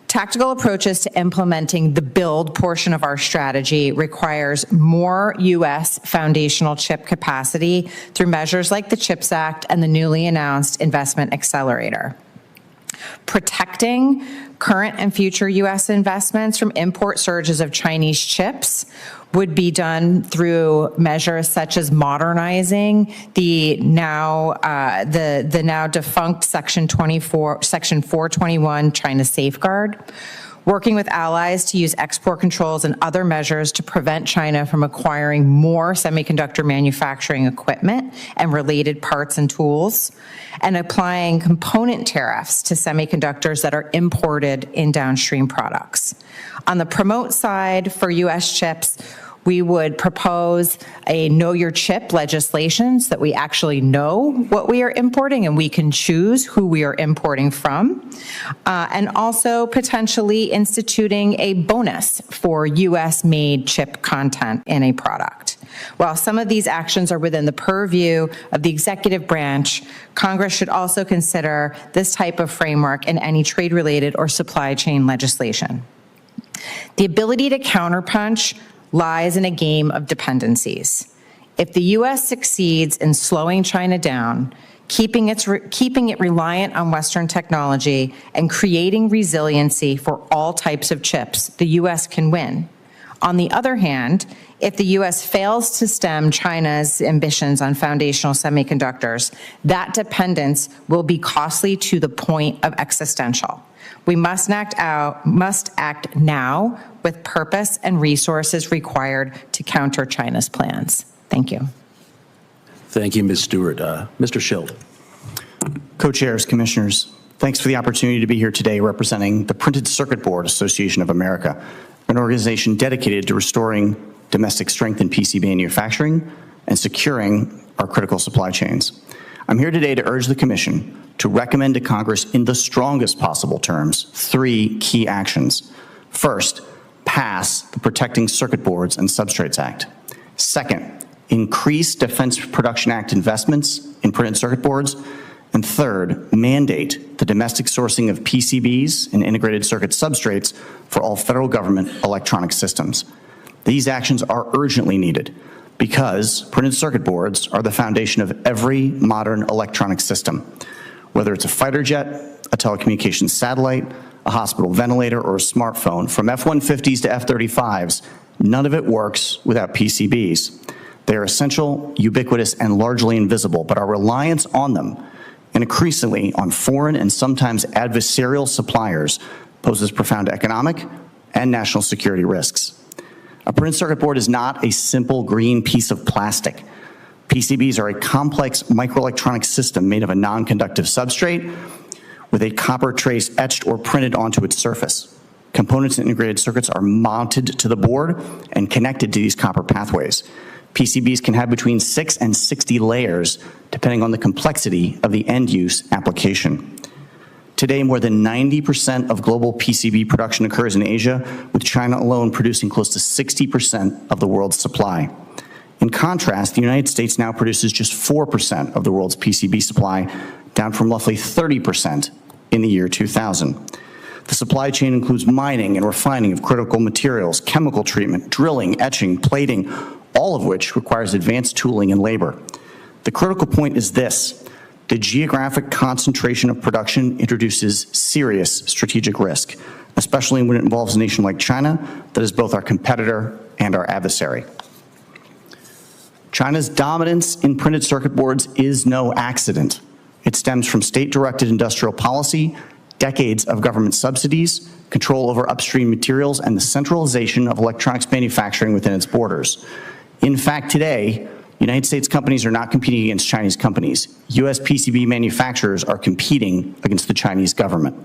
Tactical approaches to implementing the build portion of our strategy requires more U.S. foundational chip capacity through measures like the CHIPS Act and the newly announced Investment Accelerator. Protecting current and future U.S. investments from import surges of Chinese chips would be done through measures such as modernizing the now defunct Section 421 China Safeguard, working with allies to use export controls and other measures to prevent China from acquiring more semiconductor manufacturing equipment and related parts and tools, and applying component tariffs to semiconductors that are imported in downstream products. On the promote side for U.S. chips, we would propose a know your chip legislation so that we actually know what we are importing and we can choose who we are importing from, and also potentially instituting a bonus for U.S.-made chip content in a product. While some of these actions are within the purview of the executive branch, Congress should also consider this type of framework in any trade-related or supply chain legislation. The ability to counterpunch lies in a game of dependencies. If the U.S. succeeds in slowing China down, keeping it reliant on Western technology, and creating resiliency for all types of chips, the U.S. can win. On the other hand, if the U.S. fails to stem China's ambitions on foundational semiconductors, that dependence will be costly to the point of existential. We must act now with purpose and resources required to counter China's plans. Thank you. Thank you, Ms. Stewart. Mr. Schild. Co-chairs, commissioners, thanks for the opportunity to be here today representing the Printed Circuit Board Association of America, an organization dedicated to restoring domestic strength in PC manufacturing and securing our critical supply chains. I'm here today to urge the Commission to recommend to Congress in the strongest possible terms 3 key actions. First, pass the Protecting Circuit Boards and Substrates Act. Second, increase Defense Production Act investments in printed circuit boards. And third, mandate the domestic sourcing of PCBs and integrated circuit substrates for all federal government electronic systems. These actions are urgently needed because printed circuit boards are the foundation of every modern electronic system. Whether it's a fighter jet, a telecommunications satellite, a hospital ventilator, or a smartphone, from F-150s to F-35s, none of it works without PCBs. They are essential, ubiquitous, and largely invisible, but our reliance on them, and increasingly on foreign and sometimes adversarial suppliers, poses profound economic and national security risks. A printed circuit board is not a simple green piece of plastic. PCBs are a complex microelectronic system made of a non-conductive substrate with a copper trace etched or printed onto its surface. Components and integrated circuits are mounted to the board and connected to these copper pathways. PCBs can have between 6 and 60 layers, depending on the complexity of the end-use application. Today, more than 90% of global PCB production occurs in Asia, with China alone producing close to 60% of the world's supply. In contrast, the United States now produces just 4% of the world's PCB supply, down from roughly 30% in the year 2000. The supply chain includes mining and refining of critical materials, chemical treatment, drilling, etching, plating, all of which requires advanced tooling and labor. The critical point is this: the geographic concentration of production introduces serious strategic risk, especially when it involves a nation like China that is both our competitor and our adversary. China's dominance in printed circuit boards is no accident. It stems from state-directed industrial policy, decades of government subsidies, control over upstream materials, and the centralization of electronics manufacturing within its borders. In fact, today, United States companies are not competing against Chinese companies. U.S. PCB manufacturers are competing against the Chinese government.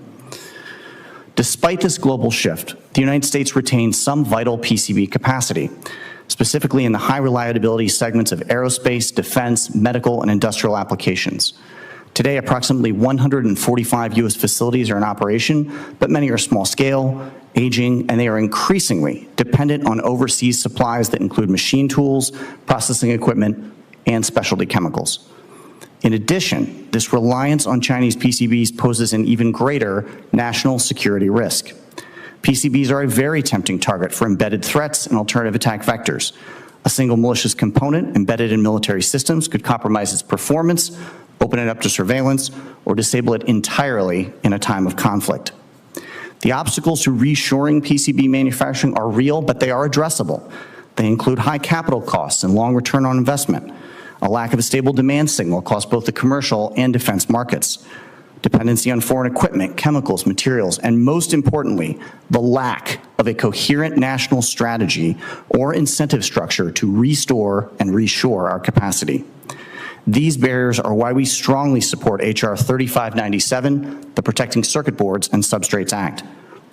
Despite this global shift, the United States retains some vital PCB capacity, specifically in the high reliability segments of aerospace, defense, medical, and industrial applications. Today, approximately 145 U.S. facilities are in operation, but many are small scale, aging, and they are increasingly dependent on overseas supplies that include machine tools, processing equipment, and specialty chemicals. In addition, this reliance on Chinese PCBs poses an even greater national security risk. PCBs are a very tempting target for embedded threats and alternative attack vectors. A single malicious component embedded in military systems could compromise its performance, open it up to surveillance, or disable it entirely in a time of conflict. The obstacles to reshoring PCB manufacturing are real, but they are addressable. They include high capital costs and long return on investment, a lack of a stable demand signal across both the commercial and defense markets, dependency on foreign equipment, chemicals, materials, and most importantly, the lack of a coherent national strategy or incentive structure to restore and reshore our capacity. These barriers are why we strongly support H.R. 3597, the Protecting Circuit Boards and Substrates Act.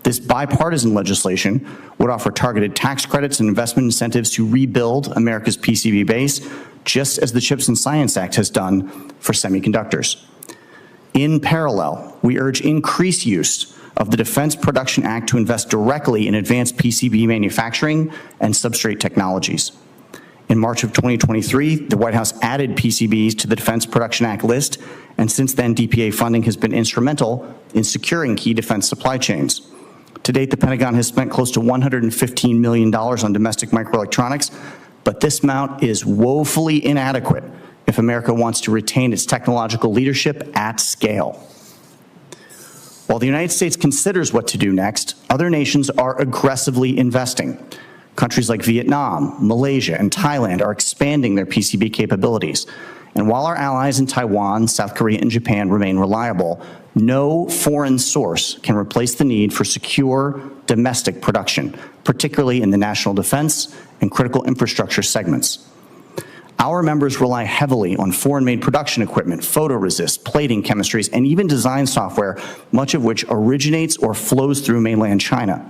This bipartisan legislation would offer targeted tax credits and investment incentives to rebuild America's PCB base, just as the CHIPS and Science Act has done for semiconductors. In parallel, we urge increased use of the Defense Production Act to invest directly in advanced PCB manufacturing and substrate technologies. In March of 2023, the White House added PCBs to the Defense Production Act list, and since then, DPA funding has been instrumental in securing key defense supply chains. To date, the Pentagon has spent close to $115 million on domestic microelectronics, but this amount is woefully inadequate if America wants to retain its technological leadership at scale. While the United States considers what to do next, other nations are aggressively investing. Countries like Vietnam, Malaysia, and Thailand are expanding their PCB capabilities. And while our allies in Taiwan, South Korea, and Japan remain reliable, no foreign source can replace the need for secure domestic production, particularly in the national defense and critical infrastructure segments. Our members rely heavily on foreign-made production equipment, photoresist, plating chemistries, and even design software, much of which originates or flows through mainland China.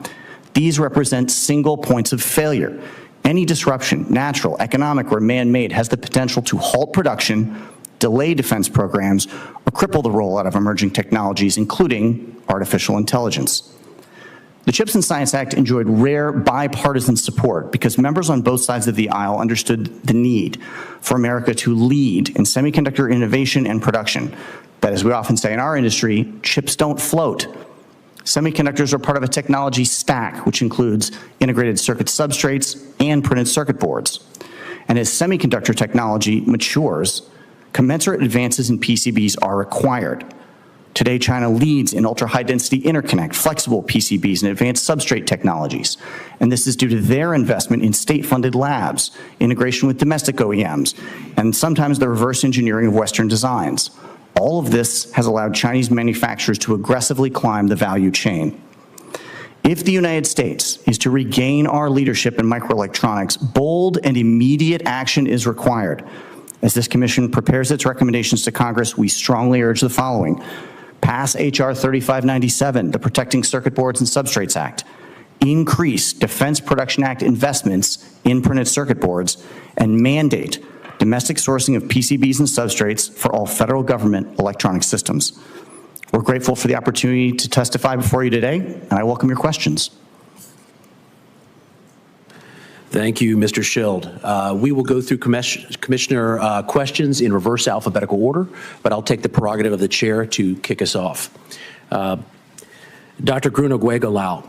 These represent single points of failure. Any disruption, natural, economic, or man-made, has the potential to halt production, delay defense programs, or cripple the rollout of emerging technologies, including artificial intelligence. The CHIPS and Science Act enjoyed rare bipartisan support because members on both sides of the aisle understood the need for America to lead in semiconductor innovation and production. But as we often say in our industry, chips don't float. Semiconductors are part of a technology stack, which includes integrated circuit substrates and printed circuit boards. And as semiconductor technology matures, commensurate advances in PCBs are required. Today, China leads in ultra-high-density interconnect, flexible PCBs, and advanced substrate technologies. And this is due to their investment in state-funded labs, integration with domestic OEMs, and sometimes the reverse engineering of Western designs. All of this has allowed Chinese manufacturers to aggressively climb the value chain. If the United States is to regain our leadership in microelectronics, bold and immediate action is required. As this commission prepares its recommendations to Congress, we strongly urge the following. Pass H.R. 3597, the Protecting Circuit Boards and Substrates Act. Increase Defense Production Act investments in printed circuit boards, and mandate domestic sourcing of PCBs and substrates for all federal government electronic systems. We're grateful for the opportunity to testify before you today, and I welcome your questions. Thank you, Mr. Schild. We will go through Commissioner questions in reverse alphabetical order, but I'll take the prerogative of the chair to kick us off. Dr. Grunoguega-Lau,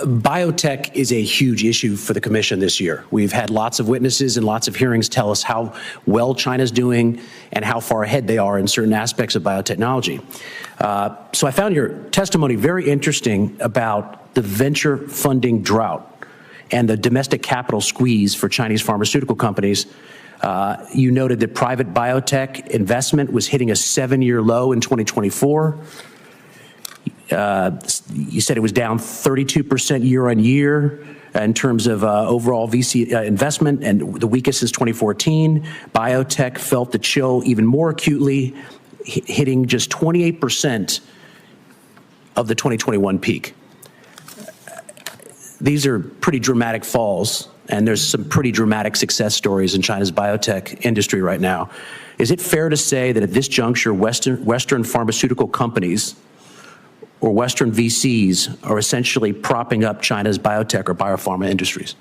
biotech is a huge issue for the Commission this year. We've had lots of witnesses and lots of hearings tell us how well China's doing and how far ahead they are in certain aspects of biotechnology. So I found your testimony very interesting about the venture funding drought and the domestic capital squeeze for Chinese pharmaceutical companies. You noted that private biotech investment was hitting a 7-year low in 2024. You said it was down 32% year on year in terms of overall VC investment, and the weakest since 2014. Biotech felt the chill even more acutely, hitting just 28% of the 2021 peak. These are pretty dramatic falls, and there's some pretty dramatic success stories in China's biotech industry right now. Is it fair to say that at this juncture, Western pharmaceutical companies or Western VCs are essentially propping up China's biotech or biopharma industries?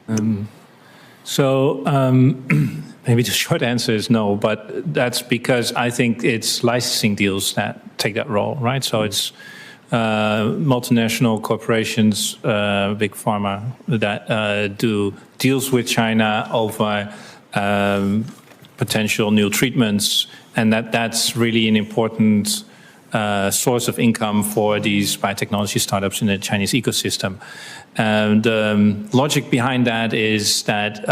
Maybe the short answer is no, but that's because I think it's licensing deals that take that role, right? So it's multinational corporations, big pharma, that do deals with China over potential new treatments, and that's really an important source of income for these biotechnology startups in the Chinese ecosystem. And the logic behind that is that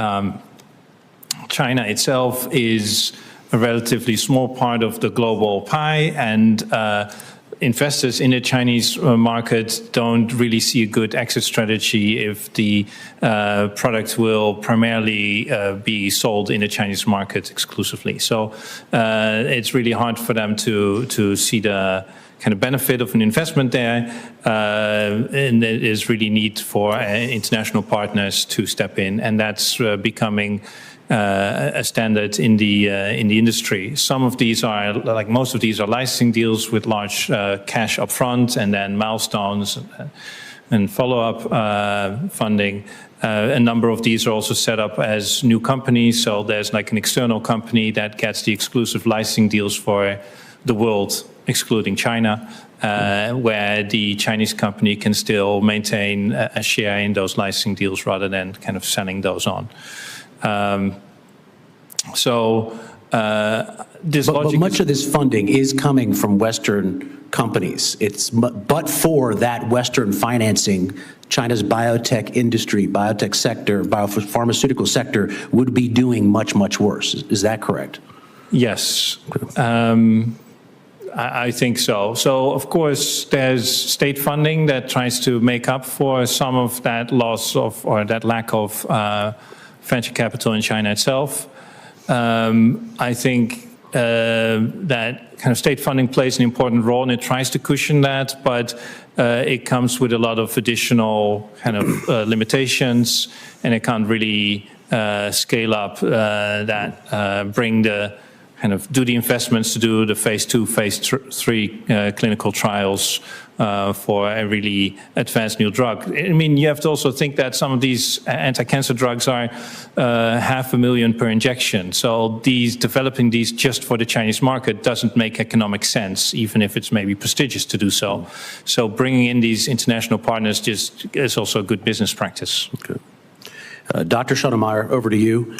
China itself is a relatively small part of the global pie, and investors in the Chinese market don't really see a good exit strategy if the product will primarily be sold in the Chinese market exclusively. So it's really hard for them to see the kind of benefit of an investment there, and there is really need for international partners to step in, and that's becoming a standard in the industry. Some of these are, like most of these, are licensing deals with large cash upfront and then milestones and follow-up funding. A number of these are also set up as new companies, so there's like an external company that gets the exclusive licensing deals for the world, excluding China, where the Chinese company can still maintain a share in those licensing deals rather than kind of selling those on. But much of this funding is coming from Western companies. But for that Western financing, China's biotech industry, biotech sector, biopharmaceutical sector would be doing much, much worse. Is that correct? Yes. I think so. So, of course, there's state funding that tries to make up for some of that loss of, or that lack of venture capital in China itself. I think that kind of state funding plays an important role, and it tries to cushion that, but it comes with a lot of additional kind of limitations, and it can't really scale up that bring the kind of do the investments to do the phase 2, phase 3 clinical trials for a really advanced new drug. I mean, you have to also think that some of these anti-cancer drugs are $500,000 per injection. So developing these just for the Chinese market doesn't make economic sense, even if it's maybe prestigious to do so. So bringing in these international partners just is also a good business practice. Okay. Dr. Schoenemeyer, over to you.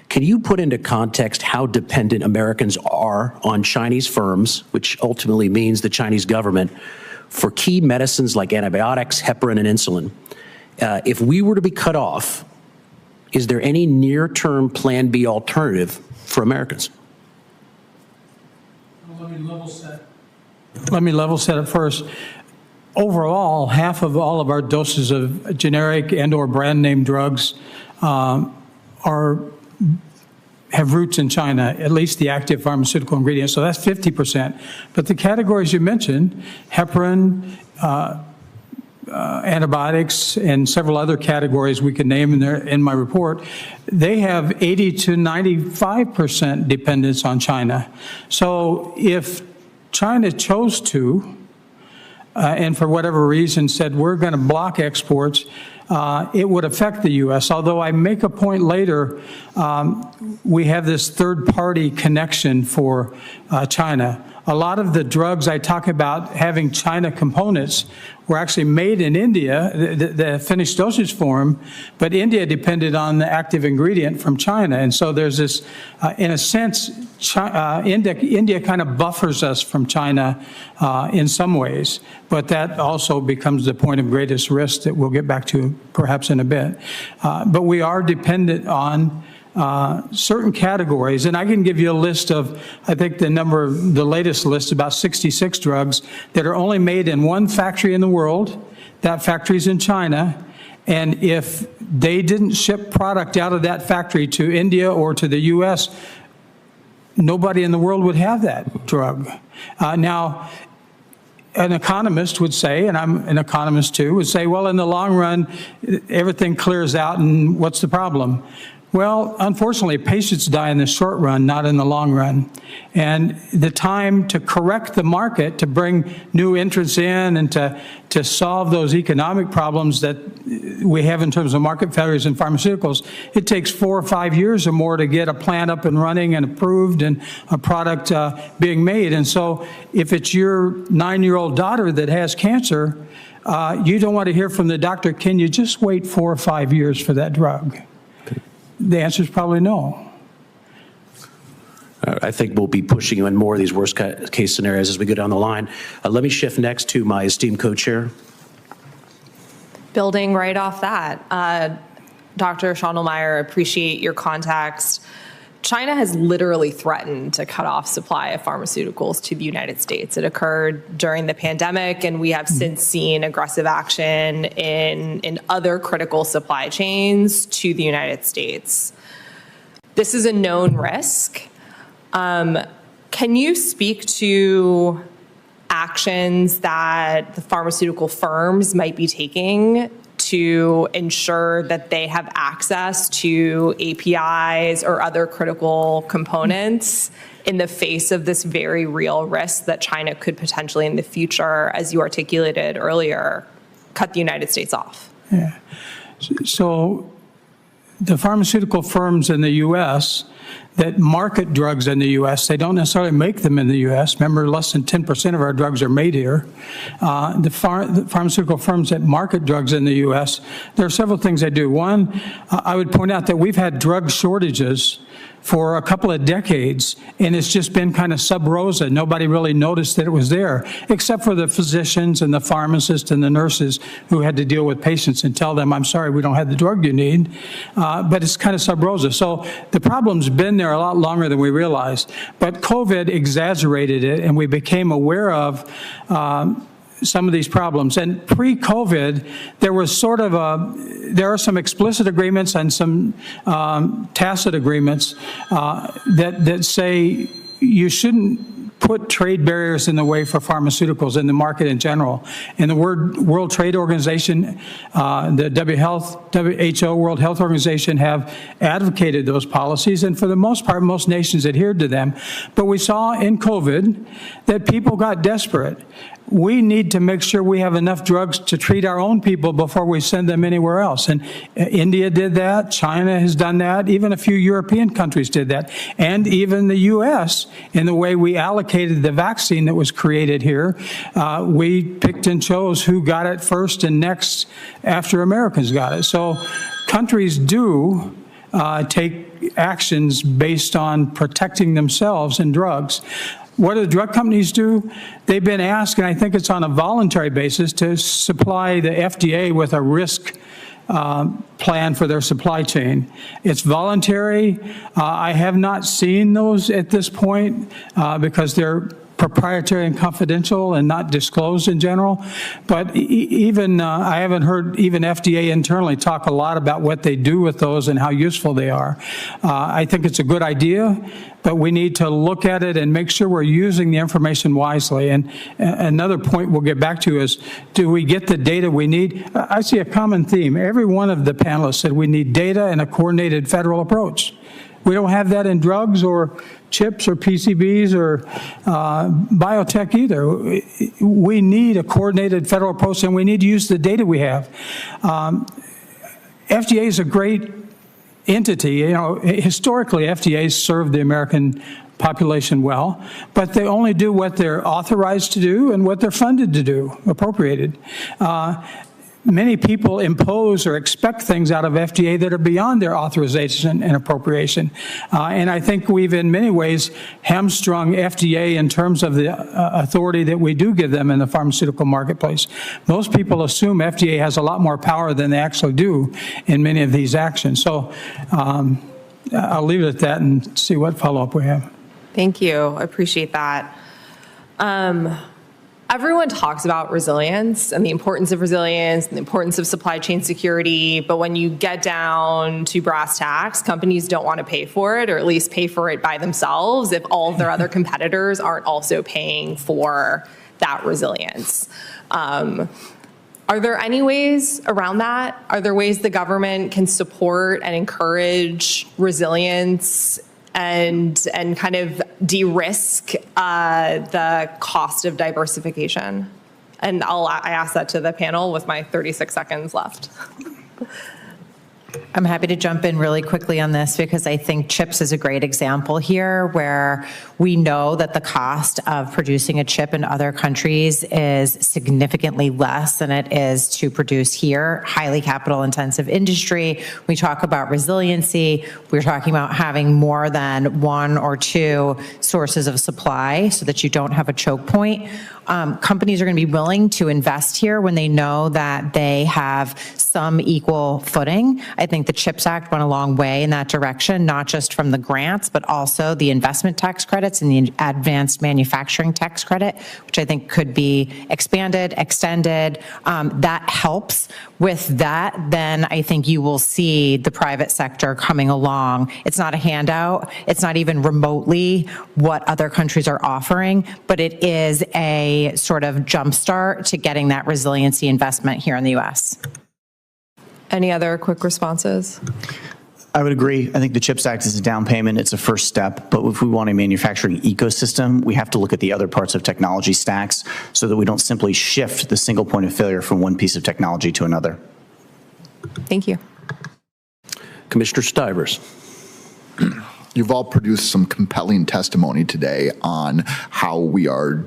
Can you put into context how dependent Americans are on Chinese firms, which ultimately means the Chinese government, for key medicines like antibiotics, heparin, and insulin? If we were to be cut off, is there any near-term Plan B alternative for Americans? Let me level set it first. Overall, half of all of our doses of generic and/or brand name drugs have roots in China, at least the active pharmaceutical ingredients. So that's 50%. But the categories you mentioned, heparin, antibiotics, and several other categories we could name in my report, they have 80 to 95% dependence on China. So if China chose to, and for whatever reason said we're going to block exports, it would affect the U.S. Although I make a point later, we have this third-party connection for China. A lot of the drugs I talk about having China components were actually made in India, the finished dosage form, but India depended on the active ingredient from China. And so there's this, in a sense, India kind of buffers us from China in some ways, but that also becomes the point of greatest risk that we'll get back to perhaps in a bit. But we are dependent on certain categories, and I can give you a list of, I think the latest list, about 66 drugs that are only made in one factory in the world. That factory's in China, and if they didn't ship product out of that factory to India or to the U.S., nobody in the world would have that drug. Now, an economist would say, and I'm an economist too, would say, well, in the long run, everything clears out, and what's the problem? Well, unfortunately, patients die in the short run, not in the long run. And the time to correct the market, to bring new entrants in and to solve those economic problems that we have in terms of market failures in pharmaceuticals, it takes 4 or 5 years or more to get a plant up and running and approved and a product being made. And so if it's your 9-year-old daughter that has cancer, you don't want to hear from the doctor, can you just wait 4 or 5 years for that drug? The answer is probably no. I think we'll be pushing you in more of these worst case scenarios as we go down the line. Let me shift next to my esteemed co-chair. Building right off that, Dr. Schoenemeyer, appreciate your context. China has literally threatened to cut off supply of pharmaceuticals to the United States. It occurred during the pandemic, and we have since seen aggressive action in other critical supply chains to the United States. This is a known risk. Can you speak to actions that the pharmaceutical firms might be taking to ensure that they have access to APIs or other critical components in the face of this very real risk that China could potentially in the future, as you articulated earlier, cut the United States off? Yeah. So the pharmaceutical firms in the U.S. that market drugs in the U.S., they don't necessarily make them in the U.S. Remember, less than 10% of our drugs are made here. The pharmaceutical firms that market drugs in the U.S., there are several things they do. One, I would point out that we've had drug shortages for a couple of decades, and it's just been kind of sub rosa. Nobody really noticed that it was there, except for the physicians and the pharmacists and the nurses who had to deal with patients and tell them, I'm sorry, we don't have the drug you need. But it's kind of sub rosa. So the problem's been there a lot longer than we realized. But COVID exaggerated it, and we became aware of some of these problems. And pre-COVID, there was sort of there are some explicit agreements and some tacit agreements that say you shouldn't put trade barriers in the way for pharmaceuticals in the market in general. And the World Trade Organization, the WHO, World Health Organization, have advocated those policies, and for the most part, most nations adhered to them. But we saw in COVID that people got desperate. We need to make sure we have enough drugs to treat our own people before we send them anywhere else. And India did that, China has done that, even a few European countries did that, and even the U.S. in the way we allocated the vaccine that was created here. We picked and chose who got it first and next after Americans got it. So countries do take actions based on protecting themselves in drugs. What do the drug companies do? They've been asked, and I think it's on a voluntary basis, to supply the FDA with a risk plan for their supply chain. It's voluntary. I have not seen those at this point because they're proprietary and confidential and not disclosed in general. But even I haven't heard even FDA internally talk a lot about what they do with those and how useful they are. I think it's a good idea, but we need to look at it and make sure we're using the information wisely. And another point we'll get back to is, do we get the data we need? I see a common theme. Every one of the panelists said we need data and a coordinated federal approach. We don't have that in drugs or chips or PCBs or biotech either. We need a coordinated federal approach, and we need to use the data we have. FDA is a great entity. You know, historically, FDA served the American population well, but they only do what they're authorized to do and what they're funded to do, appropriated. Many people impose or expect things out of FDA that are beyond their authorization and appropriation. And I think we've in many ways hamstrung FDA in terms of the authority that we do give them in the pharmaceutical marketplace. Most people assume FDA has a lot more power than they actually do in many of these actions. So I'll leave it at that and see what follow-up we have. Thank you. I appreciate that. Everyone talks about resilience and the importance of resilience and the importance of supply chain security, but when you get down to brass tacks, companies don't want to pay for it, or at least pay for it by themselves if all of their other competitors aren't also paying for that resilience. Are there any ways around that? Are there ways the government can support and encourage resilience and kind of de-risk the cost of diversification? And I ask that to the panel with my 36 seconds left. I'm happy to jump in really quickly on this because I think chips is a great example here where we know that the cost of producing a chip in other countries is significantly less than it is to produce here. Highly capital intensive industry. We talk about resiliency. We're talking about having more than one or two sources of supply so that you don't have a choke point. Companies are going to be willing to invest here when they know that they have some equal footing. I think the CHIPS Act went a long way in that direction, not just from the grants, but also the investment tax credits and the advanced manufacturing tax credit, which I think could be expanded, extended. That helps. With that, then I think you will see the private sector coming along. It's not a handout. It's not even remotely what other countries are offering, but it is a sort of jumpstart to getting that resiliency investment here in the U.S. Any other quick responses? I would agree. I think the CHIPS Act is a down payment. It's a first step. But if we want a manufacturing ecosystem, we have to look at the other parts of technology stacks so that we don't simply shift the single point of failure from one piece of technology to another. Thank you. Commissioner Stivers. You've all produced some compelling testimony today on how we are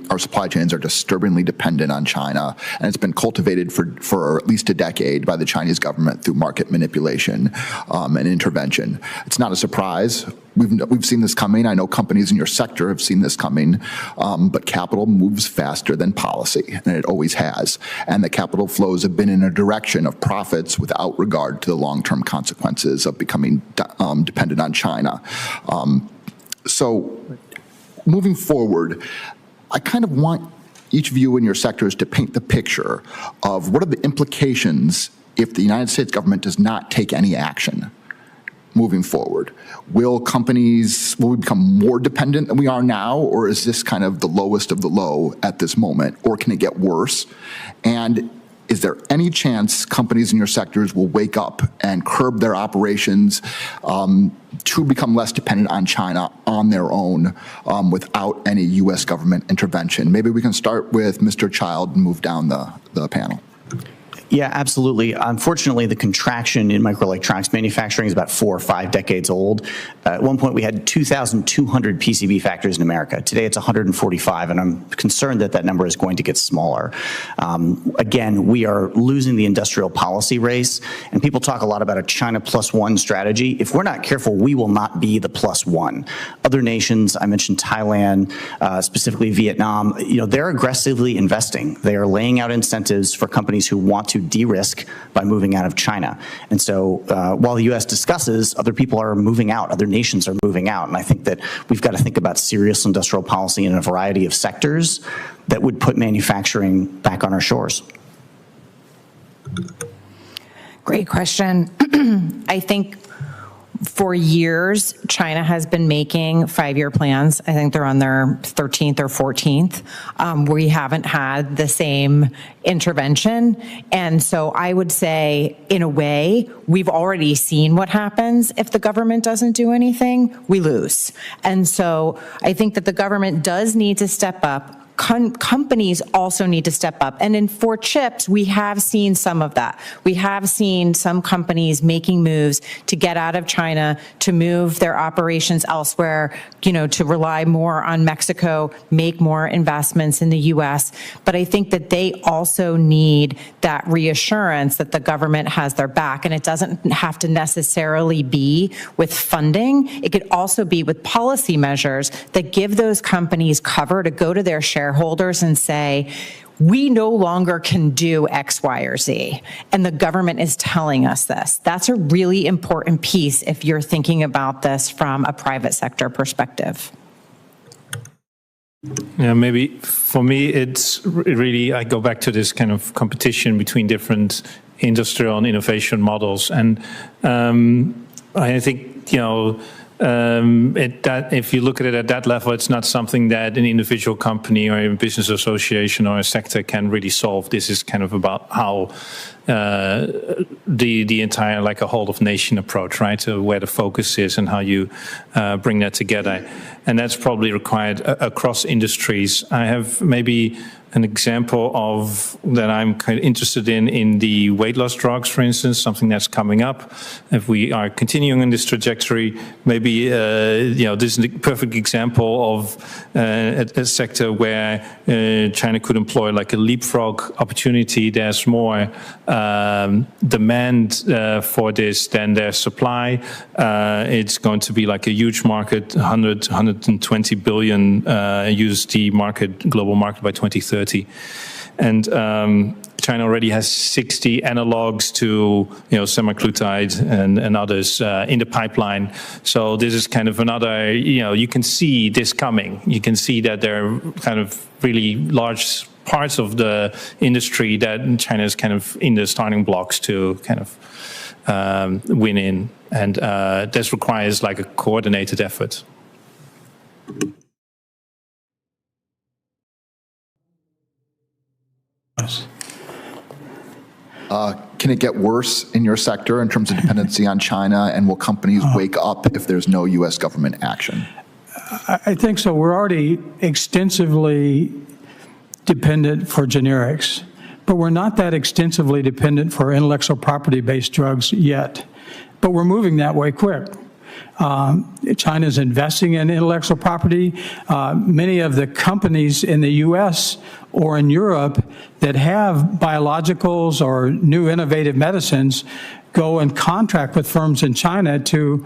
our supply chains are disturbingly dependent on China, and it's been cultivated for at least a decade by the Chinese government through market manipulation and intervention. It's not a surprise. We've seen this coming. I know companies in your sector have seen this coming, but capital moves faster than policy, and it always has. And the capital flows have been in a direction of profits without regard to the long-term consequences of becoming dependent on China. So moving forward, I kind of want each of you in your sectors to paint the picture of what are the implications if the United States government does not take any action moving forward. Will we become more dependent than we are now, or is this kind of the lowest of the low at this moment, or can it get worse? And is there any chance companies in your sectors will wake up and curb their operations to become less dependent on China on their own without any U.S. government intervention? Maybe we can start with Mr. Child and move down the panel. Yeah, absolutely. Unfortunately, the contraction in microelectronics manufacturing is about 4 or 5 decades old. At one point, we had 2,200 PCB factories in America. Today, it's 145, and I'm concerned that that number is going to get smaller. Again, we are losing the industrial policy race, and people talk a lot about a China +1 strategy. If we're not careful, we will not be the +1. Other nations, I mentioned Thailand, specifically Vietnam, they're aggressively investing. They are laying out incentives for companies who want to de-risk by moving out of China. And so while the U.S. discusses, other people are moving out, other nations are moving out. And I think that we've got to think about serious industrial policy in a variety of sectors that would put manufacturing back on our shores. Great question. I think for years, China has been making 5-year plans. I think they're on their 13th or 14th. We haven't had the same intervention. And so I would say, in a way, we've already seen what happens if the government doesn't do anything, we lose. And so I think that the government does need to step up. Companies also need to step up. And for chips, we have seen some of that. We have seen some companies making moves to get out of China, to move their operations elsewhere, to rely more on Mexico, make more investments in the U.S. But I think that they also need that reassurance that the government has their back. And it doesn't have to necessarily be with funding. It could also be with policy measures that give those companies cover to go to their shareholders and say, we no longer can do X, Y, or Z, and the government is telling us this. That's a really important piece if you're thinking about this from a private sector perspective. Yeah, maybe for me, it's really, I go back to this kind of competition between different industrial and innovation models. And I think, that if you look at it at that level, it's not something that an individual company or a business association or a sector can really solve. This is kind of about how the entire, like a whole of nation approach, right? To where the focus is and how you bring that together. And that's probably required across industries. I have maybe an example of that I'm kind of interested in the weight loss drugs, for instance, something that's coming up. If we are continuing on this trajectory, maybe this is a perfect example of a sector where China could employ like a leapfrog opportunity. There's more demand for this than there's supply. It's going to be like a huge market, 120 billion USD market, global market by 2030. And China already has 60 analogs to semaglutide and others in the pipeline. So this is kind of another, you can see this coming. You can see that there are kind of really large parts of the industry that China is kind of in the starting blocks to kind of win in. And this requires like a coordinated effort. Can it get worse in your sector in terms of dependency on China, and will companies wake up if there's no U.S. government action? I think so. We're already extensively dependent for generics, but we're not that extensively dependent for intellectual property-based drugs yet. But we're moving that way quick. China's investing in intellectual property. Many of the companies in the U.S. or in Europe that have biologicals or new innovative medicines go and contract with firms in China to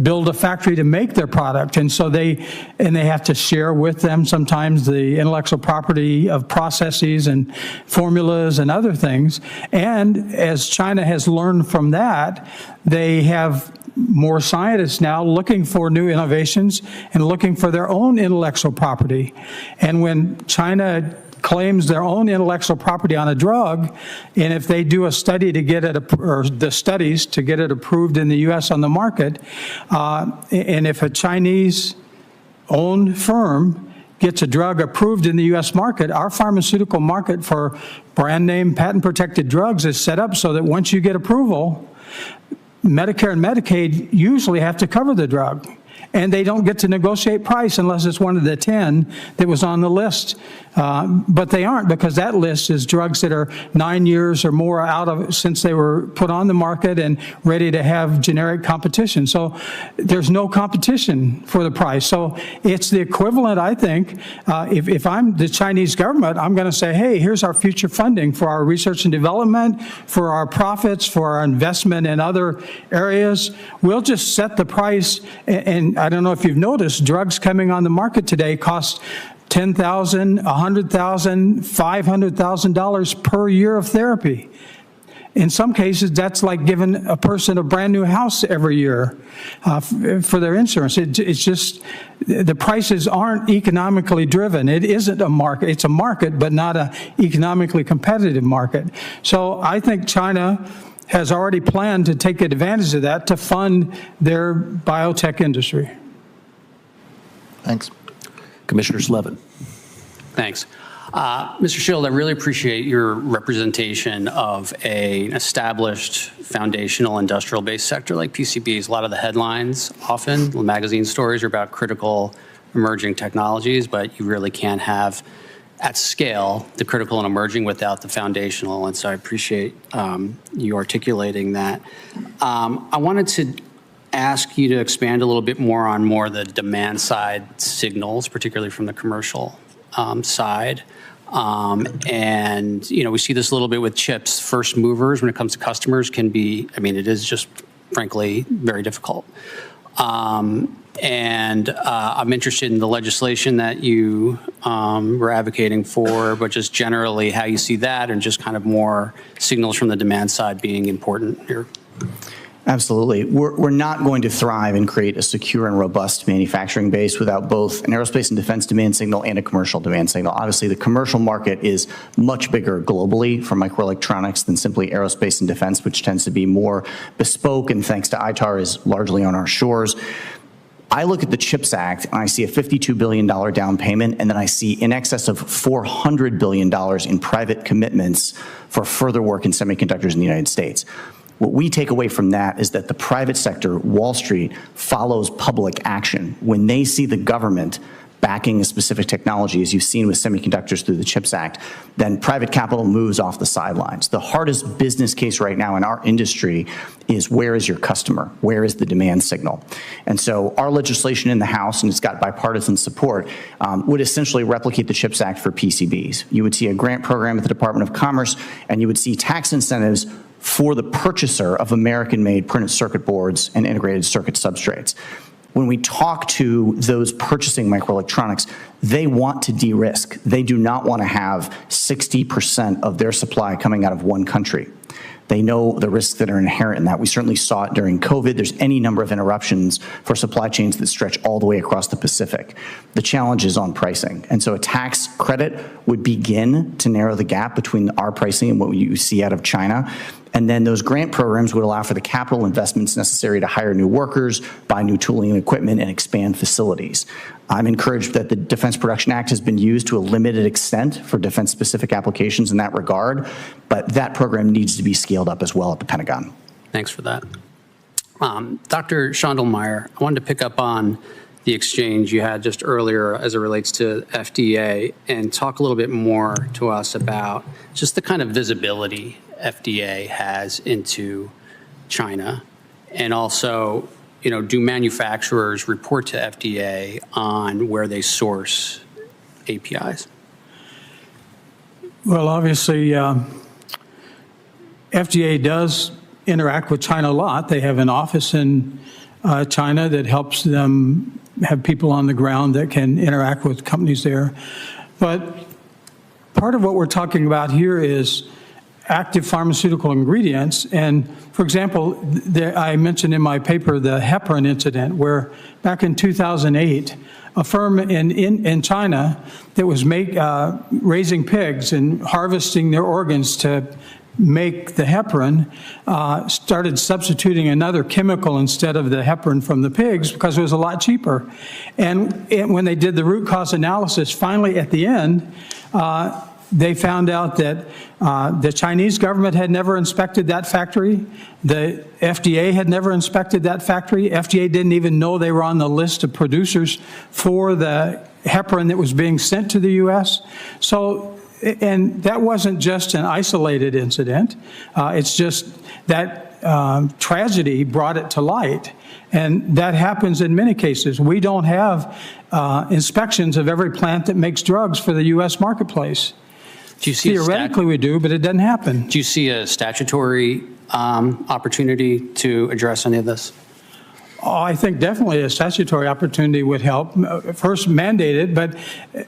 build a factory to make their product. And so they have to share with them sometimes the intellectual property of processes and formulas and other things. And as China has learned from that, they have more scientists now looking for new innovations and looking for their own intellectual property. And when China claims their own intellectual property on a drug, and if they do a study to get it, or the studies to get it approved in the U.S. on the market, and if a Chinese-owned firm gets a drug approved in the U.S. market, our pharmaceutical market for brand name patent-protected drugs is set up so that once you get approval, Medicare and Medicaid usually have to cover the drug. and they don't get to negotiate price unless it's one of the 10 that was on the list. But they aren't, because that list is drugs that are 9 years or more out of since they were put on the market and ready to have generic competition. So there's no competition for the price. So it's the equivalent, I think. If I'm the Chinese government, I'm going to say, hey, here's our future funding for our research and development, for our profits, for our investment in other areas. We'll just set the price. And I don't know if you've noticed, drugs coming on the market today cost $10,000, $100,000, $500,000 per year of therapy. In some cases, that's like giving a person a brand new house every year for their insurance. It's just, the prices aren't economically driven. It isn't a market. It's a market, but not an economically competitive market. So I think China has already planned to take advantage of that to fund their biotech industry. Thanks. Commissioner Slevin. Thanks. Mr. Schild, I really appreciate your representation of an established foundational industrial-based sector like PCBs. A lot of the headlines, often the magazine stories, are about critical emerging technologies, but you really can't have at scale the critical and emerging without the foundational, and so I appreciate you articulating that. I wanted to ask you to expand a little bit more on the demand side signals, particularly from the commercial side. And, we see this a little bit with chips. First movers when it comes to customers can be, it is just frankly very difficult. And I'm interested in the legislation that you were advocating for, but just generally how you see that and just kind of more signals from the demand side being important here. Absolutely. We're not going to thrive and create a secure and robust manufacturing base without both an aerospace and defense demand signal and a commercial demand signal. Obviously, the commercial market is much bigger globally for microelectronics than simply aerospace and defense, which tends to be more bespoke, and thanks to ITAR is largely on our shores. I look at the CHIPS Act and I see a $52 billion down payment, and then I see in excess of $400 billion in private commitments for further work in semiconductors in the United States. What we take away from that is that the private sector, Wall Street, follows public action. When they see the government backing a specific technology, as you've seen with semiconductors through the CHIPS Act, then private capital moves off the sidelines. The hardest business case right now in our industry is, where is your customer? Where is the demand signal? And so our legislation in the House, and it's got bipartisan support, would essentially replicate the CHIPS Act for PCBs. You would see a grant program at the Department of Commerce, and you would see tax incentives for the purchaser of American-made printed circuit boards and integrated circuit substrates. When we talk to those purchasing microelectronics, they want to de-risk. They do not want to have 60% of their supply coming out of one country. They know the risks that are inherent in that. We certainly saw it during COVID. There's any number of interruptions for supply chains that stretch all the way across the Pacific. The challenge is on pricing. And so a tax credit would begin to narrow the gap between our pricing and what you see out of China. And then those grant programs would allow for the capital investments necessary to hire new workers, buy new tooling and equipment, and expand facilities. I'm encouraged that the Defense Production Act has been used to a limited extent for defense-specific applications in that regard, but that program needs to be scaled up as well at the Pentagon. Thanks for that. Dr. Schondelmeyer, I wanted to pick up on the exchange you had just earlier as it relates to FDA and talk a little bit more to us about just the kind of visibility FDA has into China, and also, do manufacturers report to FDA on where they source APIs? Well, obviously, FDA does interact with China a lot. They have an office in China that helps them have people on the ground that can interact with companies there. But part of what we're talking about here is active pharmaceutical ingredients. And for example, I mentioned in my paper the heparin incident, where back in 2008, a firm in China that was raising pigs and harvesting their organs to make the heparin started substituting another chemical instead of the heparin from the pigs because it was a lot cheaper. And when they did the root cause analysis, finally at the end, they found out that the Chinese government had never inspected that factory. The FDA had never inspected that factory. FDA didn't even know they were on the list of producers for the heparin that was being sent to the U.S. So, and that wasn't just an isolated incident. It's just that tragedy brought it to light. And that happens in many cases. We don't have inspections of every plant that makes drugs for the U.S. marketplace. Do you see Theoretically we do, but it doesn't happen. Do you see a statutory opportunity to address any of this? Oh, I think definitely a statutory opportunity would help. First, mandate it, but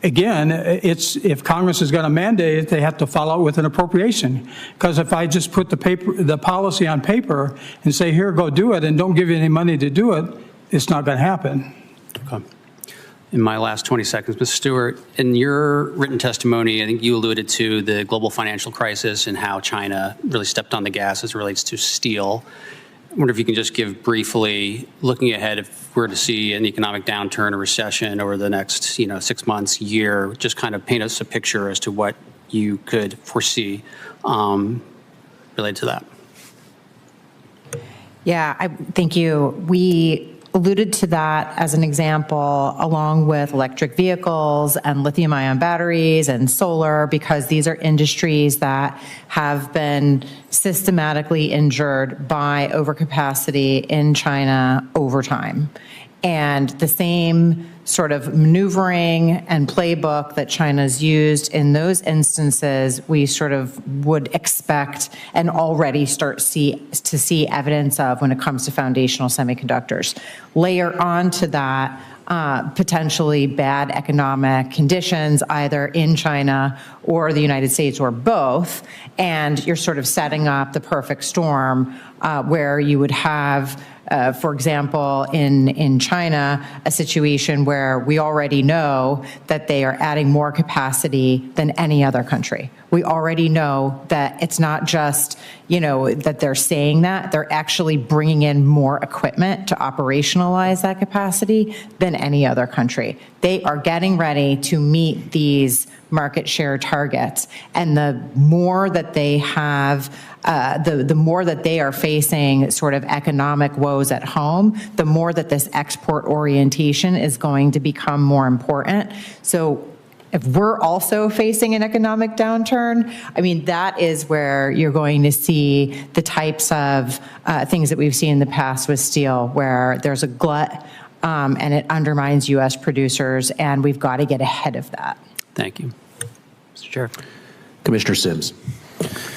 again, if Congress is going to mandate it, they have to follow it with an appropriation. Because if I just put the policy on paper and say, here, go do it, and don't give you any money to do it, it's not going to happen. Okay. In my last 20 seconds, Ms. Stewart, in your written testimony, I think you alluded to the global financial crisis and how China really stepped on the gas as it relates to steel. I wonder if you can just give briefly, looking ahead, if we're to see an economic downturn or recession over the next 6 months, year, just kind of paint us a picture as to what you could foresee related to that. Yeah, thank you. We alluded to that as an example, along with electric vehicles and lithium-ion batteries and solar, because these are industries that have been systematically injured by overcapacity in China over time. And the same sort of maneuvering and playbook that China's used in those instances, we sort of would expect and already start to see evidence of when it comes to foundational semiconductors. Layer onto that potentially bad economic conditions either in China or the United States or both, and you're sort of setting up the perfect storm where you would have for example, in China, a situation where we already know that they are adding more capacity than any other country. We already know that it's not just, that they're saying that, they're actually bringing in more equipment to operationalize that capacity than any other country. They are getting ready to meet these market share targets. And the more that they have, the more that they are facing sort of economic woes at home, the more that this export orientation is going to become more important. So if we're also facing an economic downturn, I mean, that is where you're going to see the types of things that we've seen in the past with steel, where there's a glut and it undermines U.S. producers, and we've got to get ahead of that. Thank you. Mr. Chair. Commissioner Sims.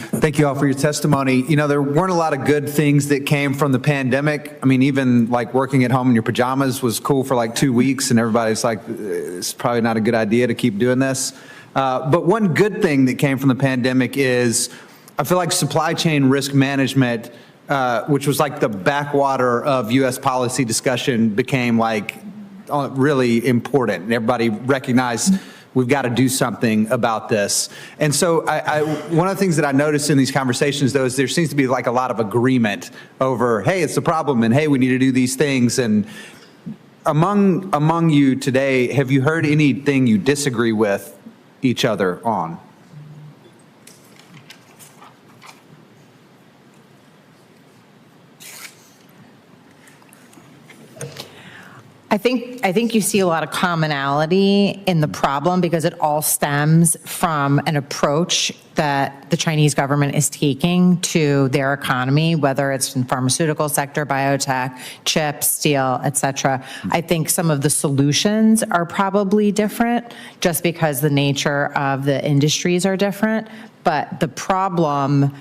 Thank you all for your testimony. There weren't a lot of good things that came from the pandemic. I mean, even like working at home in your pajamas was cool for like 2 weeks, and everybody's like, it's probably not a good idea to keep doing this. But one good thing that came from the pandemic is I feel like supply chain risk management, which was like the backwater of U.S. policy discussion, became like really important. And everybody recognized we've got to do something about this. And so one of the things that I noticed in these conversations, though, is there seems to be like a lot of agreement over, hey, it's a problem, and hey, we need to do these things. And among you today, have you heard anything you disagree with each other on? I think you see a lot of commonality in the problem because it all stems from an approach that the Chinese government is taking to their economy, whether it's in pharmaceutical sector, biotech, chips, steel, et cetera. I think some of the solutions are probably different just because the nature of the industries are different, but the problem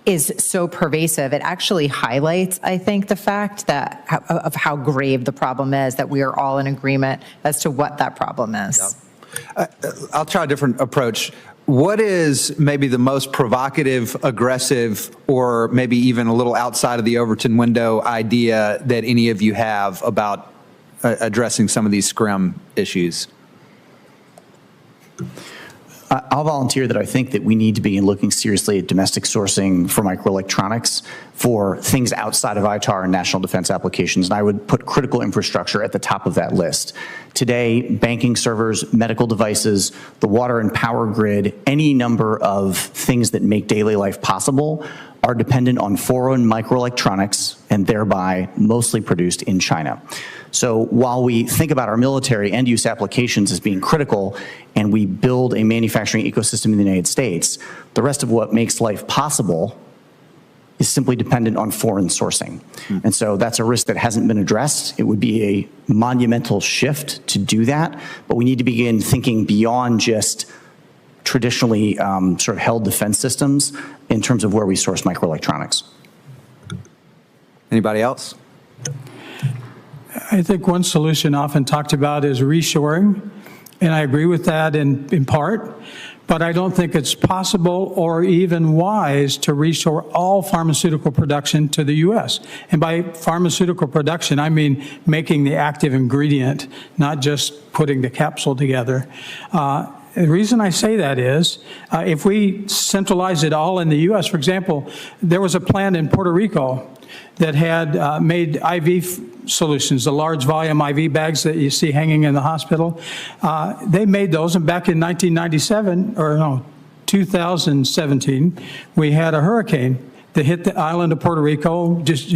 is so pervasive. It actually highlights, I think, the fact that of how grave the problem is, that we are all in agreement as to what that problem is. Yeah. I'll try a different approach. What is maybe the most provocative, aggressive, or maybe even a little outside of the Overton window idea that any of you have about addressing some of these scrim issues? I'll volunteer that I think that we need to begin looking seriously at domestic sourcing for microelectronics for things outside of ITAR and national defense applications, and I would put critical infrastructure at the top of that list. Today, banking servers, medical devices, the water and power grid, any number of things that make daily life possible are dependent on foreign microelectronics and thereby mostly produced in China. So while we think about our military end-use applications as being critical and we build a manufacturing ecosystem in the United States, the rest of what makes life possible is simply dependent on foreign sourcing. And so that's a risk that hasn't been addressed. It would be a monumental shift to do that, but we need to begin thinking beyond just traditionally sort of held defense systems in terms of where we source microelectronics. Anybody else? I think one solution often talked about is reshoring, and I agree with that in part, but I don't think it's possible or even wise to reshore all pharmaceutical production to the U.S. And by pharmaceutical production, I mean making the active ingredient, not just putting the capsule together. The reason I say that is, if we centralize it all in the U.S., for example, there was a plant in Puerto Rico that had made IV solutions, the large volume IV bags that you see hanging in the hospital. They made those, and back in 2017, we had a hurricane that hit the island of Puerto Rico, just,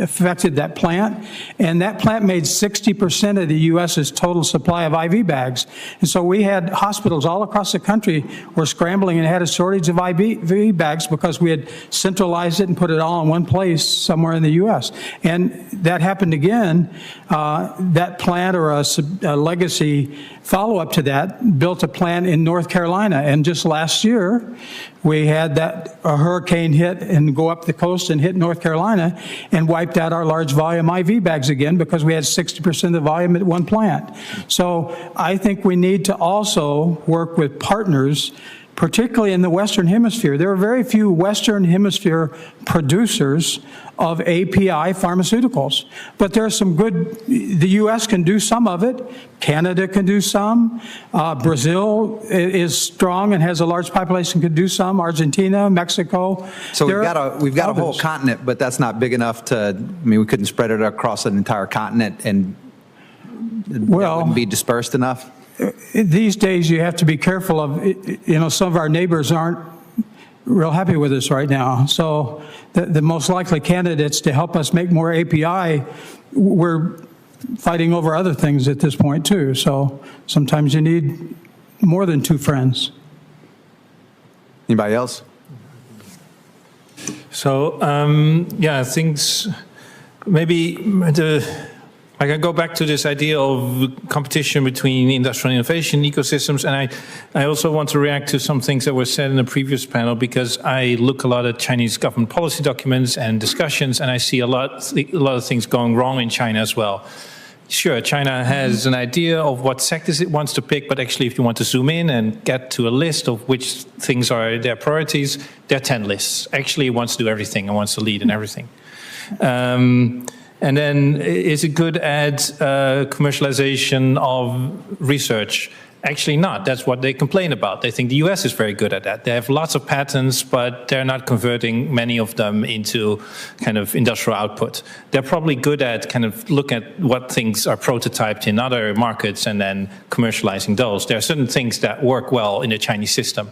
affected that plant, and that plant made 60% of the U.S.'s total supply of IV bags. And so we had hospitals all across the country were scrambling and had a shortage of IV bags because we had centralized it and put it all in one place somewhere in the U.S. And that happened again. That plant, or a legacy follow-up to that, built a plant in North Carolina. And just last year, we had a hurricane hit and go up the coast and hit North Carolina and wiped out our large volume IV bags again because we had 60% of the volume at one plant. So I think we need to also work with partners, particularly in the Western Hemisphere. There are very few Western Hemisphere producers of API pharmaceuticals, but there are some good. The U.S. can do some of it. Canada can do some. Brazil is strong and has a large population, can do some. Argentina, Mexico. So we've got a whole continent, but that's not big enough to, we couldn't spread it across an entire continent and that wouldn't be dispersed enough? These days you have to be careful of, some of our neighbors aren't real happy with us right now. So the most likely candidates to help us make more API, we're fighting over other things at this point too. So sometimes you need more than two friends. Anybody else? So, things, maybe I can go back to this idea of competition between industrial innovation ecosystems, and I also want to react to some things that were said in the previous panel, because I look a lot at Chinese government policy documents and discussions, and I see a lot of things going wrong in China as well. Sure, China has an idea of what sectors it wants to pick, but actually if you want to zoom in and get to a list of which things are their priorities, there are 10 lists. Actually, it wants to do everything and wants to lead in everything. And then, is it good at commercialization of research? Actually not. That's what they complain about. They think the US is very good at that. They have lots of patents, but they're not converting many of them into kind of industrial output. They're probably good at kind of look at what things are prototyped in other markets and then commercializing those. There are certain things that work well in the Chinese system.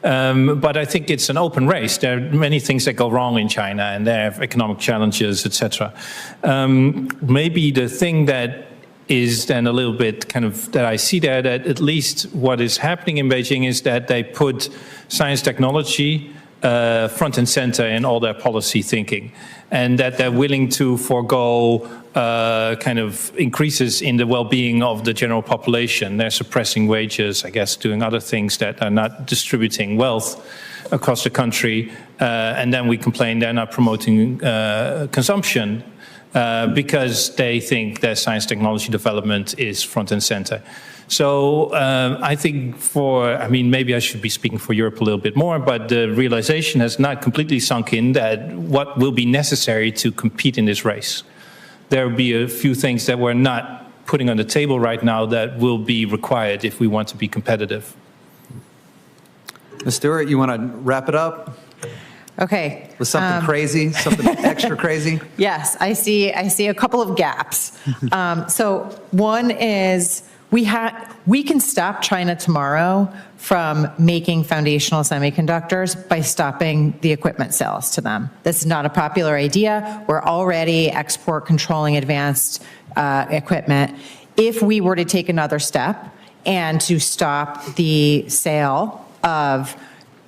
But I think it's an open race. There are many things that go wrong in China, and they have economic challenges, etc. Maybe the thing that is then a little bit kind of that I see there, that at least what is happening in Beijing is that they put science technology front and center in all their policy thinking, and that they're willing to forego kind of increases in the well-being of the general population. They're suppressing wages, I guess, doing other things that are not distributing wealth across the country, and then we complain they're not promoting consumption because they think that science technology development is front and center. So I think maybe I should be speaking for Europe a little bit more, but the realization has not completely sunk in that what will be necessary to compete in this race. There will be a few things that we're not putting on the table right now that will be required if we want to be competitive. Ms. Stewart, you want to wrap it up Okay. with something crazy, something extra crazy? Yes, I see a couple of gaps. So one is we can stop China tomorrow from making foundational semiconductors by stopping the equipment sales to them. This is not a popular idea. We're already export controlling advanced equipment. If we were to take another step and to stop the sale of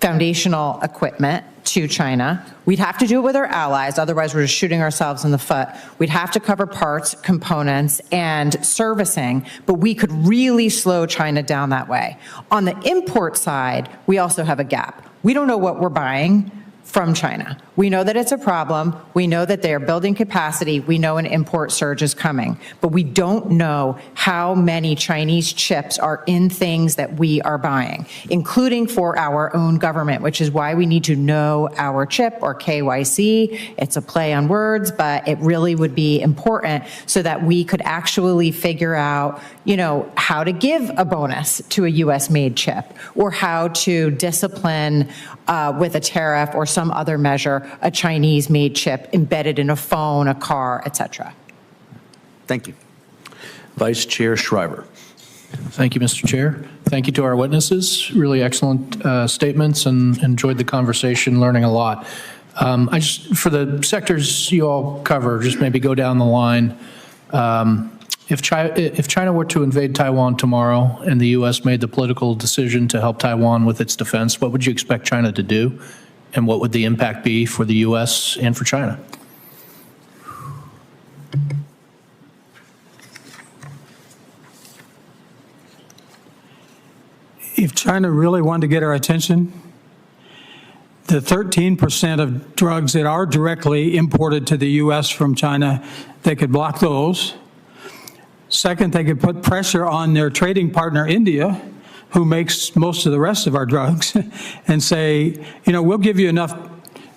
foundational equipment to China, we'd have to do it with our allies, otherwise we're just shooting ourselves in the foot. We'd have to cover parts, components, and servicing, but we could really slow China down that way. On the import side, we also have a gap. We don't know what we're buying from China. We know that it's a problem. We know that they're building capacity. We know an import surge is coming, but we don't know how many Chinese chips are in things that we are buying, including for our own government, which is why we need to know our chip, or KYC. It's a play on words, but it really would be important so that we could actually figure out, how to give a bonus to a US-made chip, or how to discipline with a tariff or some other measure a Chinese-made chip embedded in a phone, a car, et cetera. Thank you. Vice Chair Shriver. Thank you, Mr. Chair. Thank you to our witnesses. Really excellent statements, and enjoyed the conversation, learning a lot. For the sectors you all cover, just maybe go down the line. If China were to invade Taiwan tomorrow and the U.S. made the political decision to help Taiwan with its defense, what would you expect China to do? And what would the impact be for the U.S. and for China? If China really wanted to get our attention, the 13% of drugs that are directly imported to the U.S. from China, they could block those. Second, they could put pressure on their trading partner, India, who makes most of the rest of our drugs, and say, we'll give you enough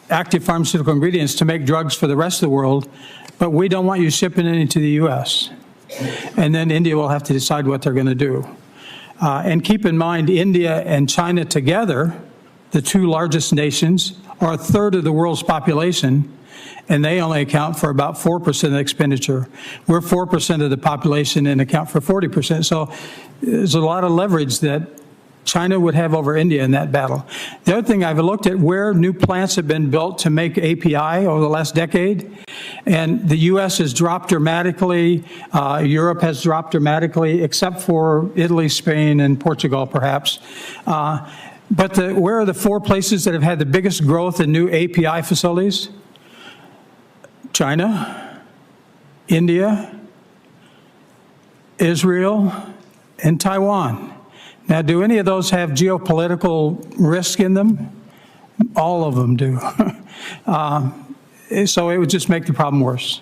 active pharmaceutical ingredients to make drugs for the rest of the world, but we don't want you shipping any to the U.S. And then India will have to decide what they're going to do. And keep in mind, India and China together, the two largest nations, are a third of the world's population, and they only account for about 4% of the expenditure. We're 4% of the population and account for 40%. So there's a lot of leverage that China would have over India in that battle. The other thing, I've looked at where new plants have been built to make API over the last decade, and the U.S. has dropped dramatically. Europe has dropped dramatically, except for Italy, Spain, and Portugal, perhaps. But where are the four places that have had the biggest growth in new API facilities? China, India, Israel, and Taiwan. Now, do any of those have geopolitical risk in them? All of them do. So it would just make the problem worse.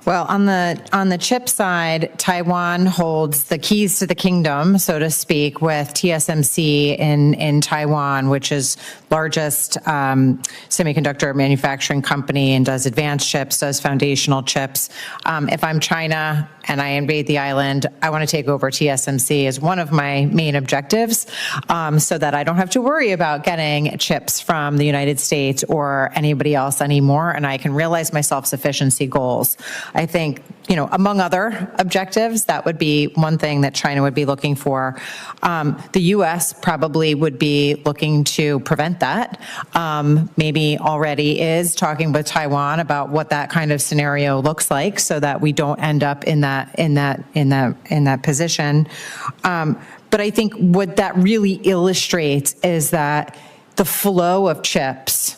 Well, on the chip side, Taiwan holds the keys to the kingdom, so to speak, with TSMC in Taiwan, which is largest semiconductor manufacturing company and does advanced chips, does foundational chips. If I'm China and I invade the island, I want to take over TSMC as one of my main objectives, so that I don't have to worry about getting chips from the United States or anybody else anymore, and I can realize my self-sufficiency goals. I think, among other objectives, that would be one thing that China would be looking for. The U.S. probably would be looking to prevent that. Maybe already is talking with Taiwan about what that kind of scenario looks like, so that we don't end up in that position. But I think what that really illustrates is that the flow of chips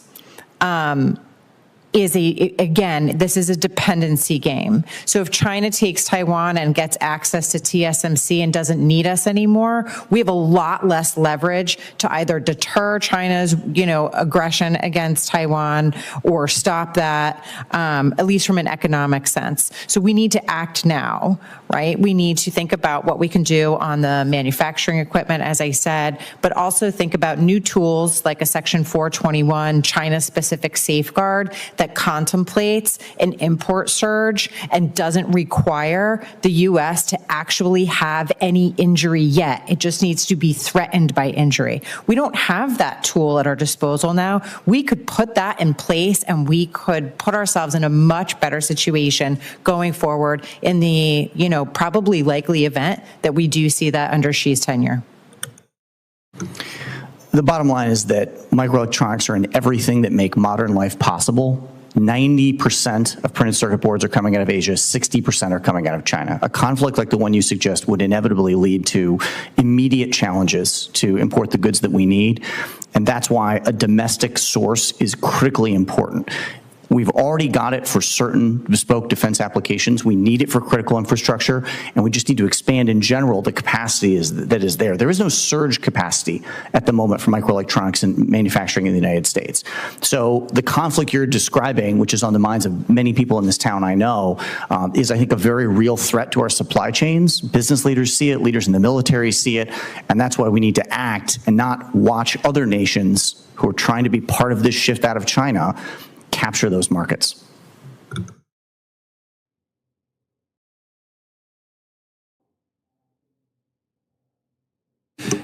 this is a dependency game. So if China takes Taiwan and gets access to TSMC and doesn't need us anymore, we have a lot less leverage to either deter China's, aggression against Taiwan or stop that, at least from an economic sense. So we need to act now, right? We need to think about what we can do on the manufacturing equipment, as I said, but also think about new tools like a Section 421 China-specific safeguard that that contemplates an import surge and doesn't require the U.S. to actually have any injury yet. It just needs to be threatened by injury. We don't have that tool at our disposal now. We could put that in place and we could put ourselves in a much better situation going forward in the, probably likely event that we do see that under Xi's tenure. The bottom line is that microelectronics are in everything that make modern life possible. 90% of printed circuit boards are coming out of Asia, 60% are coming out of China. A conflict like the one you suggest would inevitably lead to immediate challenges to import the goods that we need, and that's why a domestic source is critically important. We've already got it for certain bespoke defense applications. We need it for critical infrastructure, and we just need to expand in general the capacity that is there. There is no surge capacity at the moment for microelectronics and manufacturing in the United States. So the conflict you're describing, which is on the minds of many people in this town I know, is, I think, a very real threat to our supply chains. Business leaders see it, leaders in the military see it, and that's why we need to act and not watch other nations who are trying to be part of this shift out of China capture those markets.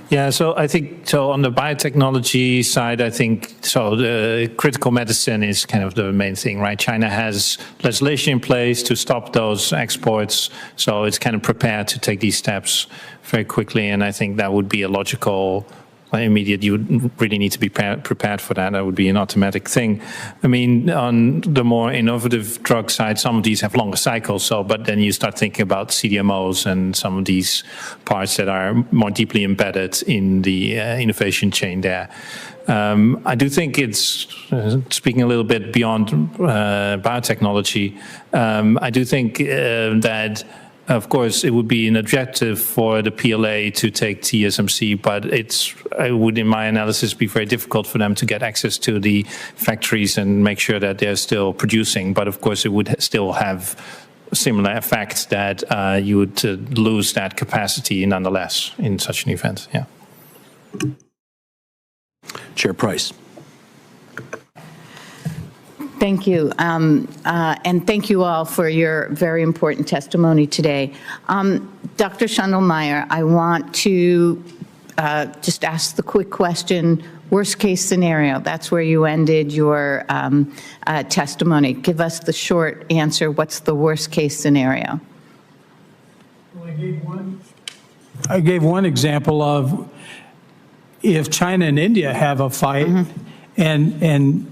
Yeah, so I think, on the biotechnology side, I think, the critical medicine is kind of the main thing, right? China has legislation in place to stop those exports, so it's kind of prepared to take these steps very quickly, and I think that would be a logical immediate. You would really need to be prepared for that. That would be an automatic thing. I mean, on the more innovative drug side, some of these have longer cycles. But then you start thinking about CDMOs and some of these parts that are more deeply embedded in the innovation chain there. I do think it's, speaking a little bit beyond biotechnology, I do think that, of course, it would be an objective for the PLA to take TSMC, but it would, in my analysis, be very difficult for them to get access to the factories and make sure that they're still producing. But of course, it would still have a similar effect that you would lose that capacity nonetheless in such an event. Yeah. Chair Price. Thank you. And thank you all for your very important testimony today. Dr. Schnundelmeyer, I want to just ask the quick question, worst case scenario. That's where you ended your testimony. Give us the short answer. What's the worst case scenario? Well, I gave one example of if China and India have a fight, and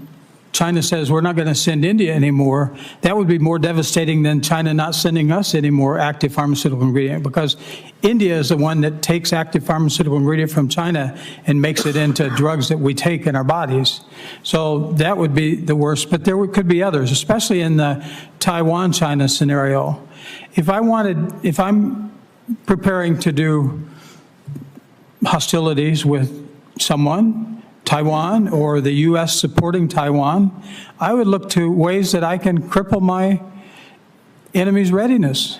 China says we're not going to send India anymore, that would be more devastating than China not sending us any more active pharmaceutical ingredient, because India is the one that takes active pharmaceutical ingredient from China and makes it into drugs that we take in our bodies. So that would be the worst, but there could be others, especially in the Taiwan-China scenario. If I'm preparing to do hostilities with someone, Taiwan or the U.S. supporting Taiwan, I would look to ways that I can cripple my enemy's readiness.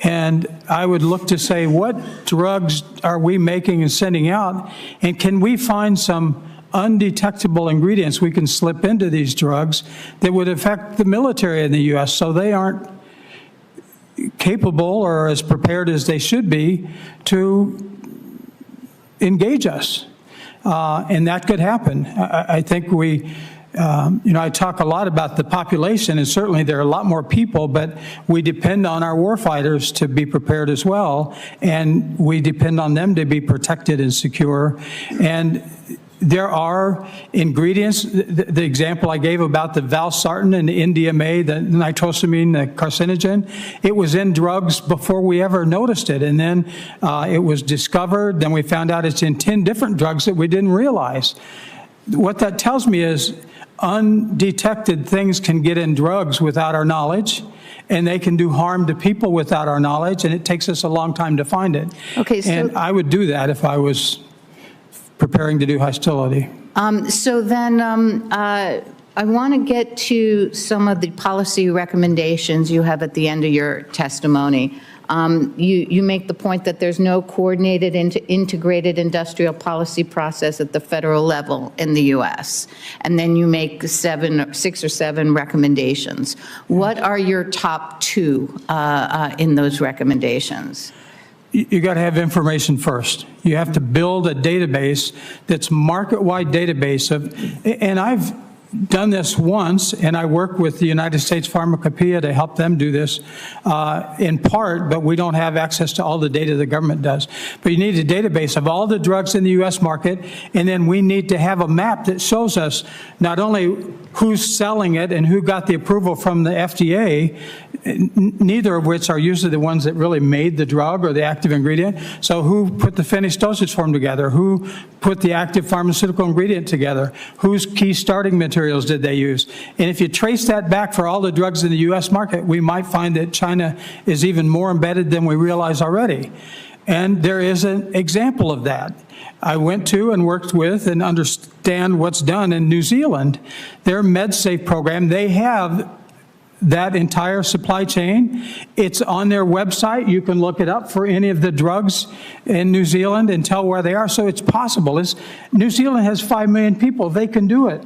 And I would look to say, what drugs are we making and sending out? And can we find some undetectable ingredients we can slip into these drugs that would affect the military in the U.S. so they aren't capable or as prepared as they should be to engage us? And that could happen. I think I talk a lot about the population, and certainly there are a lot more people, but we depend on our warfighters to be prepared as well, and we depend on them to be protected and secure. And there are ingredients, the example I gave about the valsartan and the NDMA, the nitrosamine, the carcinogen, it was in drugs before we ever noticed it. And then it was discovered, then we found out it's in 10 different drugs that we didn't realize. What that tells me is undetected things can get in drugs without our knowledge, and they can do harm to people without our knowledge, and it takes us a long time to find it. Okay, so and I would do that if I was preparing to do hostility. So then I want to get to some of the policy recommendations you have at the end of your testimony. You make the point that there's no coordinated integrated industrial policy process at the federal level in the U.S., and then you make 6 or 7 recommendations. What are your top 2 in those recommendations? You got to have information first. You have to build a database that's market-wide database of, and I've done this once, and I work with the United States Pharmacopoeia to help them do this in part, but we don't have access to all the data the government does. But you need a database of all the drugs in the U.S. market, and then we need to have a map that shows us not only who's selling it and who got the approval from the FDA, neither of which are usually the ones that really made the drug or the active ingredient. So who put the finished dosage form together? Who put the active pharmaceutical ingredient together? Whose key starting materials did they use? And if you trace that back for all the drugs in the U.S. market, we might find that China is even more embedded than we realize already. And there is an example of that. I went to and worked with and understand what's done in New Zealand. Their MedSafe program, they have that entire supply chain. It's on their website. You can look it up for any of the drugs in New Zealand and tell where they are. So it's possible. New Zealand has 5 million people. They can do it.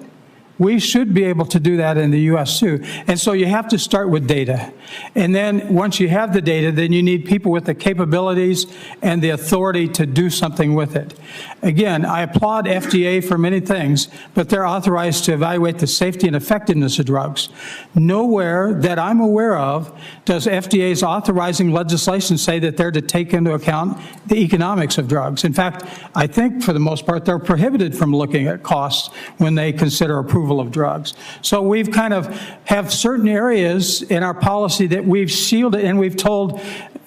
We should be able to do that in the U.S. too. And so you have to start with data. And then once you have the data, then you need people with the capabilities and the authority to do something with it. Again, I applaud FDA for many things, but they're authorized to evaluate the safety and effectiveness of drugs. Nowhere that I'm aware of does FDA's authorizing legislation say that they're to take into account the economics of drugs. In fact, I think for the most part, they're prohibited from looking at costs when they consider approval of drugs. So we've kind of have certain areas in our policy that we've shielded, and we've told,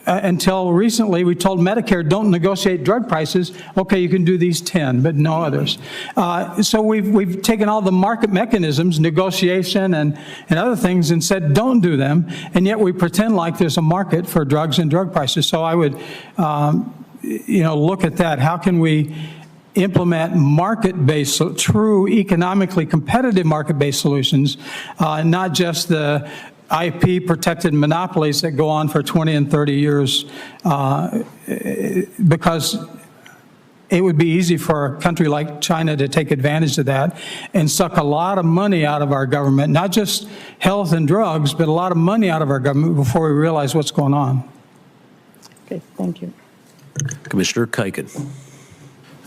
until recently, we told Medicare, don't negotiate drug prices. Okay, you can do these 10, but no others. So we've taken all the market mechanisms, negotiation and other things, and said don't do them, and yet we pretend like there's a market for drugs and drug prices. So I would, look at that. How can we implement market-based, true economically competitive market-based solutions, not just the IP-protected monopolies that go on for 20 and 30 years, because it would be easy for a country like China to take advantage of that and suck a lot of money out of our government, not just health and drugs, but a lot of money out of our government before we realize what's going on. Okay, thank you. Commissioner Kuiken.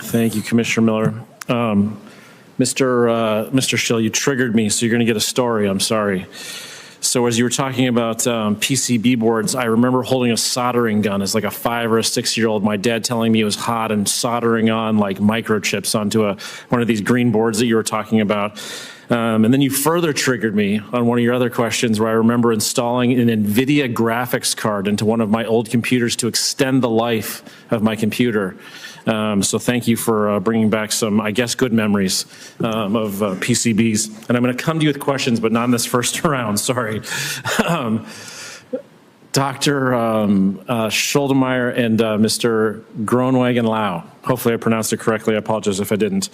Thank you, Commissioner Miller. Mr. Schill, you triggered me, so you're going to get a story. I'm sorry. So as you were talking about PCB boards, I remember holding a soldering gun as like a 5 or a 6-year-old. My dad telling me it was hot and soldering on like microchips onto one of these green boards that you were talking about. And then you further triggered me on one of your other questions where I remember installing an NVIDIA graphics card into one of my old computers to extend the life of my computer. So thank you for bringing back some, I guess, good memories of PCBs. And I'm going to come to you with questions, but not in this first round, sorry. Dr. Schuldemeyer and Mr. Groenewegen-Lau, hopefully I pronounced it correctly, I apologize if I didn't.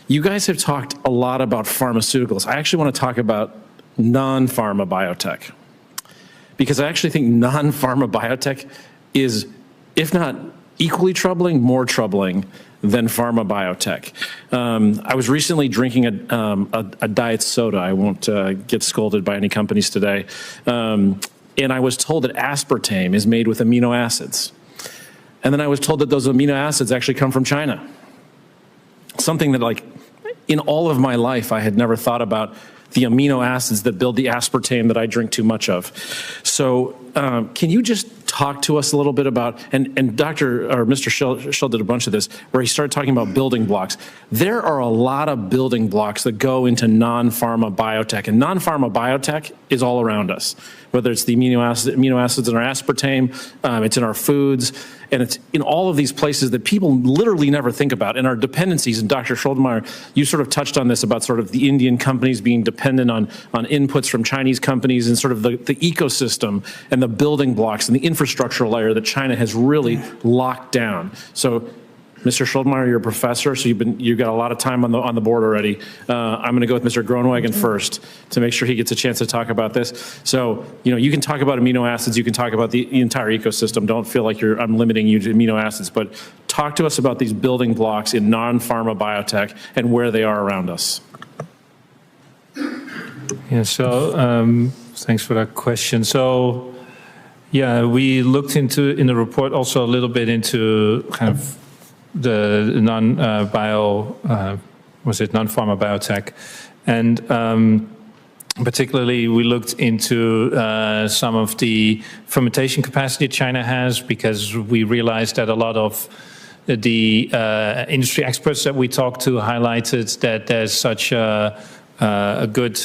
You guys have talked a lot about pharmaceuticals. I actually want to talk about non-pharma biotech, because I actually think non-pharma biotech is, if not equally troubling, more troubling than pharma biotech. I was recently drinking a diet soda. I won't get scolded by any companies today. And I was told that aspartame is made with amino acids. And then I was told that those amino acids actually come from China. Something that, like, in all of my life, I had never thought about the amino acids that build the aspartame that I drink too much of. So can you just talk to us a little bit about, and Mr. Schill did a bunch of this, where he started talking about building blocks. There are a lot of building blocks that go into non-pharma biotech, and non-pharma biotech is all around us, whether it's the amino acids in our aspartame, it's in our foods, and it's in all of these places that people literally never think about, and our dependencies. And Dr. Schuldemeyer, you sort of touched on this about sort of the Indian companies being dependent on inputs from Chinese companies, and sort of the ecosystem and the building blocks and the infrastructural layer that China has really locked down. So Mr. Schuldmeier, you're a professor, so you've got a lot of time on the board already. I'm going to go with Mr. Groenewegen first to make sure he gets a chance to talk about this. So, you can talk about amino acids, you can talk about the entire ecosystem. Don't feel like I'm limiting you to amino acids, but talk to us about these building blocks in non-pharma biotech and where they are around us. Yeah, so thanks for that question. So, yeah, we looked in the report also a little bit into kind of the non-pharma biotech, and particularly we looked into some of the fermentation capacity China has, because we realized that a lot of the industry experts that we talked to highlighted that there's such a good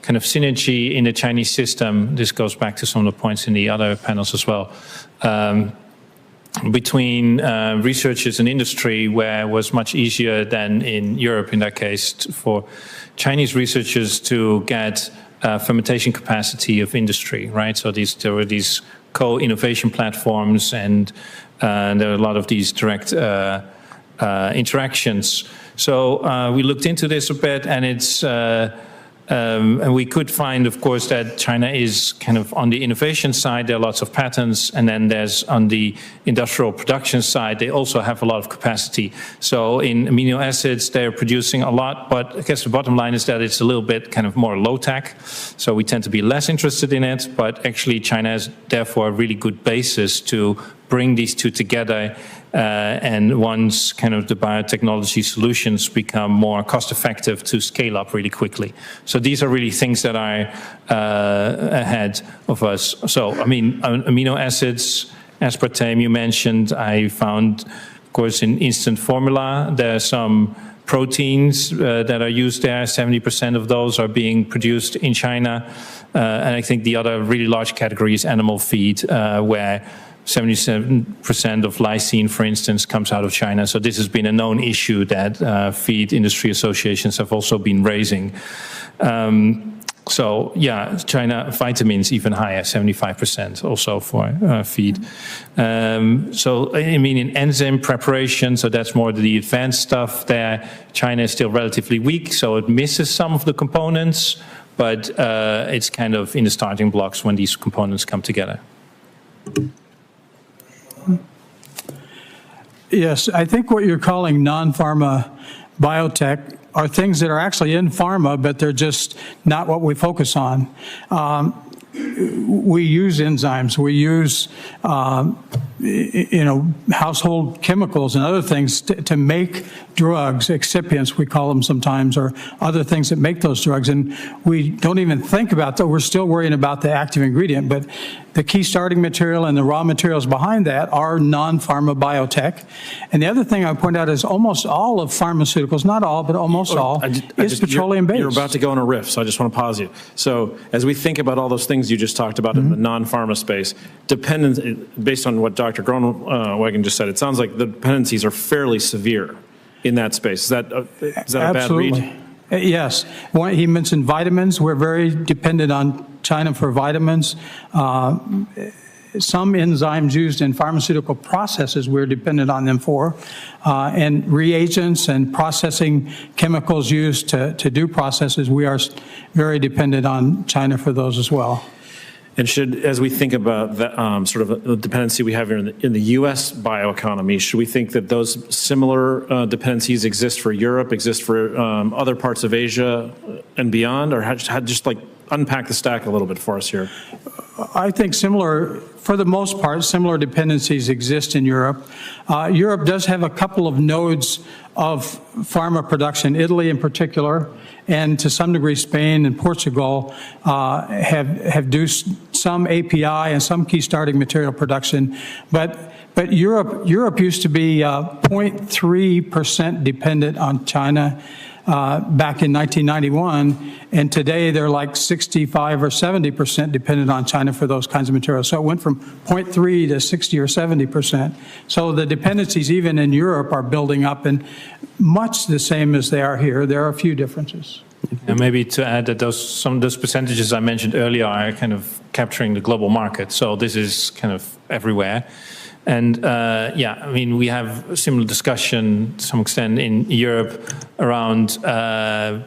kind of synergy in the Chinese system. This goes back to some of the points in the other panels as well. Between researchers and industry, where it was much easier than in Europe in that case for Chinese researchers to get fermentation capacity of industry, right? So there were these co-innovation platforms, and there are a lot of these direct interactions. So we looked into this a bit, and it's and we could find, of course, that China is kind of on the innovation side, there are lots of patents, and then there's on the industrial production side, they also have a lot of capacity. So in amino acids, they're producing a lot, but I guess the bottom line is that it's a little bit kind of more low-tech, so we tend to be less interested in it, but actually China has therefore a really good basis to bring these two together, and once kind of the biotechnology solutions become more cost-effective, to scale up really quickly. So these are really things that are ahead of us. So, I mean, amino acids, aspartame you mentioned, I found, of course, in instant formula, there are some proteins that are used there. 70% of those are being produced in China. And I think the other really large category is animal feed, where 77% of lysine, for instance, comes out of China. So this has been a known issue that feed industry associations have also been raising. So yeah, China vitamins even higher, 75% also for feed. So I mean, in enzyme preparation, so that's more the advanced stuff there. China is still relatively weak, so it misses some of the components, but it's kind of in the starting blocks when these components come together. Yes, I think what you're calling non-pharma biotech are things that are actually in pharma, but they're just not what we focus on. We use enzymes, we use household chemicals and other things to make drugs, excipients we call them sometimes, or other things that make those drugs, and we don't even think about that. We're still worrying about the active ingredient, but the key starting material and the raw materials behind that are non-pharma biotech. And the other thing I point out is almost all of pharmaceuticals, not all, but almost all, is petroleum-based. You're about to go on a riff, so I just want to pause you. So as we think about all those things you just talked about in the non-pharma space, based on what Dr. Groenewegen just said, it sounds like the dependencies are fairly severe in that space. Is that a bad read? Yes. He mentioned vitamins. We're very dependent on China for vitamins. Some enzymes used in pharmaceutical processes, we're dependent on them for, and reagents and processing chemicals used to do processes, we are very dependent on China for those as well. And as we think about that sort of a dependency we have here in the U.S. bioeconomy, should we think that those similar dependencies exist for Europe, exist for other parts of Asia and beyond, or just like unpack the stack a little bit for us here? I think for the most part, similar dependencies exist in Europe. Europe does have a couple of nodes of pharma production, Italy in particular, and to some degree Spain and Portugal have do some API and some key starting material production. But Europe used to be 0.3% dependent on China back in 1991, and today they're like 65 or 70% dependent on China for those kinds of materials. So it went from 0.3 to 60 or 70%. So the dependencies even in Europe are building up, and much the same as they are here. There are a few differences. And maybe to add that some of those percentages I mentioned earlier are kind of capturing the global market. So this is kind of everywhere. And yeah, I mean, we have a similar discussion to some extent in Europe around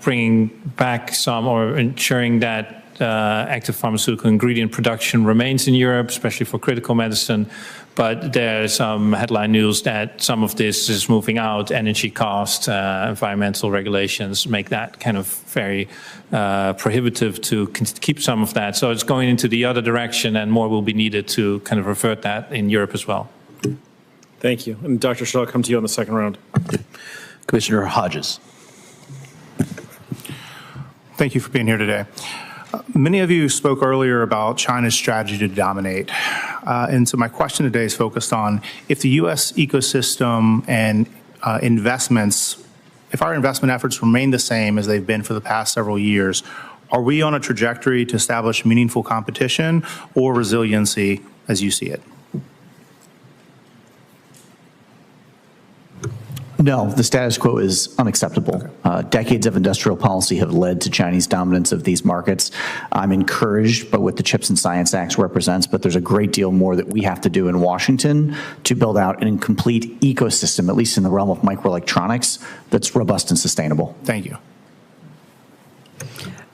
bringing back some or ensuring that active pharmaceutical ingredient production remains in Europe, especially for critical medicine. But there's some headline news that some of this is moving out. Energy costs, environmental regulations make that kind of very prohibitive to keep some of that. So it's going into the other direction, and more will be needed to kind of revert that in Europe as well. Thank you. And Dr. Shaw, I'll come to you on the second round. Commissioner Hodges. Thank you for being here today. Many of you spoke earlier about China's strategy to dominate. And so my question today is focused on if the U.S. ecosystem and investments, if our investment efforts remain the same as they've been for the past several years, are we on a trajectory to establish meaningful competition or resiliency as you see it? No, the status quo is unacceptable. Decades of industrial policy have led to Chinese dominance of these markets. I'm encouraged by what the CHIPS and Science Act represents, but there's a great deal more that we have to do in Washington to build out an complete ecosystem, at least in the realm of microelectronics, that's robust and sustainable. Thank you.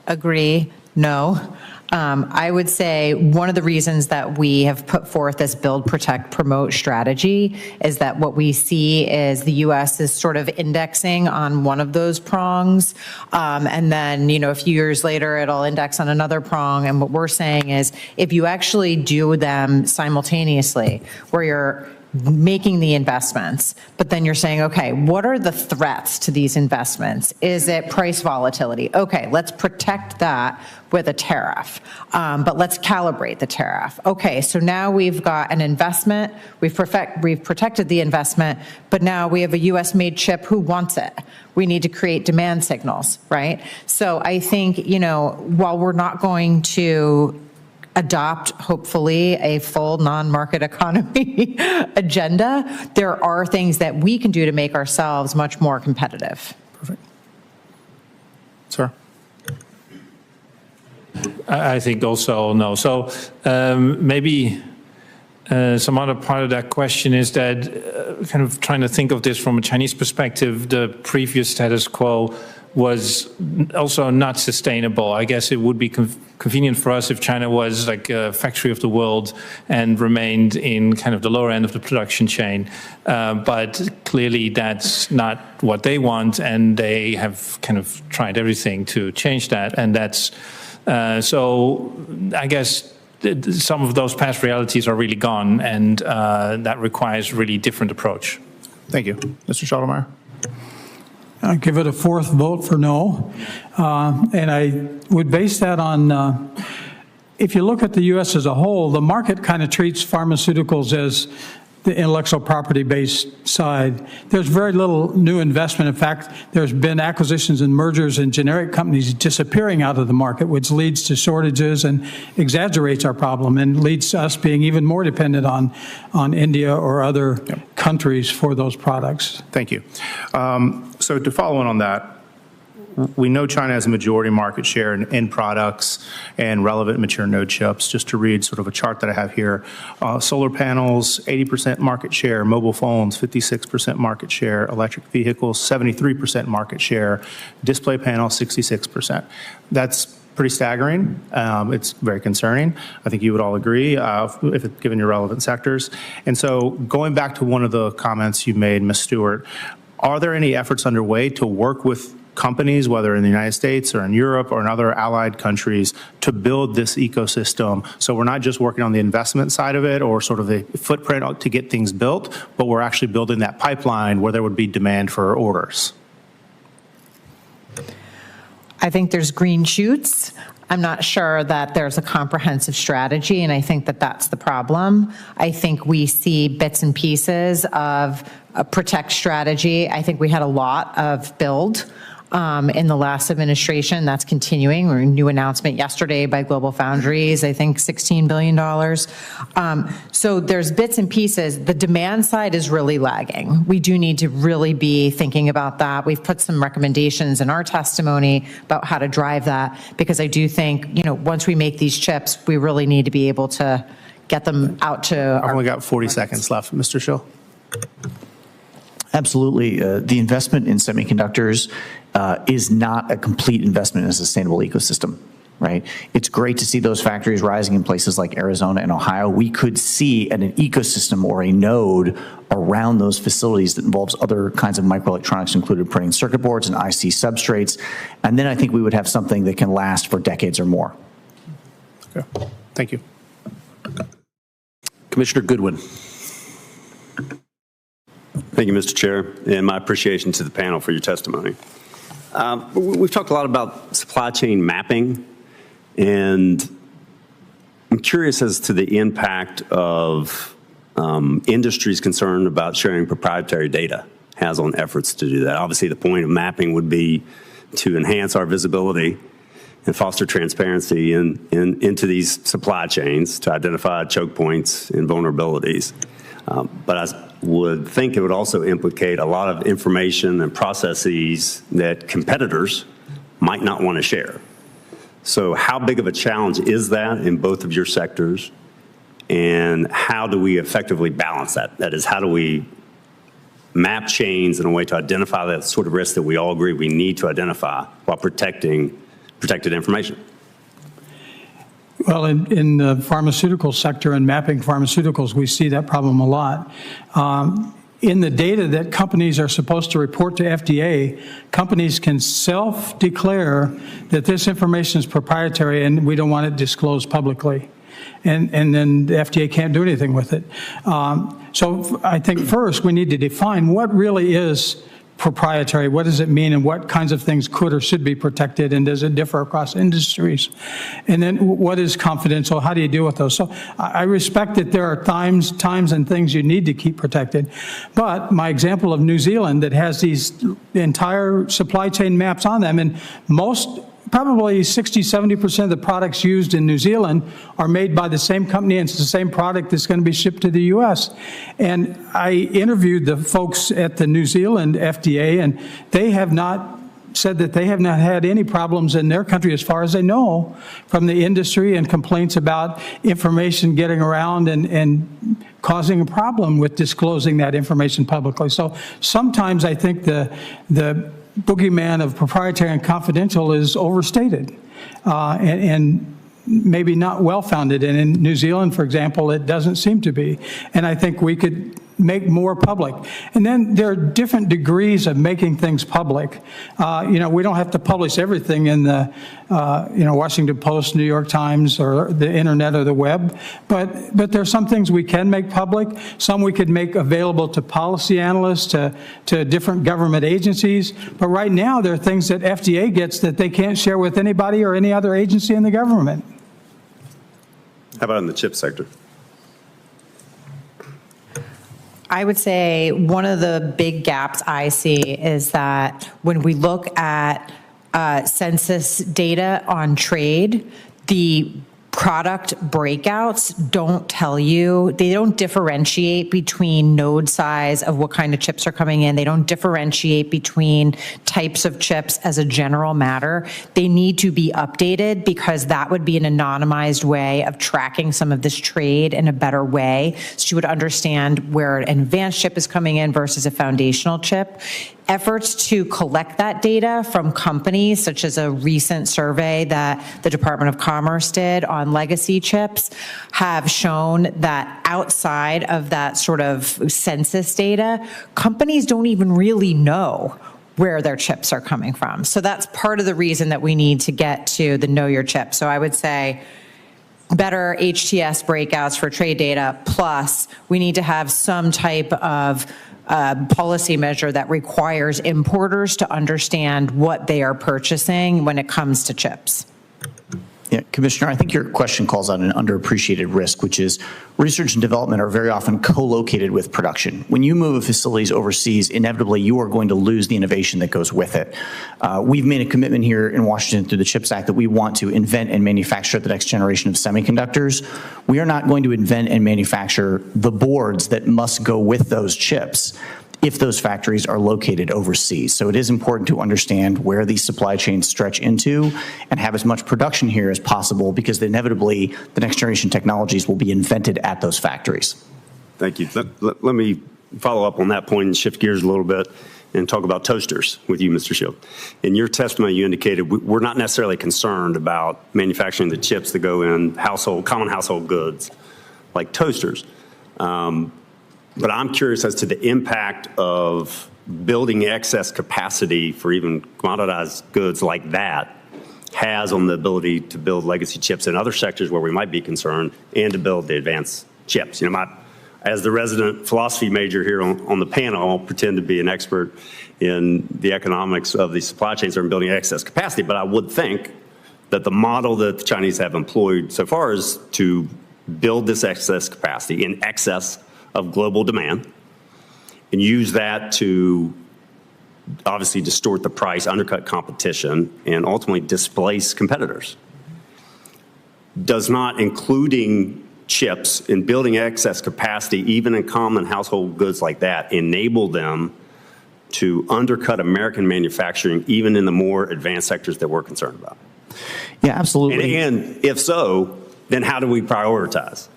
Agree. No. I would say one of the reasons that we have put forth this build, protect, promote strategy is that what we see is the U.S. is sort of indexing on one of those prongs. And then, you know, a few years later, it'll index on another prong. And what we're saying is if you actually do them simultaneously, where you're making the investments, but then you're saying, okay, what are the threats to these investments? Is it price volatility? Okay, let's protect that with a tariff, but let's calibrate the tariff. Okay, so now we've got an investment, we've protected the investment, but now we have a US-made chip, who wants it? We need to create demand signals, right? So I think, you know, while we're not going to adopt, hopefully, a full non-market economy agenda, there are things that we can do to make ourselves much more competitive. Perfect. Sir? I think also no. So maybe some other part of that question is that kind of trying to think of this from a Chinese perspective, the previous status quo was also not sustainable. I guess it would be convenient for us if China was like a factory of the world and remained in kind of the lower end of the production chain. But clearly that's not what they want, and they have kind of tried everything to change that. And that's, so I guess some of those past realities are really gone, and that requires really different approach. Thank you. Mr. Schottelmeyer? I give it a fourth vote for no. And I would base that on, if you look at the U.S. as a whole, the market kind of treats pharmaceuticals as the intellectual property-based side. There's very little new investment. In fact, there's been acquisitions and mergers and generic companies disappearing out of the market, which leads to shortages and exaggerates our problem and leads to us being even more dependent on India or other countries for those products. Thank you. So to follow on that, we know China has a majority market share in end products and relevant mature node chips. Just to read sort of a chart that I have here, solar panels, 80% market share, mobile phones, 56% market share, electric vehicles, 73% market share, display panels, 66%. That's pretty staggering. It's very concerning. I think you would all agree, given your relevant sectors. And so going back to one of the comments you made, Ms. Stewart, are there any efforts underway to work with companies, whether in the United States or in Europe or in other allied countries, to build this ecosystem? So we're not just working on the investment side of it or sort of the footprint to get things built, but we're actually building that pipeline where there would be demand for orders. I think there's green shoots. I'm not sure that there's a comprehensive strategy, and I think that that's the problem. I think we see bits and pieces of a protect strategy. I think we had a lot of build in the last administration. That's continuing. A new announcement yesterday by Global Foundries, I think $16 billion. So there's bits and pieces. The demand side is really lagging. We do need to really be thinking about that. We've put some recommendations in our testimony about how to drive that, because I do think, you know, once we make these chips, we really need to be able to get them out to I've only got 40 seconds left. Mr. Schill. Absolutely. The investment in semiconductors is not a complete investment in a sustainable ecosystem, right? It's great to see those factories rising in places like Arizona and Ohio. We could see an ecosystem or a node around those facilities that involves other kinds of microelectronics, including printing circuit boards and IC substrates. And then I think we would have something that can last for decades or more. Okay. Thank you. Commissioner Goodwin. Thank you, Mr. Chair, and my appreciation to the panel for your testimony. We've talked a lot about supply chain mapping, and I'm curious as to the impact of industries concerned about sharing proprietary data has on efforts to do that. Obviously, the point of mapping would be to enhance our visibility and foster transparency into these supply chains to identify choke points and vulnerabilities. But I would think it would also implicate a lot of information and processes that competitors might not want to share. So how big of a challenge is that in both of your sectors? And how do we effectively balance that? That is, how do we map chains in a way to identify that sort of risk that we all agree we need to identify while protected information? Well, in the pharmaceutical sector and mapping pharmaceuticals, we see that problem a lot. In the data that companies are supposed to report to FDA, companies can self-declare that this information is proprietary and we don't want it disclosed publicly. And then the FDA can't do anything with it. So I think first we need to define what really is proprietary, what does it mean, and what kinds of things could or should be protected, and does it differ across industries? And then what is confidential? How do you deal with those? So I respect that there are times and things you need to keep protected. But my example of New Zealand that has these entire supply chain maps on them, and probably 60, 70% of the products used in New Zealand are made by the same company, and it's the same product that's going to be shipped to the U.S. And I interviewed the folks at the New Zealand FDA, and they have not said that they have not had any problems in their country as far as they know from the industry and complaints about information getting around and causing a problem with disclosing that information publicly. So sometimes I think the boogeyman of proprietary and confidential is overstated and maybe not well-founded. And in New Zealand, for example, it doesn't seem to be. And I think we could make more public. And then there are different degrees of making things public. We don't have to publish everything in the Washington Post, New York Times, or the internet or the web. But there are some things we can make public. Some we could make available to policy analysts, to different government agencies. But right now, there are things that FDA gets that they can't share with anybody or any other agency in the government. How about in the chip sector? I would say one of the big gaps I see is that when we look at census data on trade, the product breakouts don't tell you, they don't differentiate between node size of what kind of chips are coming in. They don't differentiate between types of chips as a general matter. They need to be updated because that would be an anonymized way of tracking some of this trade in a better way. So you would understand where an advanced chip is coming in versus a foundational chip. Efforts to collect that data from companies, such as a recent survey that the Department of Commerce did on legacy chips, have shown that outside of that sort of census data, companies don't even really know where their chips are coming from. So that's part of the reason that we need to get to the know your chip. So I would say better HTS breakouts for trade data, plus we need to have some type of policy measure that requires importers to understand what they are purchasing when it comes to chips. Yeah, Commissioner, I think your question calls out an underappreciated risk, which is research and development are very often co-located with production. When you move facilities overseas, inevitably you are going to lose the innovation that goes with it. We've made a commitment here in Washington through the CHIPS Act that we want to invent and manufacture the next generation of semiconductors. We are not going to invent and manufacture the boards that must go with those chips. if those factories are located overseas. So it is important to understand where these supply chains stretch into and have as much production here as possible, because inevitably the next generation technologies will be invented at those factories. Thank you. Let me follow up on that point and shift gears a little bit and talk about toasters with you, Mr. Shield. In your testimony, you indicated we're not necessarily concerned about manufacturing the chips that go in common household goods like toasters. But I'm curious as to the impact of building excess capacity for even commoditized goods like that has on the ability to build legacy chips in other sectors where we might be concerned, and to build the advanced chips. As the resident philosophy major here on the panel, I'll pretend to be an expert in the economics of the supply chains or in building excess capacity, but I would think that the model that the Chinese have employed so far is to build this excess capacity in excess of global demand and use that to obviously distort the price, undercut competition, and ultimately displace competitors. Does not including chips in building excess capacity, even in common household goods like that, enable them to undercut American manufacturing even in the more advanced sectors that we're concerned about? Yeah, absolutely. And if so, then how do we prioritize?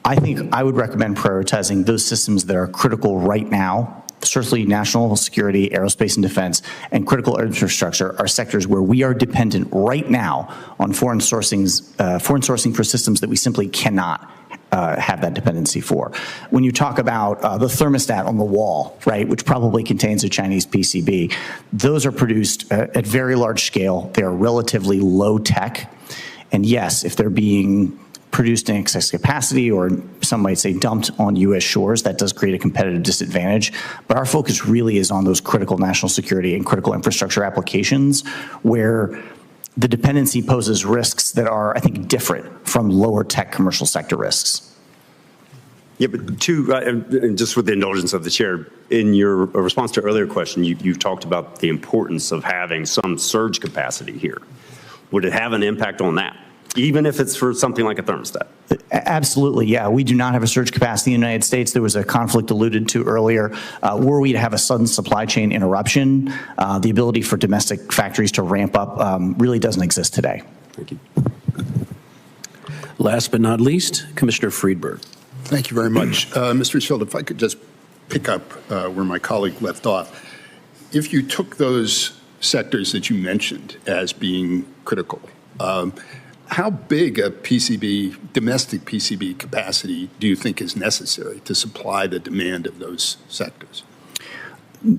I think I would recommend prioritizing those systems that are critical right now. Certainly national security, aerospace and defense, and critical infrastructure are sectors where we are dependent right now on foreign sourcing for systems that we simply cannot have that dependency for. When you talk about the thermostat on the wall, right, which probably contains a Chinese PCB, those are produced at very large scale. They are relatively low tech. And yes, if they're being produced in excess capacity, or some might say dumped on U.S. shores, that does create a competitive disadvantage. But our focus really is on those critical national security and critical infrastructure applications where the dependency poses risks that are, I think, different from lower tech commercial sector risks. Yeah, but and just with the indulgence of the chair, in your response to earlier question, you've talked about the importance of having some surge capacity here. Would it have an impact on that, even if it's for something like a thermostat? Absolutely, yeah. We do not have a surge capacity in the United States. There was a conflict alluded to earlier. Were we to have a sudden supply chain interruption, the ability for domestic factories to ramp up really doesn't exist today. Thank you. Last but not least, Commissioner Friedberg. Thank you very much. Mr. Shield, if I could just pick up where my colleague left off. If you took those sectors that you mentioned as being critical, how big a domestic PCB capacity do you think is necessary to supply the demand of those sectors?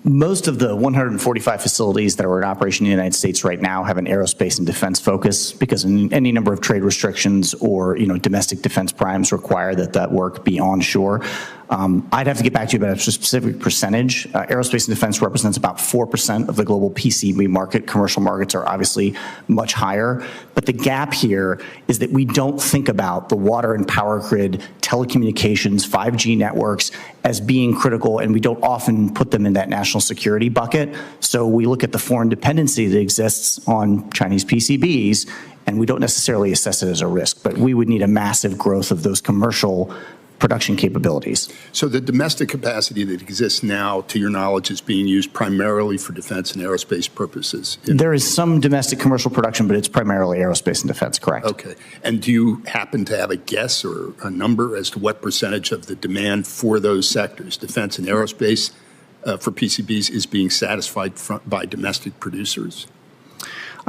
Most of the 145 facilities that are in operation in the United States right now have an aerospace and defense focus, because any number of trade restrictions or domestic defense primes require that work be onshore. I'd have to get back to you about a specific percentage. Aerospace and defense represents about 4% of the global PCB market. Commercial markets are obviously much higher. But the gap here is that we don't think about the water and power grid, telecommunications, 5G networks as being critical, and we don't often put them in that national security bucket. So we look at the foreign dependency that exists on Chinese PCBs, and we don't necessarily assess it as a risk. But we would need a massive growth of those commercial production capabilities. So the domestic capacity that exists now, to your knowledge, is being used primarily for defense and aerospace purposes? There is some domestic commercial production, but it's primarily aerospace and defense, correct? Okay. And do you happen to have a guess or a number as to what percentage of the demand for those sectors, defense and aerospace, for PCBs, is being satisfied by domestic producers?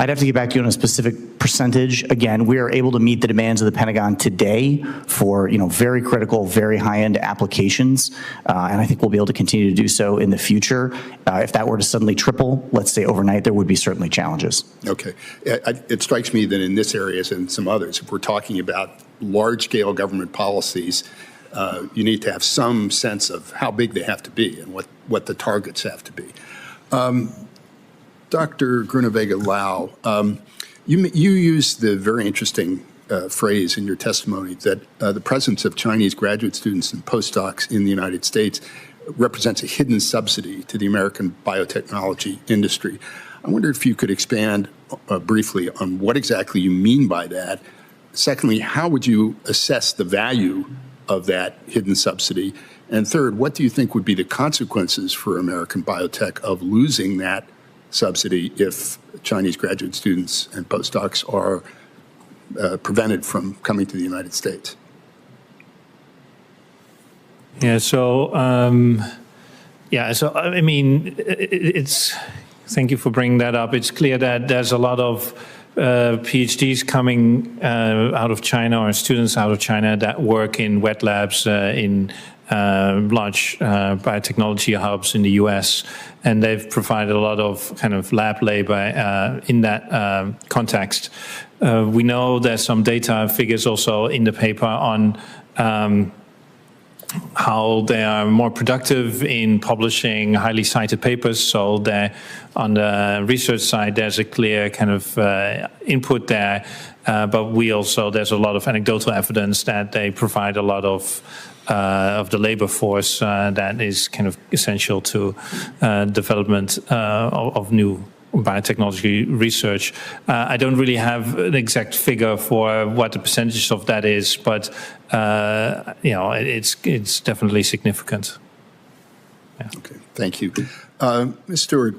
I'd have to get back to you on a specific percentage. Again, we are able to meet the demands of the Pentagon today for very critical, very high-end applications, and I think we'll be able to continue to do so in the future. If that were to suddenly triple, let's say overnight, there would be certainly challenges. Okay. It strikes me that in this area and some others, if we're talking about large-scale government policies, you need to have some sense of how big they have to be and what the targets have to be. Dr. Gruenewegen-Lau, you used the very interesting phrase in your testimony that the presence of Chinese graduate students and postdocs in the United States represents a hidden subsidy to the American biotechnology industry. I wonder if you could expand briefly on what exactly you mean by that. Secondly, how would you assess the value of that hidden subsidy? And third, what do you think would be the consequences for American biotech of losing that subsidy if Chinese graduate students and postdocs are prevented from coming to the United States? Yeah, so, I mean, thank you for bringing that up. It's clear that there's a lot of PhDs coming out of China, or students out of China that work in wet labs in large biotechnology hubs in the US, and they've provided a lot of kind of lab labor in that context. We know there's some data figures also in the paper on how they are more productive in publishing highly cited papers. So on the research side, there's a clear kind of input there. But there's a lot of anecdotal evidence that they provide a lot of the labor force that is kind of essential to development of new biotechnology research. I don't really have an exact figure for what the percentage of that is, but it's definitely significant. Yeah. Okay, thank you. Ms. Stewart,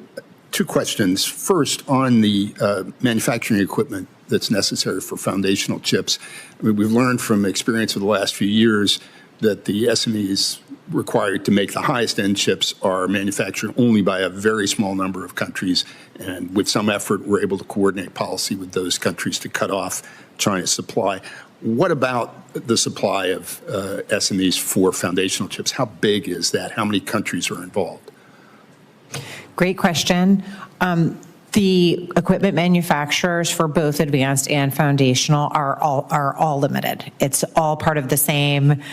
two questions. First, on the manufacturing equipment that's necessary for foundational chips. I mean, we've learned from experience of the last few years that the SMEs required to make the highest end chips are manufactured only by a very small number of countries, and with some effort we're able to coordinate policy with those countries to cut off China's supply. What about the supply of SMEs for foundational chips? How big is that? How many countries are involved? Great question. The equipment manufacturers for both advanced and foundational are all limited. It's all part of the same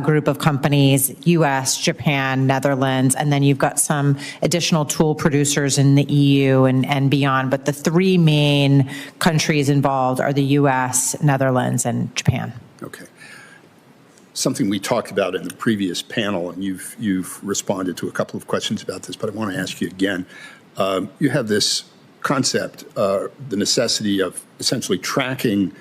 group of companies: U.S., Japan, Netherlands, and then you've got some additional tool producers in the EU and beyond. But the three main countries involved are the U.S., Netherlands, and Japan. Okay. Something we talked about in the previous panel, and you've responded to a couple of questions about this, but I want to ask you again. You have this concept, the necessity of essentially tracking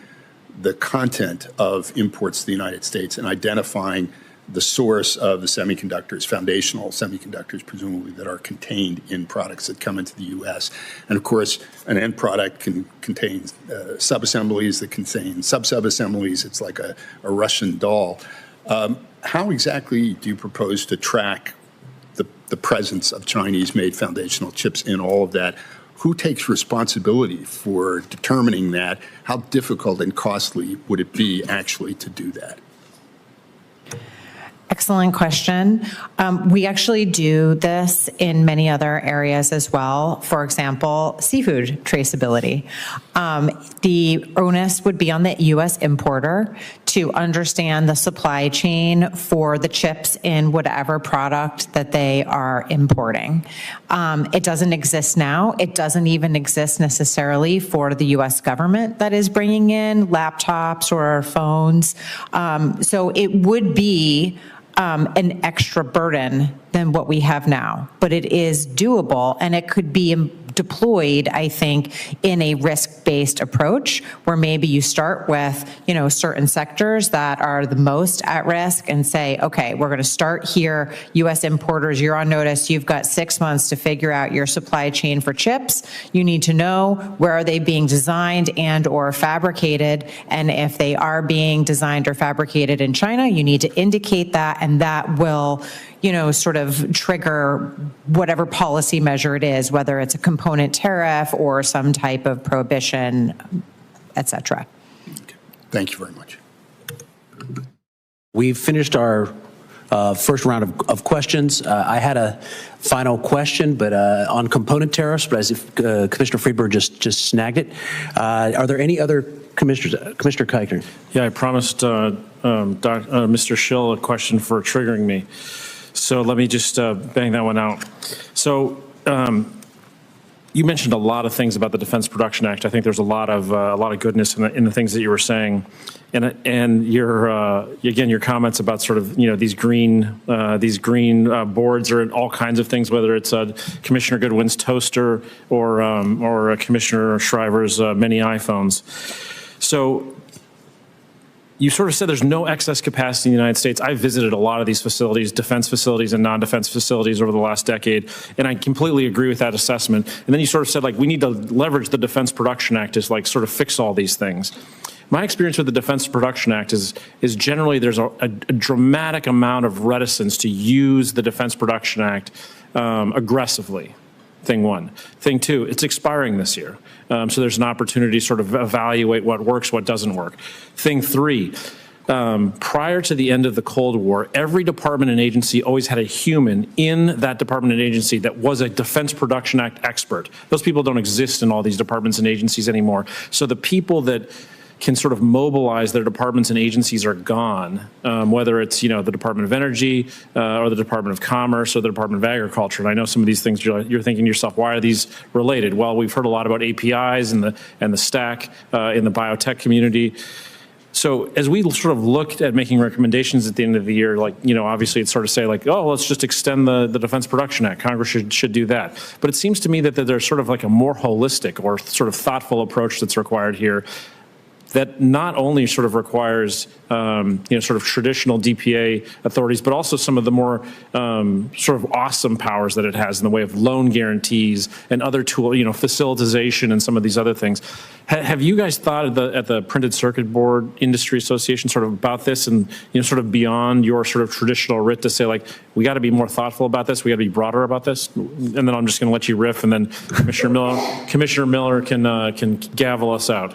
the content of imports to the United States and identifying the source of the semiconductors, foundational semiconductors, presumably, that are contained in products that come into the U.S. And of course, an end product can contain sub-assemblies that contain sub-assemblies. It's like a Russian doll. How exactly do you propose to track the presence of Chinese-made foundational chips in all of that? Who takes responsibility for determining that? How difficult and costly would it be actually to do that? Excellent question. We actually do this in many other areas as well. For example, seafood traceability. The onus would be on the U.S. importer to understand the supply chain for the chips in whatever product that they are importing. It doesn't exist now. It doesn't even exist necessarily for the U.S. government that is bringing in laptops or phones. So it would be an extra burden than what we have now, but it is doable, and it could be deployed, I think, in a risk-based approach where maybe you start with, certain sectors that are the most at risk and say, okay, we're going to start here. U.S. importers, you're on notice. You've got 6 months to figure out your supply chain for chips. You need to know where are they being designed and or fabricated, and if they are being designed or fabricated in China, you need to indicate that, and that will sort of trigger whatever policy measure it is, whether it's a component tariff or some type of prohibition, et cetera. Okay. Thank you very much. We've finished our first round of questions. I had a final question, but on component tariffs, but as if Commissioner Friedberg just snagged it. Are there any other commissioners? Commissioner Keichner. Yeah, I promised Mr. Schill a question for triggering me. So let me just bang that one out. So you mentioned a lot of things about the Defense Production Act. I think there's a lot of goodness in the things that you were saying, and your comments about sort of these green boards or all kinds of things, whether it's Commissioner Goodwin's toaster or Commissioner Shriver's many iPhones. So you sort of said there's no excess capacity in the United States. I've visited a lot of these facilities, defense facilities and non-defense facilities over the last decade, and I completely agree with that assessment. And then you sort of said, like, we need to leverage the Defense Production Act to, like, sort of fix all these things. My experience with the Defense Production Act is generally there's a dramatic amount of reticence to use the Defense Production Act aggressively. Thing one. Thing two, it's expiring this year. So there's an opportunity to sort of evaluate what works, what doesn't work. Thing three, prior to the end of the Cold War, every department and agency always had a human in that department and agency that was a Defense Production Act expert. Those people don't exist in all these departments and agencies anymore. So the people that can sort of mobilize their departments and agencies are gone, whether it's, you know, the Department of Energy or the Department of Commerce or the Department of Agriculture. And I know some of these things you're thinking to yourself, why are these related? Well, we've heard a lot about APIs and the stack in the biotech community. So as we sort of looked at making recommendations at the end of the year, like, you know, obviously it's sort of say like, oh, let's just extend the Defense Production Act. Congress should do that. But it seems to me that there's sort of like a more holistic or sort of thoughtful approach that's required here, that not only sort of requires, you know, sort of traditional DPA authorities, but also some of the more sort of awesome powers that it has in the way of loan guarantees and other tool, you know, facilitization and some of these other things. Have you guys thought at the Printed Circuit Board Industry Association sort of about this and, you know, sort of beyond your sort of traditional writ to say, like, we got to be more thoughtful about this, we got to be broader about this? And then I'm just going to let you riff, and then Commissioner Miller can gavel us out.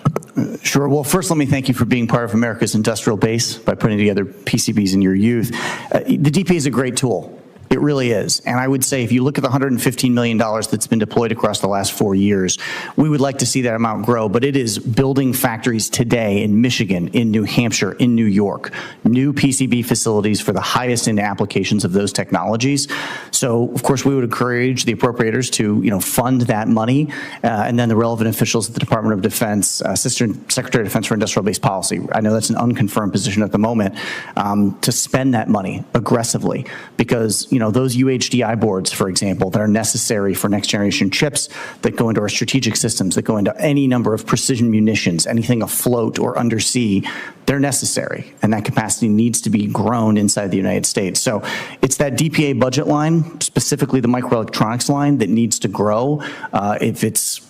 Sure. Well, first, let me thank you for being part of America's industrial base by putting together PCBs in your youth. The DPA is a great tool. It really is. And I would say if you look at the $115 million that's been deployed across the last 4 years, we would like to see that amount grow. But it is building factories today in Michigan, in New Hampshire, in New York, new PCB facilities for the highest end applications of those technologies. So, of course, we would encourage the appropriators to, you know, fund that money, and then the relevant officials at the Department of Defense, Assistant Secretary of Defense for Industrial Base Policy, I know that's an unconfirmed position at the moment, to spend that money aggressively, because, you know, those UHDI boards, for example, that are necessary for next generation chips that go into our strategic systems, that go into any number of precision munitions, anything afloat or undersea, they're necessary. And that capacity needs to be grown inside the United States. So it's that DPA budget line, specifically the microelectronics line, that needs to grow. If it's,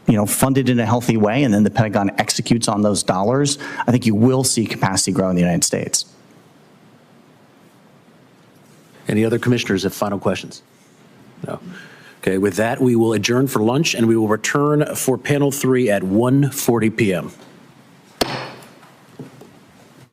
you know, funded in a healthy way and then the Pentagon executes on those dollars, I think you will see capacity grow in the United States. Any other commissioners have final questions? No. Okay, with that, we will adjourn for lunch and we will return for panel 3 at 1:40 p.m.